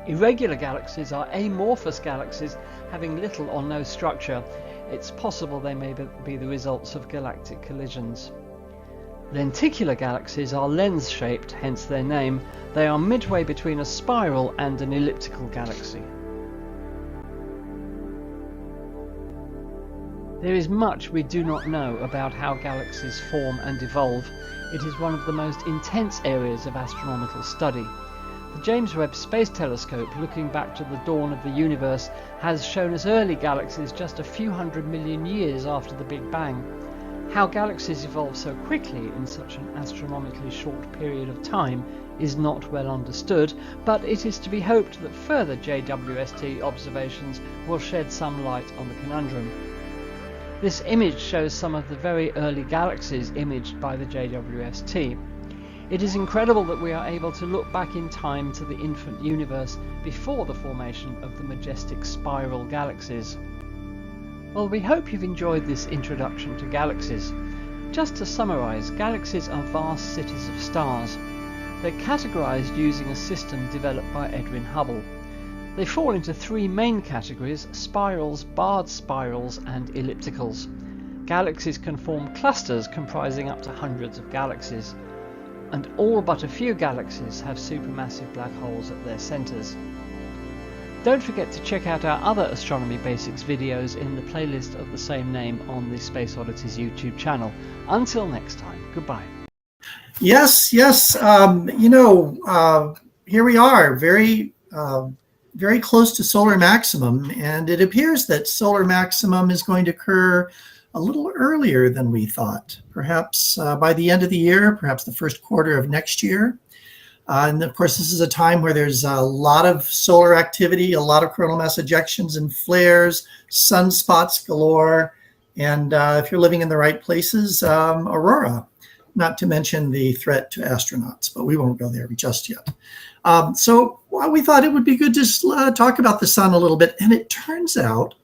Irregular galaxies are amorphous galaxies having little or no structure. It's possible they may be the results of galactic collisions. Lenticular galaxies are lens-shaped, hence their name. They are midway between a spiral and an elliptical galaxy. There is much we do not know about how galaxies form and evolve. It is one of the most intense areas of astronomical study. The James Webb Space Telescope, looking back to the dawn of the universe, has shown us early galaxies just a few 100 million years after the Big Bang. How galaxies evolve so quickly in such an astronomically short period of time is not well understood, but it is to be hoped that further JWST observations will shed some light on the conundrum. This image shows some of the very early galaxies imaged by the JWST. It is incredible that we are able to look back in time to the infant universe before the formation of the majestic spiral galaxies. Well, we hope you've enjoyed this introduction to galaxies. Just to summarise, galaxies are vast cities of stars. They're categorised using a system developed by Edwin Hubble. They fall into three main categories: spirals, barred spirals and ellipticals. Galaxies can form clusters comprising up to hundreds of galaxies, and all but a few galaxies have supermassive black holes at their centres. Don't forget to check out our other Astronomy Basics videos in the playlist of the same name on the Space Oddities YouTube channel. Until next time, goodbye. Yes. Here we are, very close to solar maximum, and it appears that solar maximum is going to occur a little earlier than we thought, perhaps by the end of the year, perhaps the first quarter of next year. And of course, this is a time where there's a lot of solar activity, a lot of coronal mass ejections and flares, sunspots galore, and if you're living in the right places, aurora, not to mention the threat to astronauts, but we won't go there just yet. So we thought it would be good to talk about the sun a little bit, and it turns out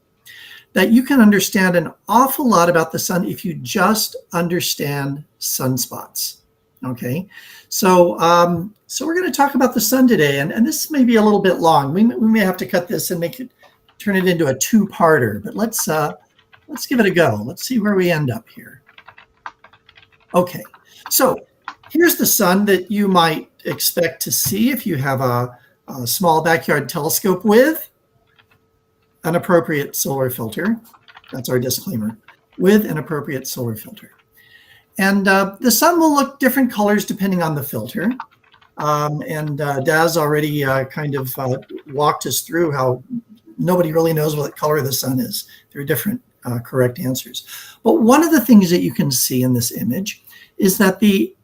that you can understand an awful lot about the sun if you just understand sunspots. Okay, so we're going to talk about the sun today, and this may be a little bit long. We may have to cut this and turn it into a two-parter, but let's give it a go. Let's see where we end up here. Okay, so here's the sun that you might expect to see if you have a small backyard telescope with an appropriate solar filter. That's our disclaimer, with an appropriate solar filter. And the sun will look different colors depending on the filter. And Daz already kind of walked us through how nobody really knows what color the sun is. There are different correct answers. But one of the things that you can see in this image is that the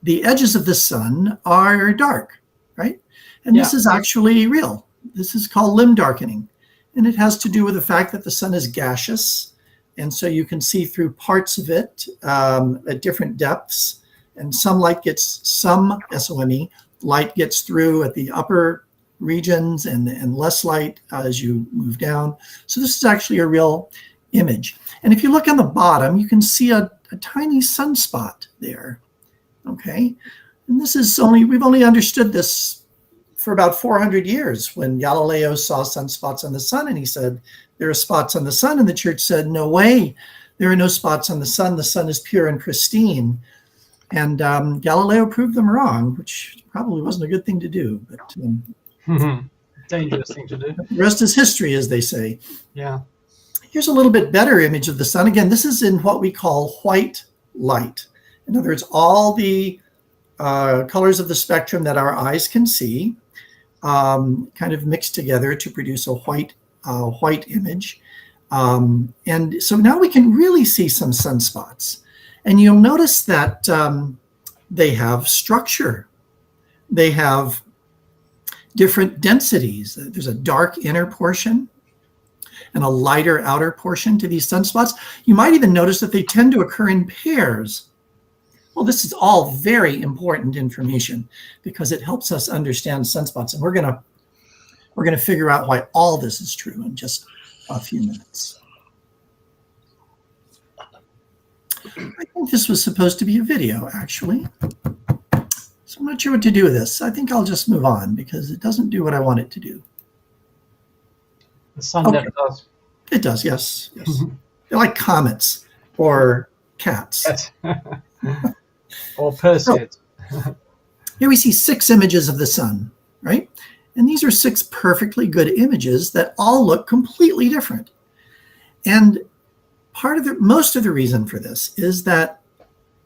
edges of the sun are dark, right? And this is actually real. This is called limb darkening. And it has to do with the fact that the sun is gaseous. And so you can see through parts of it at different depths. And some SOME light gets through at the upper regions and less light as you move down. So this is actually a real image. And if you look on the bottom, you can see a tiny sunspot there. Okay. And this is we've only understood this for about 400 years when Galileo saw sunspots on the sun, and he said, there are spots on the sun, and the church said, no way, there are no spots on the sun. The sun is pure and pristine. And Galileo proved them wrong, which probably wasn't a good thing to do. But dangerous thing to do. The rest is history, as they say. Yeah. Here's a little bit better image of the sun. Again, this is in what we call white light. In other words, all the colors of the spectrum that our eyes can see kind of mixed together to produce a white image. And so now we can really see some sunspots. And you'll notice that they have structure. They have different densities. There's a dark inner portion and a lighter outer portion to these sunspots. You might even notice that they tend to occur in pairs. Well, this is all very important information because it helps us understand sunspots. And we're gonna figure out why all this is true in just a few minutes. I think this was supposed to be a video, actually. So I'm not sure what to do with this. I think I'll just move on because it doesn't do what I want it to do. The sun never does. It does, yes. They're like comets or cats. Or Perseids. So, here we see 6 images of the sun, right? And these are 6 perfectly good images that all look completely different. And most of the reason for this is that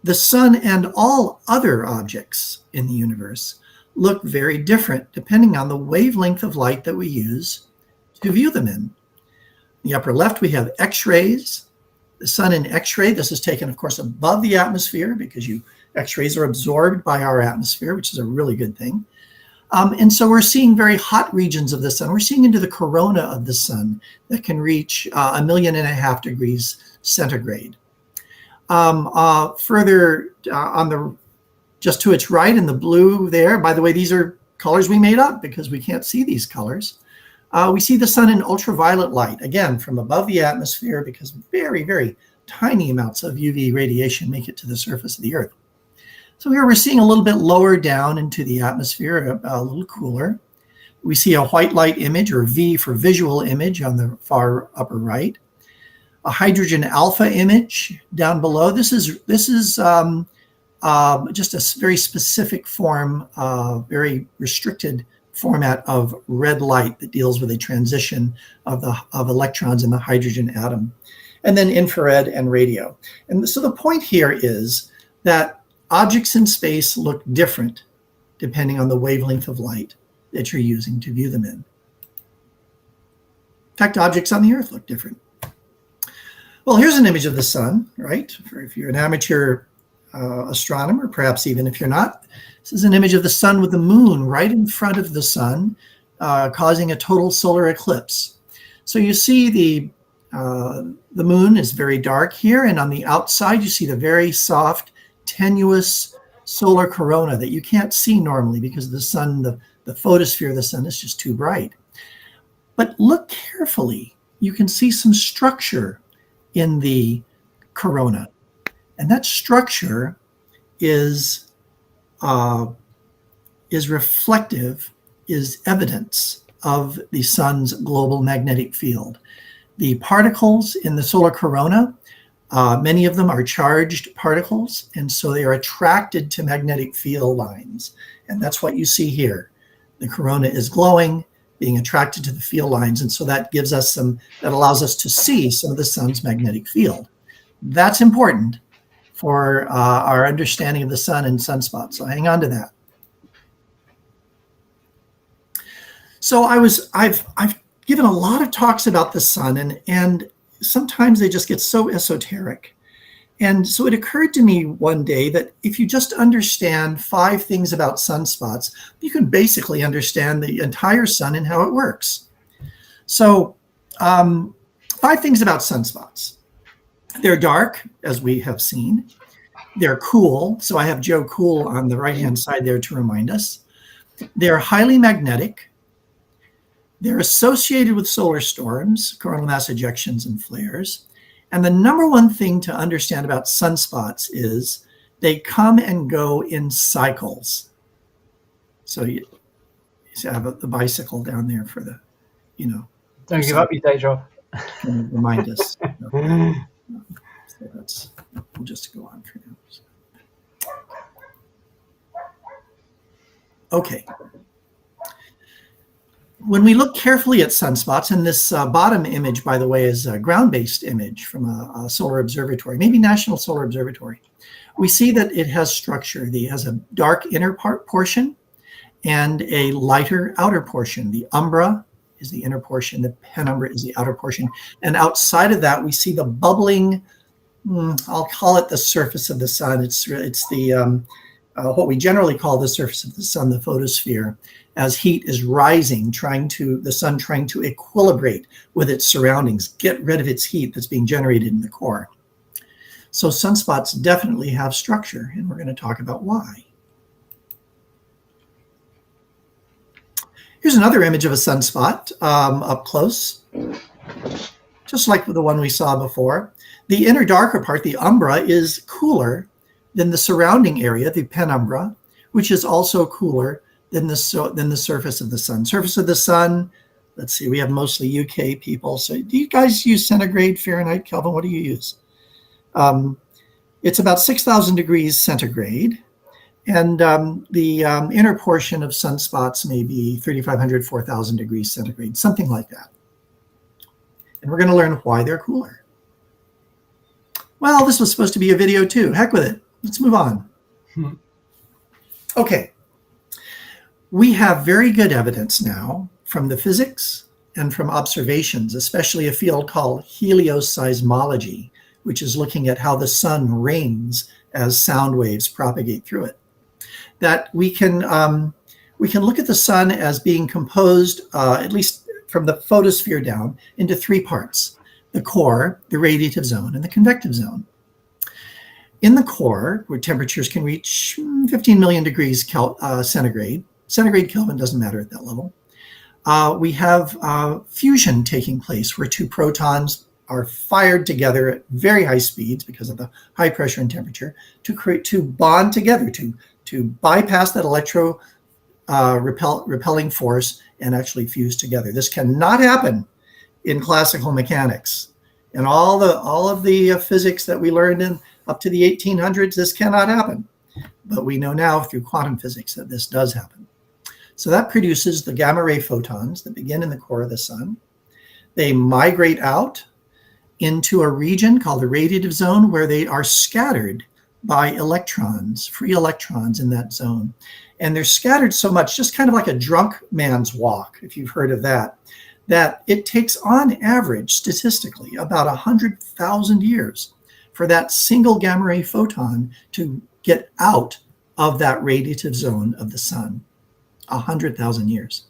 the sun and all other objects in the universe look very different depending on the wavelength of light that we use to view them in. In the upper left, we have X-rays. The sun in X-ray, this is taken, of course, above the atmosphere because X-rays are absorbed by our atmosphere, which is a really good thing. And so we're seeing very hot regions of the sun. We're seeing into the corona of the sun that can reach 1.5 million degrees centigrade. Further on the just to its right in the blue there, by the way, these are colors we made up because we can't see these colors. We see the sun in ultraviolet light, again, from above the atmosphere because very, very tiny amounts of UV radiation make it to the surface of the Earth. So here we're seeing a little bit lower down into the atmosphere, a little cooler. We see a white light image, or V for visual image, on the far upper right. A hydrogen alpha image down below. This is just a very specific form, very restricted format of red light that deals with a transition of electrons in the hydrogen atom. And then infrared and radio. And so the point here is that objects in space look different depending on the wavelength of light that you're using to view them in. In fact, objects on the Earth look different. Well, here's an image of the sun, right? If you're an amateur astronomer, perhaps even if you're not, this is an image of the sun with the moon right in front of the sun, causing a total solar eclipse. So you see the moon is very dark here, and on the outside you see the very soft, tenuous solar corona that you can't see normally because the sun, the photosphere of the sun is just too bright. But look carefully. You can see some structure in the corona. And that structure is reflective, is evidence of the sun's global magnetic field. The particles in the solar corona, many of them are charged particles, and so they are attracted to magnetic field lines. And that's what you see here. The corona is glowing, being attracted to the field lines, and so that gives us that allows us to see some of the sun's magnetic field. That's important for our understanding of the sun and sunspots, so hang on to that. So I've given a lot of talks about the sun, and sometimes they just get so esoteric. And so it occurred to me one day that if you just understand 5 things about sunspots, you can basically understand the entire sun and how it works. So 5 things about sunspots. They're dark, as we have seen. They're cool. So I have Joe Cool on the right-hand side there to remind us. They're highly magnetic. They're associated with solar storms, coronal mass ejections, and flares. And the number one thing to understand about sunspots is they come and go in cycles. So So I have the bicycle down there for the, Don't give up your day job. Kind of remind us. So we'll just go on for now. Okay. When we look carefully at sunspots, and this bottom image, by the way, is a ground-based image from a solar observatory, maybe National Solar Observatory, we see that it has structure. It has a dark inner portion and a lighter outer portion. The umbra is the inner portion, the penumbra is the outer portion. And outside of that, we see the bubbling, I'll call it the surface of the sun. It's the what we generally call the surface of the sun, the photosphere, as heat is rising, the sun trying to equilibrate with its surroundings, get rid of its heat that's being generated in the core. So sunspots definitely have structure, and we're going to talk about why. Here's another image of a sunspot up close, just like the one we saw before. The inner darker part, the umbra, is cooler than the surrounding area, the penumbra, which is also cooler than the surface of the sun. Surface of the sun, let's see, we have mostly UK people. So do you guys use centigrade, Fahrenheit, Kelvin? What do you use? It's about 6,000 degrees centigrade. And the inner portion of sunspots may be 3,500, 4,000 degrees centigrade, something like that. And we're going to learn why they're cooler. Well, this was supposed to be a video too. Heck with it. Let's move on. Okay. We have very good evidence now from the physics and from observations, especially a field called helioseismology, which is looking at how the sun rings as sound waves propagate through it, that we can look at the sun as being composed, at least from the photosphere down, into three parts: the core, the radiative zone, and the convective zone. In the core, where temperatures can reach 15 million degrees centigrade, centigrade Kelvin doesn't matter at that level, we have fusion taking place where two protons are fired together at very high speeds because of the high pressure and temperature to bond together, to bypass that repelling force and actually fuse together. This cannot happen in classical mechanics. And all of the physics that we learned in up to the 1800s, this cannot happen. But we know now through quantum physics that this does happen. So that produces the gamma ray photons that begin in the core of the sun. They migrate out into a region called the radiative zone where they are scattered by electrons, free electrons in that zone. And they're scattered so much, just kind of like a drunk man's walk, if you've heard of that, that it takes on average, statistically, about 100,000 years for that single gamma ray photon to get out of that radiative zone of the sun. 100,000 years.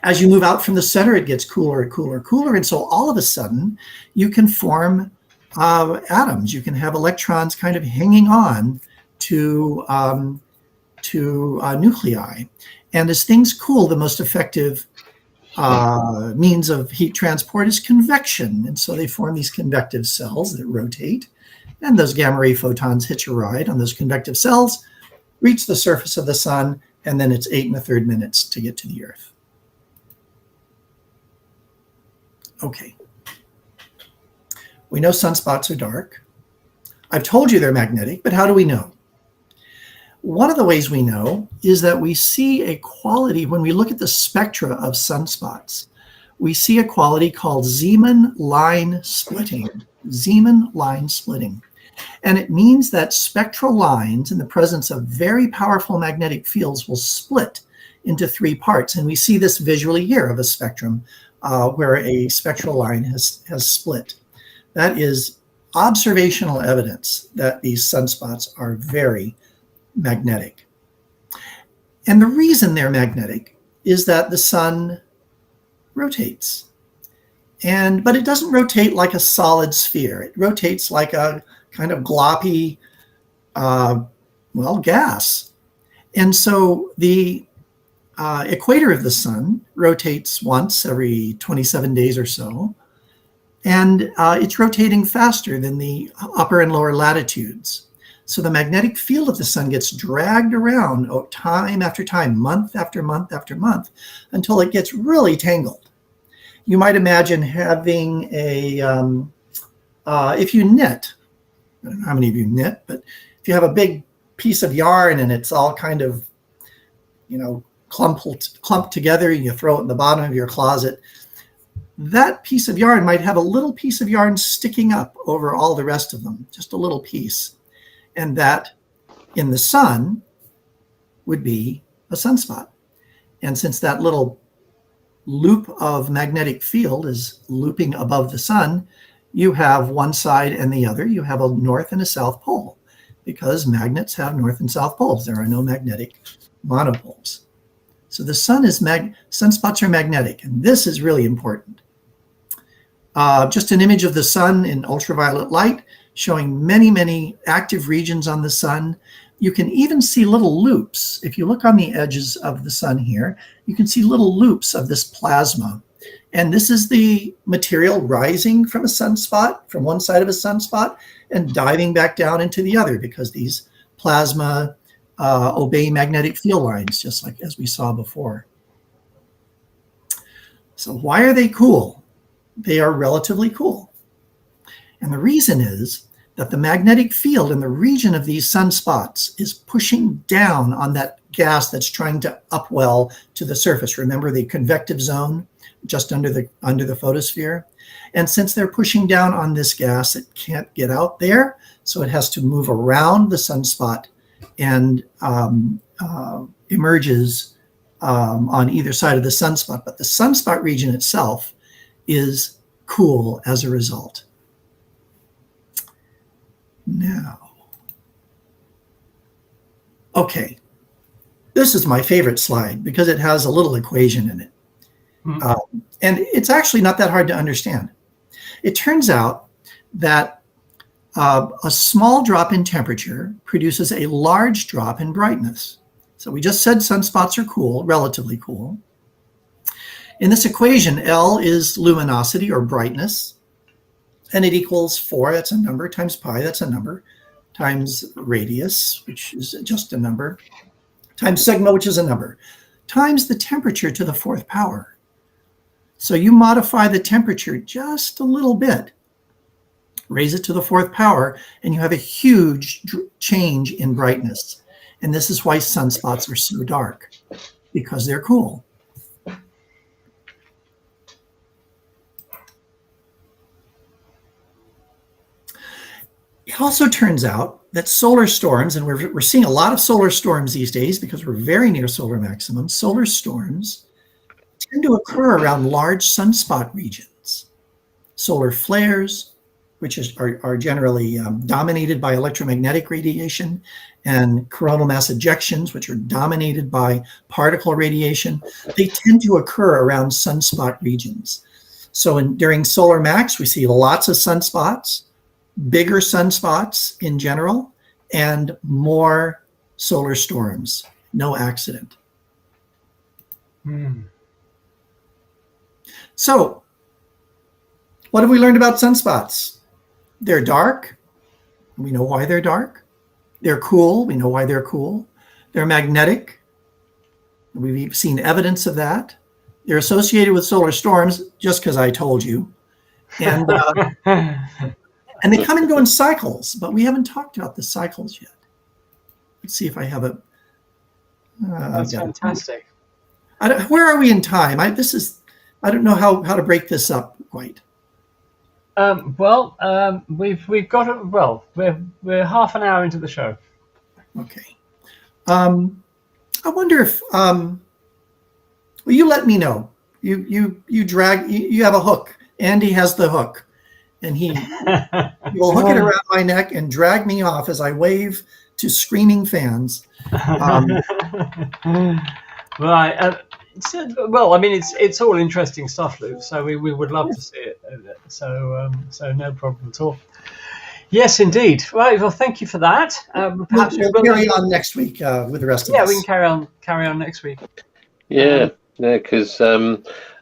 As you move out from the center, it gets cooler and cooler and cooler. And so all of a sudden, you can form atoms. You can have electrons kind of hanging on to nuclei. And as things cool, the most effective means of heat transport is convection. And so they form these convective cells that rotate. And those gamma ray photons hitch a ride on those convective cells, reach the surface of the sun, and then it's 8 1/3 minutes to get to the Earth. Okay. We know sunspots are dark. I've told you they're magnetic, but how do we know? One of the ways we know is that we see a quality when we look at the spectra of sunspots. We see a quality called Zeeman line splitting. Zeeman line splitting. And it means that spectral lines in the presence of very powerful magnetic fields will split into three parts. And we see this visually here of a spectrum where a spectral line has split. That is observational evidence that these sunspots are very magnetic. And the reason they're magnetic is that the sun rotates. But it doesn't rotate like a solid sphere. It rotates like a kind of gloppy, gas. And so the equator of the sun rotates once every 27 days or so. And it's rotating faster than the upper and lower latitudes. So the magnetic field of the sun gets dragged around time after time, month after month after month, until it gets really tangled. You might imagine having if you knit, I don't know how many of you knit, but if you have a big piece of yarn and it's all kind of, clumped together, and you throw it in the bottom of your closet, that piece of yarn might have a little piece of yarn sticking up over all the rest of them, just a little piece. And that in the sun would be a sunspot. And since that little loop of magnetic field is looping above the sun, you have one side and the other. You have a north and a south pole, because magnets have north and south poles. There are no magnetic monopoles. So the sun is sunspots are magnetic, and this is really important. Just an image of the sun in ultraviolet light, showing many, many active regions on the sun. You can even see little loops. If you look on the edges of the sun here, you can see little loops of this plasma. And this is the material rising from a sunspot, from one side of a sunspot, and diving back down into the other, because these plasma obey magnetic field lines, just like as we saw before. So why are they cool? They are relatively cool. And the reason is that the magnetic field in the region of these sunspots is pushing down on that gas that's trying to upwell to the surface. Remember the convective zone just under the photosphere? And since they're pushing down on this gas, it can't get out there, so it has to move around the sunspot and emerges on either side of the sunspot. But the sunspot region itself is cool as a result. Now, okay, this is my favorite slide because it has a little equation in it. And it's actually not that hard to understand. It turns out that a small drop in temperature produces a large drop in brightness. So we just said sunspots are cool, relatively cool. In this equation, L is luminosity or brightness, and it equals 4, that's a number, times pi, that's a number, times radius, which is just a number, times sigma, which is a number, times the temperature to the 4th power. So you modify the temperature just a little bit, raise it to the 4th power, and you have a huge change in brightness. And this is why sunspots are so dark, because they're cool. It also turns out that solar storms, and we're seeing a lot of solar storms these days because we're very near solar maximum, solar storms tend to occur around large sunspot regions. Solar flares, which are generally dominated by electromagnetic radiation, and coronal mass ejections, which are dominated by particle radiation, they tend to occur around sunspot regions. So during solar max, we see lots of sunspots, bigger sunspots in general, and more solar storms. No accident. So, what have we learned about sunspots? They're dark. We know why they're dark. They're cool. We know why they're cool. They're magnetic. We've seen evidence of that. They're associated with solar storms, just because I told you. And and they come and go in cycles, but we haven't talked about the cycles yet. Let's see if I have a... That's fantastic. Where are we in time? I don't know how to break this up quite. We've got it. Well, we're half an hour into the show. Okay. I wonder if well, you let me know. You have a hook. Andy has the hook, and he will hook it around my neck and drag me off as I wave to screaming fans. Right. Well, I mean, it's all interesting stuff, Luke. So we would love to see it. So no problem at all. Yes, indeed. Right. Well, thank you for that. Perhaps we'll carry on next week with the rest of us. Yeah, we can carry on next week. Yeah, because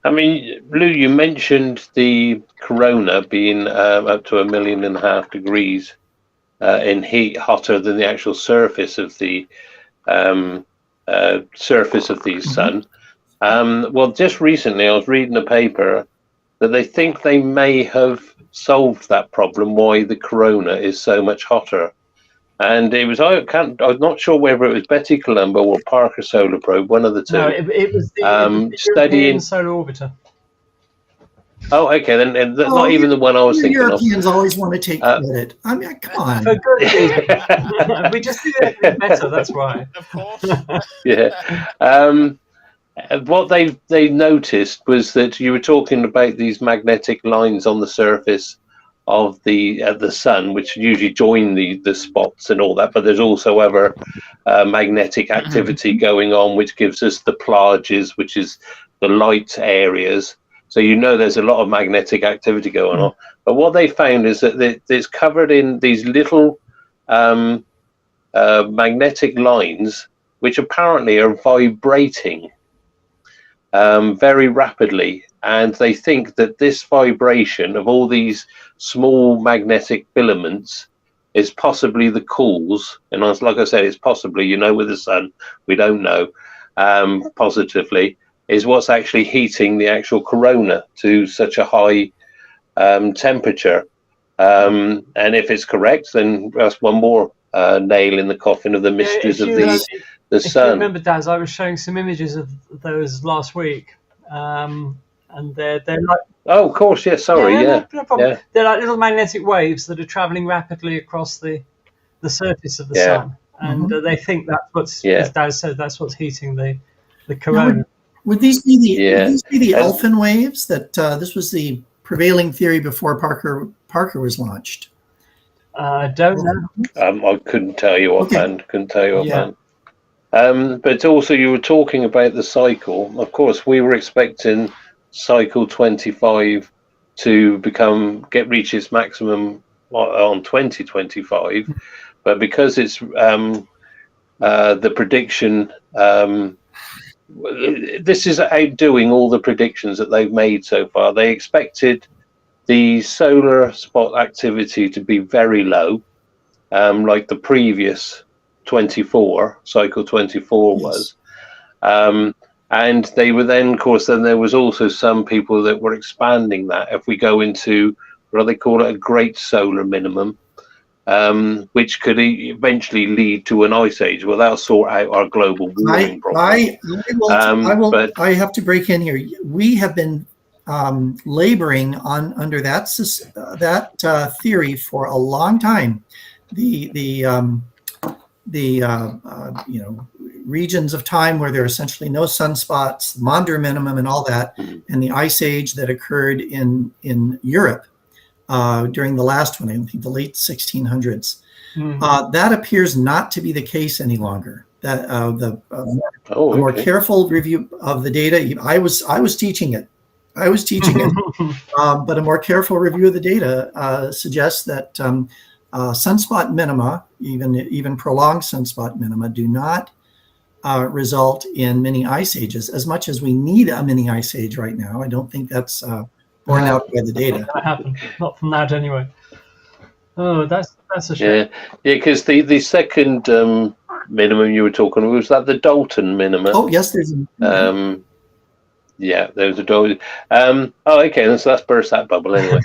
I mean, Lou, you mentioned the corona being up to 1.5 million degrees in heat hotter than the actual surface of the sun. Well, just recently I was reading a paper that they think they may have solved that problem, why the corona is so much hotter. And it was, I'm not sure whether it was Betty Colombo or Parker Solar Probe, one of the two. No, it was the studying European Solar Orbiter. Oh, okay, then not even the one I was thinking Europeans of. always want to take credit. I mean, come on. For good reason. We just do everything better, that's why. Of course. Yeah. What they noticed was that you were talking about these magnetic lines on the surface of the sun, which usually join the spots and all that, but there's also other magnetic activity going on, which gives us the plages, which is the light areas. So there's a lot of magnetic activity going on. But what they found is that it's covered in these little magnetic lines, which apparently are vibrating very rapidly. And they think that this vibration of all these small magnetic filaments is possibly the cause. And like I said, it's possibly, with the sun, we don't know positively, is what's actually heating the actual corona to such a high temperature. And if it's correct, then that's one more nail in the coffin of the mysteries of the sun. If you remember, Daz, I was showing some images of those last week. And they're like... Oh, of course, yeah, sorry, yeah. No problem. Yeah. They're like little magnetic waves that are travelling rapidly across the surface of the sun. And they think that's what's, as Daz said, that's what's heating the corona. Would these be the Elfin waves? That this was the prevailing theory before Parker was launched. Don't know. I couldn't tell you offhand. But also, you were talking about the cycle. Of course, we were expecting cycle 25 to reach its maximum on 2025, but because it's the prediction. This is outdoing all the predictions that they've made so far. They expected the solar spot activity to be very low, like the previous cycle 24 was. And they were then, of course, there was also some people that were expanding that. If we go into what they call it, a great solar minimum, which could eventually lead to an ice age. Well, that'll sort out our global warming problem. I have to break in here. We have been laboring under that theory for a long time. The regions of time where there are essentially no sunspots, Maunder minimum, and all that, and the ice age that occurred in Europe. During the last one, I think the late 1600s. That appears not to be the case any longer. That a more careful review of the data. I was teaching it. But a more careful review of the data suggests that sunspot minima, even prolonged sunspot minima, do not result in mini ice ages as much as we need a mini ice age right now. I don't think that's borne out by the data. That happened. Not from that anyway. Oh, that's a shame. Yeah, because the second minimum you were talking about, was that the Dalton minimum? Oh yes, there's yeah, there was a Dalton. Okay, so that's burst that bubble anyway.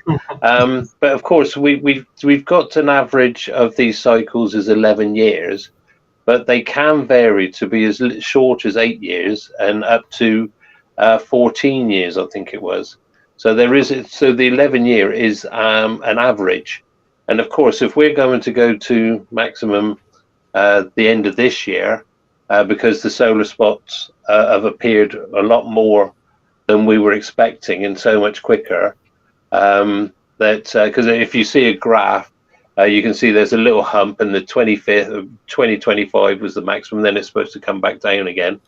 But of course, we've got an average of these cycles is 11 years, but they can vary to be as short as 8 years and up to 14 years, I think it was. So the 11 year is an average. And of course, if we're going to go to maximum the end of this year, because the solar spots have appeared a lot more than we were expecting and so much quicker, because if you see a graph, you can see there's a little hump, and the 25th of 2025 was the maximum, then it's supposed to come back down again.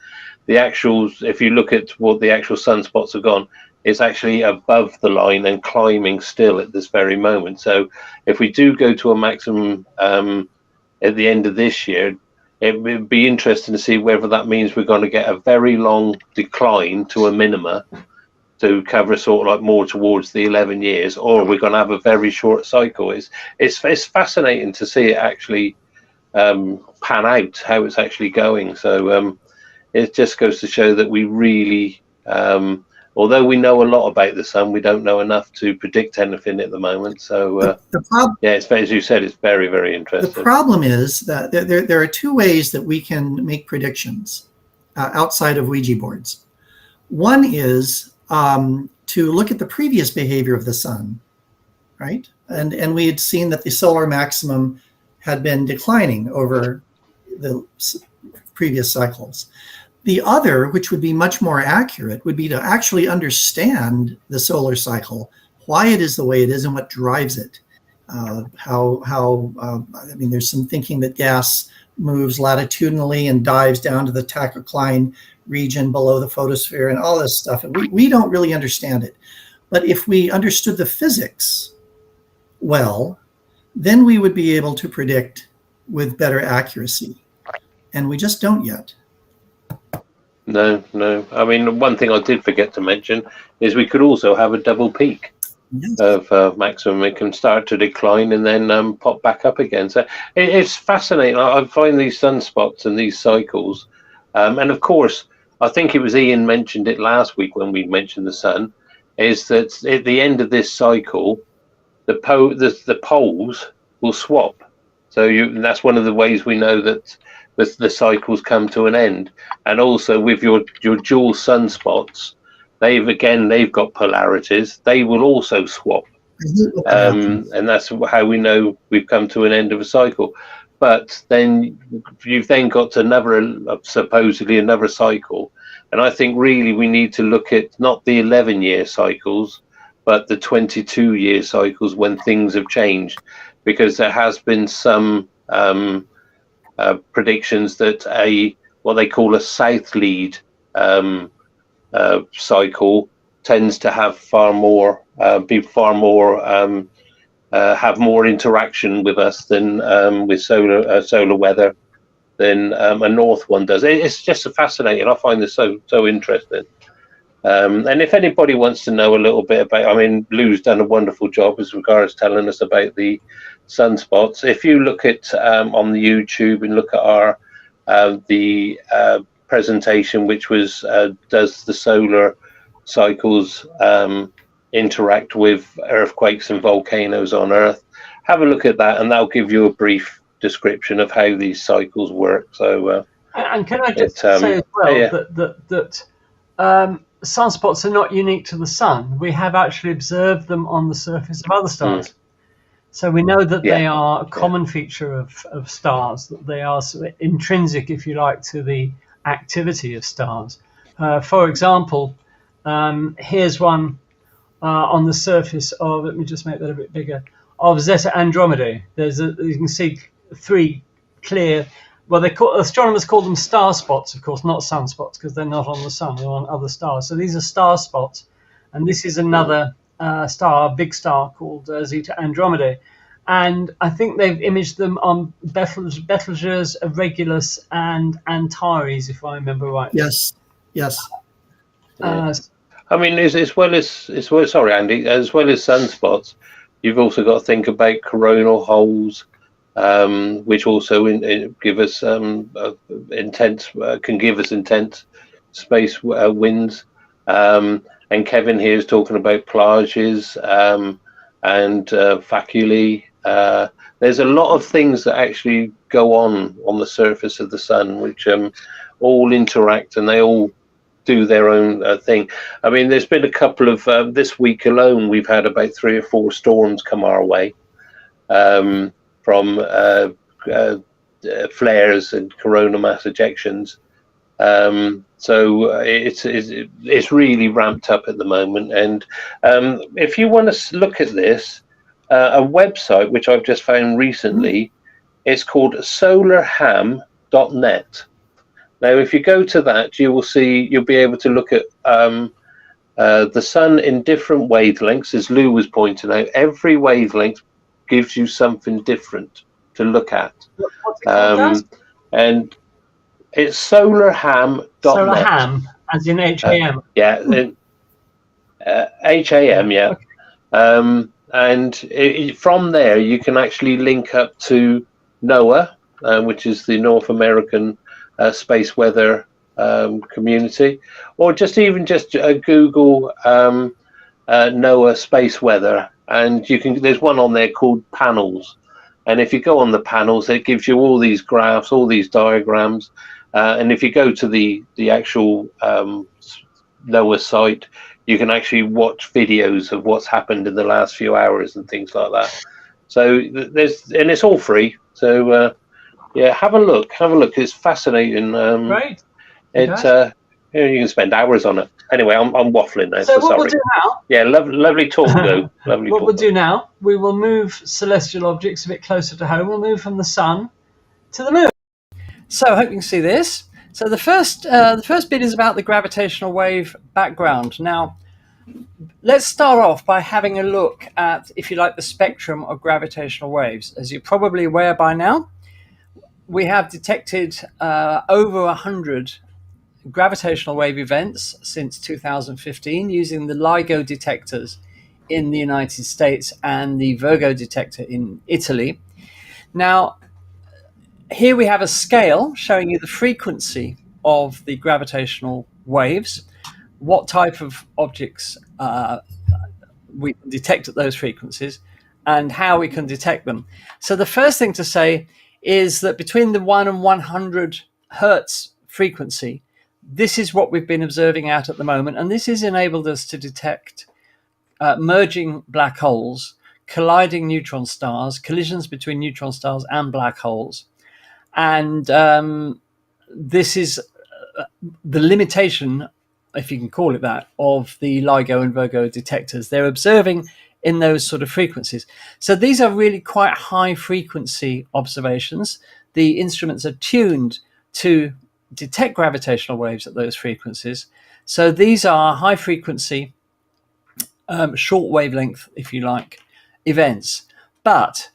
If you look at what the actual sunspots have gone, it's actually above the line and climbing still at this very moment. So if we do go to a maximum at the end of this year, it would be interesting to see whether that means we're going to get a very long decline to a minima, to cover sort of like more towards the 11 years, or we're going to have a very short cycle. It's fascinating to see it actually pan out, how it's actually going. So it just goes to show that we really, although we know a lot about the sun, we don't know enough to predict anything at the moment. So yeah, it's, as you said, it's very, very interesting. The problem is that there are two ways that we can make predictions outside of Ouija boards. One is to look at the previous behavior of the sun, right? And we had seen that the solar maximum had been declining over the previous cycles. The other, which would be much more accurate, would be to actually understand the solar cycle, why it is the way it is and what drives it. I mean, there's some thinking that gas moves latitudinally and dives down to the tachocline region below the photosphere and all this stuff. And we don't really understand it. But if we understood the physics well, then we would be able to predict with better accuracy. And we just don't yet. No. I mean, one thing I did forget to mention is we could also have a double peak. Yes. Of maximum. It can start to decline and then pop back up again. So it's fascinating. I find these sunspots and these cycles, and of course, I think it was Ian mentioned it last week when we mentioned the sun, is that at the end of this cycle, the poles will swap. So that's one of the ways we know that the cycles come to an end. And also with your dual sunspots, they've got polarities. They will also swap, and that's how we know we've come to an end of a cycle. But then you've then got supposedly another cycle, and I think really we need to look at not the 11-year cycles, but the 22-year cycles when things have changed, because there has been some predictions that what they call a south lead cycle tends to have have more interaction with us than with solar weather than a north one does. It's just fascinating. I find this so interesting. And if anybody wants to know a little bit about, I mean, Lou's done a wonderful job as regards telling us about the sunspots. If you look at on the YouTube and look at our the presentation, which was does the solar cycles interact with earthquakes and volcanoes on Earth, have a look at that, and that'll give you a brief description of how these cycles work. So and can I just say as well that sunspots are not unique to the sun. We have actually observed them on the surface of other stars. So we know that they are a common feature of stars, that they are sort of intrinsic, if you like, to the activity of stars. For example, here's one on the surface of, let me just make that a bit bigger, of Zeta Andromedae. You can see three clear, well, astronomers call them star spots, of course, not sunspots, because they're not on the sun, they're on other stars. So these are star spots, and this is another star, big star called Zeta Andromedae. And I think they've imaged them on Betelgeuse, Regulus, and Antares, if I remember right. Yes. I mean, as well as sunspots, you've also got to think about coronal holes, which also give us intense space winds. And Kevin here is talking about plages and faculae. There's a lot of things that actually go on the surface of the sun, which all interact, and they all do their own thing. I mean, there's been a couple of this week alone, we've had about 3 or 4 storms come our way from flares and coronal mass ejections. So it's really ramped up at the moment. And if you want to look at this, a website which I've just found recently, it's called solarham.net. Now, if you go to that, you'll be able to look at the sun in different wavelengths, as Lou was pointing out. Every wavelength gives you something different to look at. And it's solarham.net. Solarham, as in H-A-M. HAM, yeah. And from there, you can actually link up to NOAA, which is the North American Space Weather community, or just Google NOAA Space Weather, and there's one on there called Panels. And if you go on the panels, it gives you all these graphs, all these diagrams. And if you go to the actual NOAA site, you can actually watch videos of what's happened in the last few hours and things like that. So and it's all free. So yeah, have a look. It's fascinating. Great. You can spend hours on it. Anyway, I'm waffling now. So what we'll do now? Yeah, lovely talk, though. Lovely. What we'll do now? We will move celestial objects a bit closer to home. We'll move from the sun to the moon. So I hope you can see this. So the first bit is about the gravitational wave background. Now, let's start off by having a look at, if you like, the spectrum of gravitational waves. As you're probably aware by now, we have detected over 100 gravitational wave events since 2015 using the LIGO detectors in the United States and the Virgo detector in Italy. Now, here we have a scale showing you the frequency of the gravitational waves, what type of objects we can detect at those frequencies, and how we can detect them. So the first thing to say is that between the 1 and 100 hertz frequency, this is what we've been observing out at the moment, and this has enabled us to detect merging black holes, colliding neutron stars, collisions between neutron stars and black holes. And this is the limitation, if you can call it that, of the LIGO and Virgo detectors. They're observing in those sort of frequencies. So these are really quite high frequency observations. The instruments are tuned to detect gravitational waves at those frequencies. So these are high frequency, short wavelength, if you like, events. But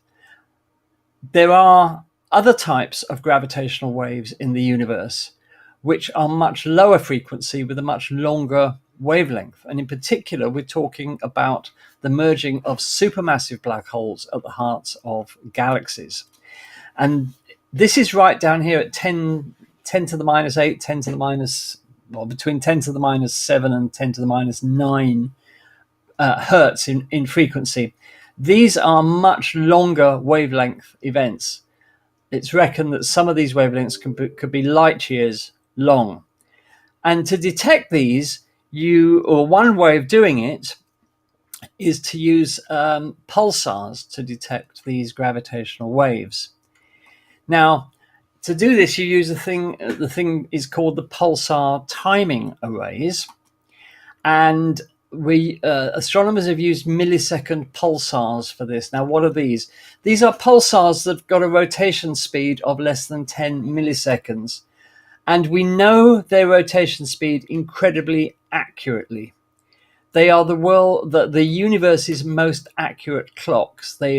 there are other types of gravitational waves in the universe which are much lower frequency with a much longer wavelength. And in particular, we're talking about the merging of supermassive black holes at the hearts of galaxies. And this is right down here at 10 to the minus 8, 10 to the minus, well, between 10 to the minus 7 and 10 to the minus 9 hertz in frequency. These are much longer wavelength events. It's reckoned that some of these wavelengths could be light years long. And to detect these, one way of doing it is to use pulsars to detect these gravitational waves. Now, to do this, you use the thing is called the pulsar timing arrays. And astronomers have used millisecond pulsars for this. Now, what are these? These are pulsars that have got a rotation speed of less than 10 milliseconds. And we know their rotation speed incredibly accurately. They are the universe's most accurate clocks. They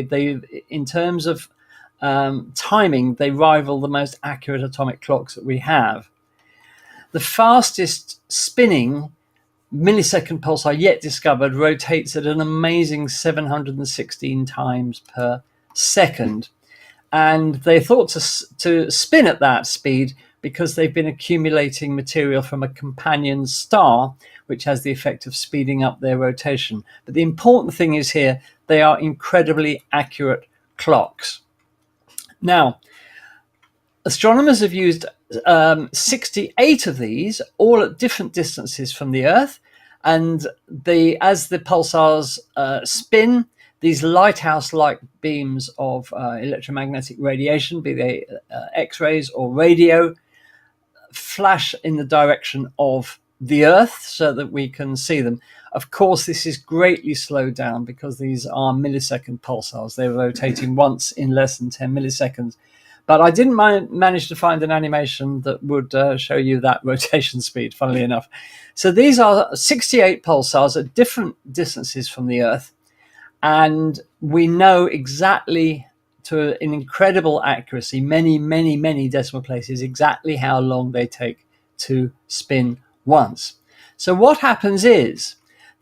in terms of timing, they rival the most accurate atomic clocks that we have. The fastest spinning millisecond pulsar yet discovered rotates at an amazing 716 times per second. And they thought to spin at that speed because they've been accumulating material from a companion star, which has the effect of speeding up their rotation. But the important thing is here, they are incredibly accurate clocks. Now, astronomers have used 68 of these, all at different distances from the Earth. And as the pulsars spin, these lighthouse-like beams of electromagnetic radiation, be they X-rays or radio, flash in the direction of the Earth so that we can see them. Of course, this is greatly slowed down because these are millisecond pulsars. They're rotating once in less than 10 milliseconds. But I didn't manage to find an animation that would show you that rotation speed, funnily enough. So these are 68 pulsars at different distances from the Earth. And we know exactly, to an incredible accuracy, many, many, many decimal places, exactly how long they take to spin once. So what happens is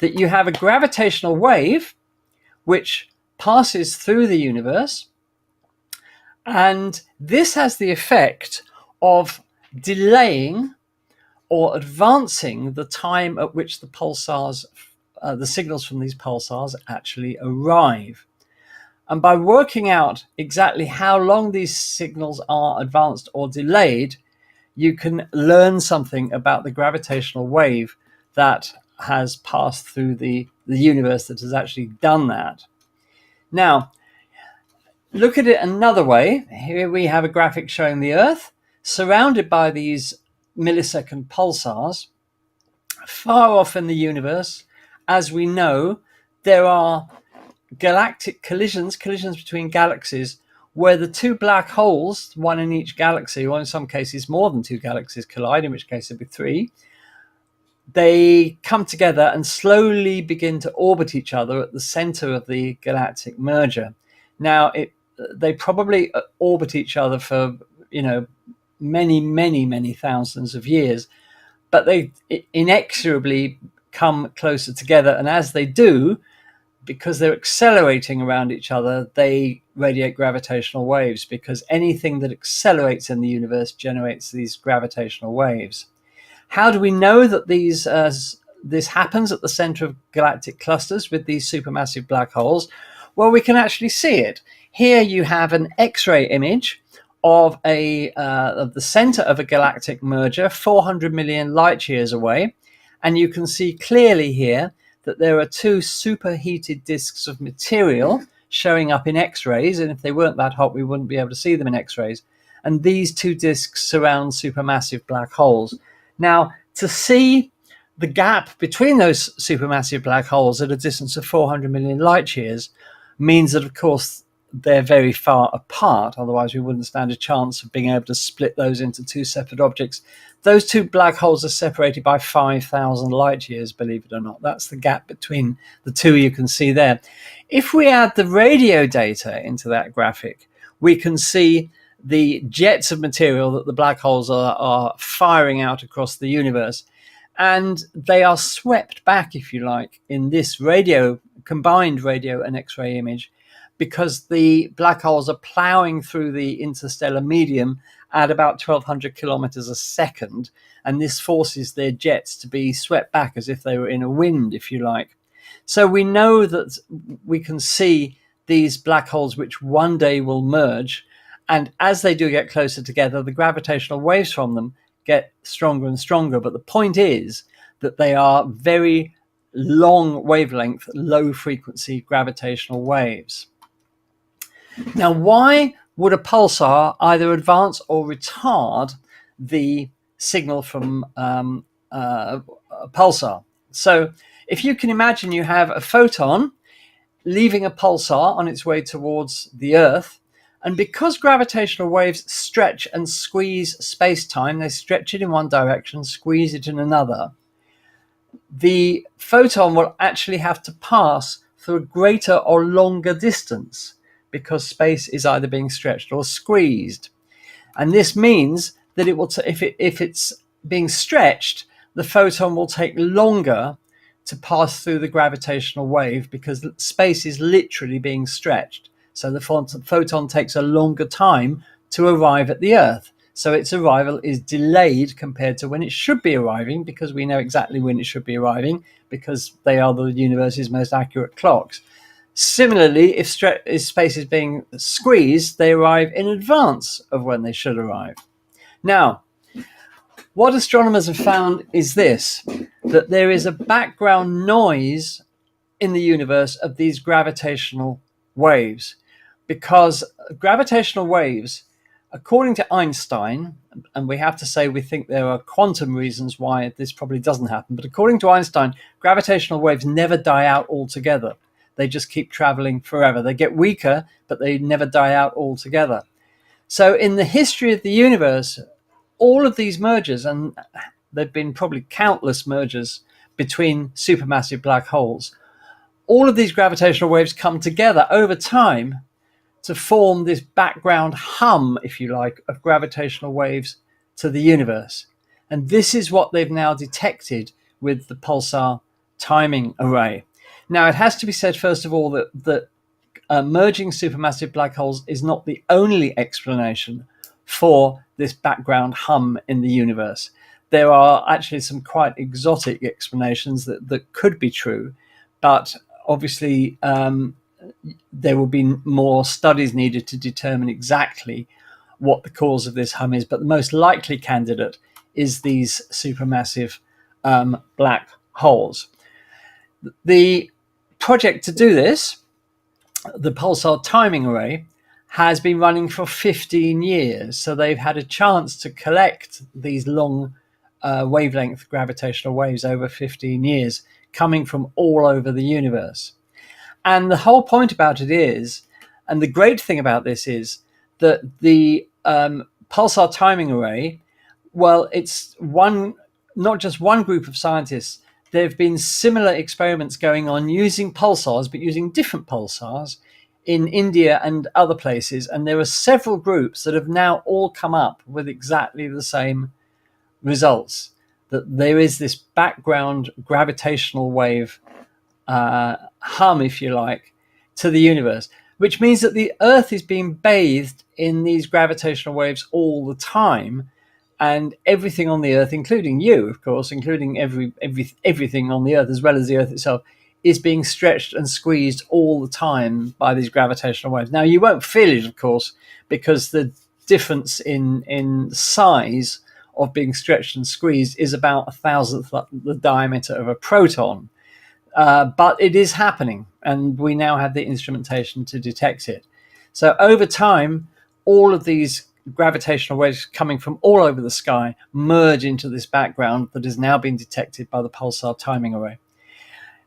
that you have a gravitational wave which passes through the universe, and this has the effect of delaying or advancing the time at which the pulsars, the signals from these pulsars actually arrive. And by working out exactly how long these signals are advanced or delayed, you can learn something about the gravitational wave that has passed through the universe that has actually done that. Now, look at it another way. Here we have a graphic showing the Earth surrounded by these millisecond pulsars. Far off in the universe, as we know, there are galactic collisions between galaxies, where the two black holes, one in each galaxy, or in some cases more than two galaxies collide, in which case it'd be three, they come together and slowly begin to orbit each other at the center of the galactic merger. Now, they probably orbit each other for, many thousands of years, but they inexorably come closer together. And as they do, because they're accelerating around each other, they radiate gravitational waves, because anything that accelerates in the universe generates these gravitational waves. How do we know that this happens at the center of galactic clusters with these supermassive black holes? Well, we can actually see it. Here you have an X-ray image of the center of a galactic merger 400 million light years away, and you can see clearly here that there are two superheated disks of material showing up in X-rays, and if they weren't that hot, we wouldn't be able to see them in X-rays. And these two disks surround supermassive black holes. Now, to see the gap between those supermassive black holes at a distance of 400 million light years means that, of course, they're very far apart. Otherwise, we wouldn't stand a chance of being able to split those into two separate objects. Those two black holes are separated by 5,000 light years, believe it or not. That's the gap between the two you can see there. If we add the radio data into that graphic, we can see the jets of material that the black holes are firing out across the universe. And they are swept back, if you like, in this combined radio and X-ray image, because the black holes are plowing through the interstellar medium at about 1,200 kilometers a second, and this forces their jets to be swept back as if they were in a wind, if you like. So we know that we can see these black holes which one day will merge, and as they do get closer together, the gravitational waves from them get stronger and stronger. But the point is that they are very long wavelength, low frequency gravitational waves. Now, why would a pulsar either advance or retard the signal from a pulsar? So if you can imagine, you have a photon leaving a pulsar on its way towards the Earth, and because gravitational waves stretch and squeeze space-time, they stretch it in one direction, squeeze it in another, the photon will actually have to pass through a greater or longer distance, because space is either being stretched or squeezed. And this means that it will if it's being stretched, the photon will take longer to pass through the gravitational wave, because space is literally being stretched. So the photon takes a longer time to arrive at the Earth. So its arrival is delayed compared to when it should be arriving, because we know exactly when it should be arriving, because they are the universe's most accurate clocks. Similarly, if space is being squeezed, they arrive in advance of when they should arrive. Now, what astronomers have found is this, that there is a background noise in the universe of these gravitational waves, because gravitational waves, according to Einstein, and we have to say we think there are quantum reasons why this probably doesn't happen, but according to Einstein, gravitational waves never die out altogether. They just keep traveling forever. They get weaker, but they never die out altogether. So in the history of the universe, all of these mergers, and there have been probably countless mergers between supermassive black holes, all of these gravitational waves come together over time to form this background hum, if you like, of gravitational waves to the universe. And this is what they've now detected with the pulsar timing array. Now, it has to be said, first of all, that merging supermassive black holes is not the only explanation for this background hum in the universe. There are actually some quite exotic explanations that could be true, but obviously there will be more studies needed to determine exactly what the cause of this hum is. But the most likely candidate is these supermassive black holes. The project to do this, the pulsar timing array, has been running for 15 years. So they've had a chance to collect these long wavelength gravitational waves over 15 years, coming from all over the universe. And the whole point about it is, and the great thing about this is, that the pulsar timing array, well, it's not just one group of scientists. There have been similar experiments going on using pulsars, but using different pulsars in India and other places. And there are several groups that have now all come up with exactly the same results, that there is this background gravitational wave hum, if you like, to the universe, which means that the Earth is being bathed in these gravitational waves all the time. And everything on the Earth, including you, of course, including everything on the Earth, as well as the Earth itself, is being stretched and squeezed all the time by these gravitational waves. Now, you won't feel it, of course, because the difference in size of being stretched and squeezed is about 1,000th the diameter of a proton. But it is happening, and we now have the instrumentation to detect it. So over time, all of these gravitational waves coming from all over the sky merge into this background that has now been detected by the pulsar timing array.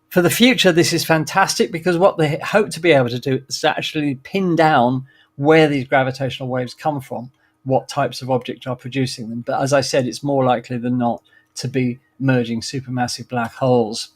For the future, this is fantastic, because what they hope to be able to do is to actually pin down where these gravitational waves come from, what types of objects are producing them. But as I said, it's more likely than not to be merging supermassive black holes.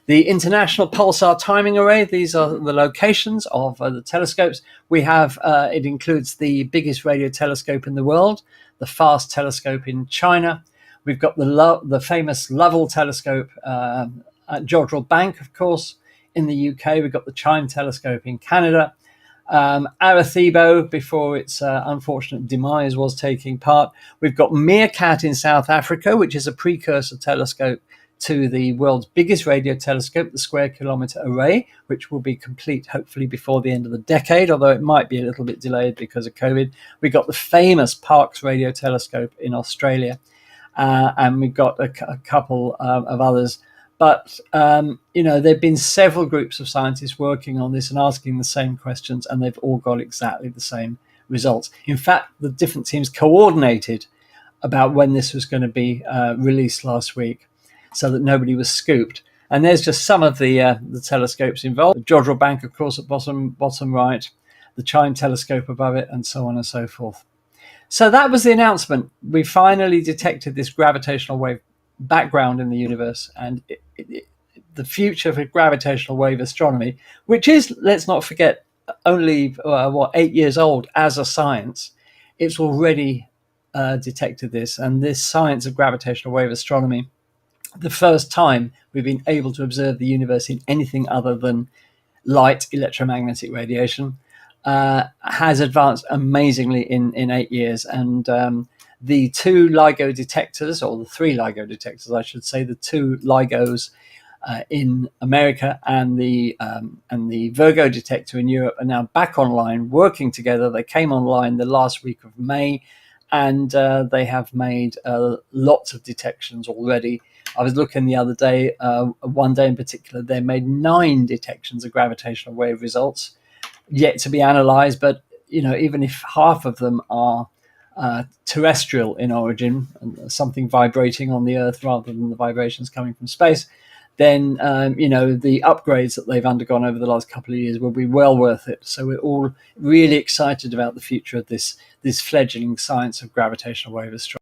The International Pulsar Timing Array, these are the locations of the telescopes. We have, it includes the biggest radio telescope in the world, the FAST telescope in China. We've got the famous Lovell telescope at Jodrell Bank, of course, in the UK. We've got the Chime telescope in Canada. Arecibo, before its unfortunate demise, was taking part. We've got Meerkat in South Africa, which is a precursor telescope to the world's biggest radio telescope, the Square Kilometre Array, which will be complete hopefully before the end of the decade, although it might be a little bit delayed because of COVID. We've got the famous Parkes Radio Telescope in Australia, and we've got a couple of others. But, there have been several groups of scientists working on this and asking the same questions, and they've all got exactly the same results. In fact, the different teams coordinated about when this was going to be released last week, so that nobody was scooped. And there's just some of the telescopes involved. The Jodrell Bank, of course, at bottom right, the Chime telescope above it, and so on and so forth. So that was the announcement. We finally detected this gravitational wave background in the universe, and the future for gravitational wave astronomy, which is, let's not forget, only 8 years old as a science, it's already detected this. And this science of gravitational wave astronomy, the first time we've been able to observe the universe in anything other than light electromagnetic radiation, has advanced amazingly in 8 years. And the two LIGO detectors, or the three LIGO detectors, I should say, the two LIGOs in America and the Virgo detector in Europe are now back online, working together. They came online the last week of May, and they have made lots of detections already. I was looking the other day, one day in particular, they made 9 detections of gravitational wave results yet to be analyzed. But, even if half of them are terrestrial in origin, something vibrating on the Earth rather than the vibrations coming from space, then, the upgrades that they've undergone over the last couple of years will be well worth it. So we're all really excited about the future of this fledgling science of gravitational wave astronomy.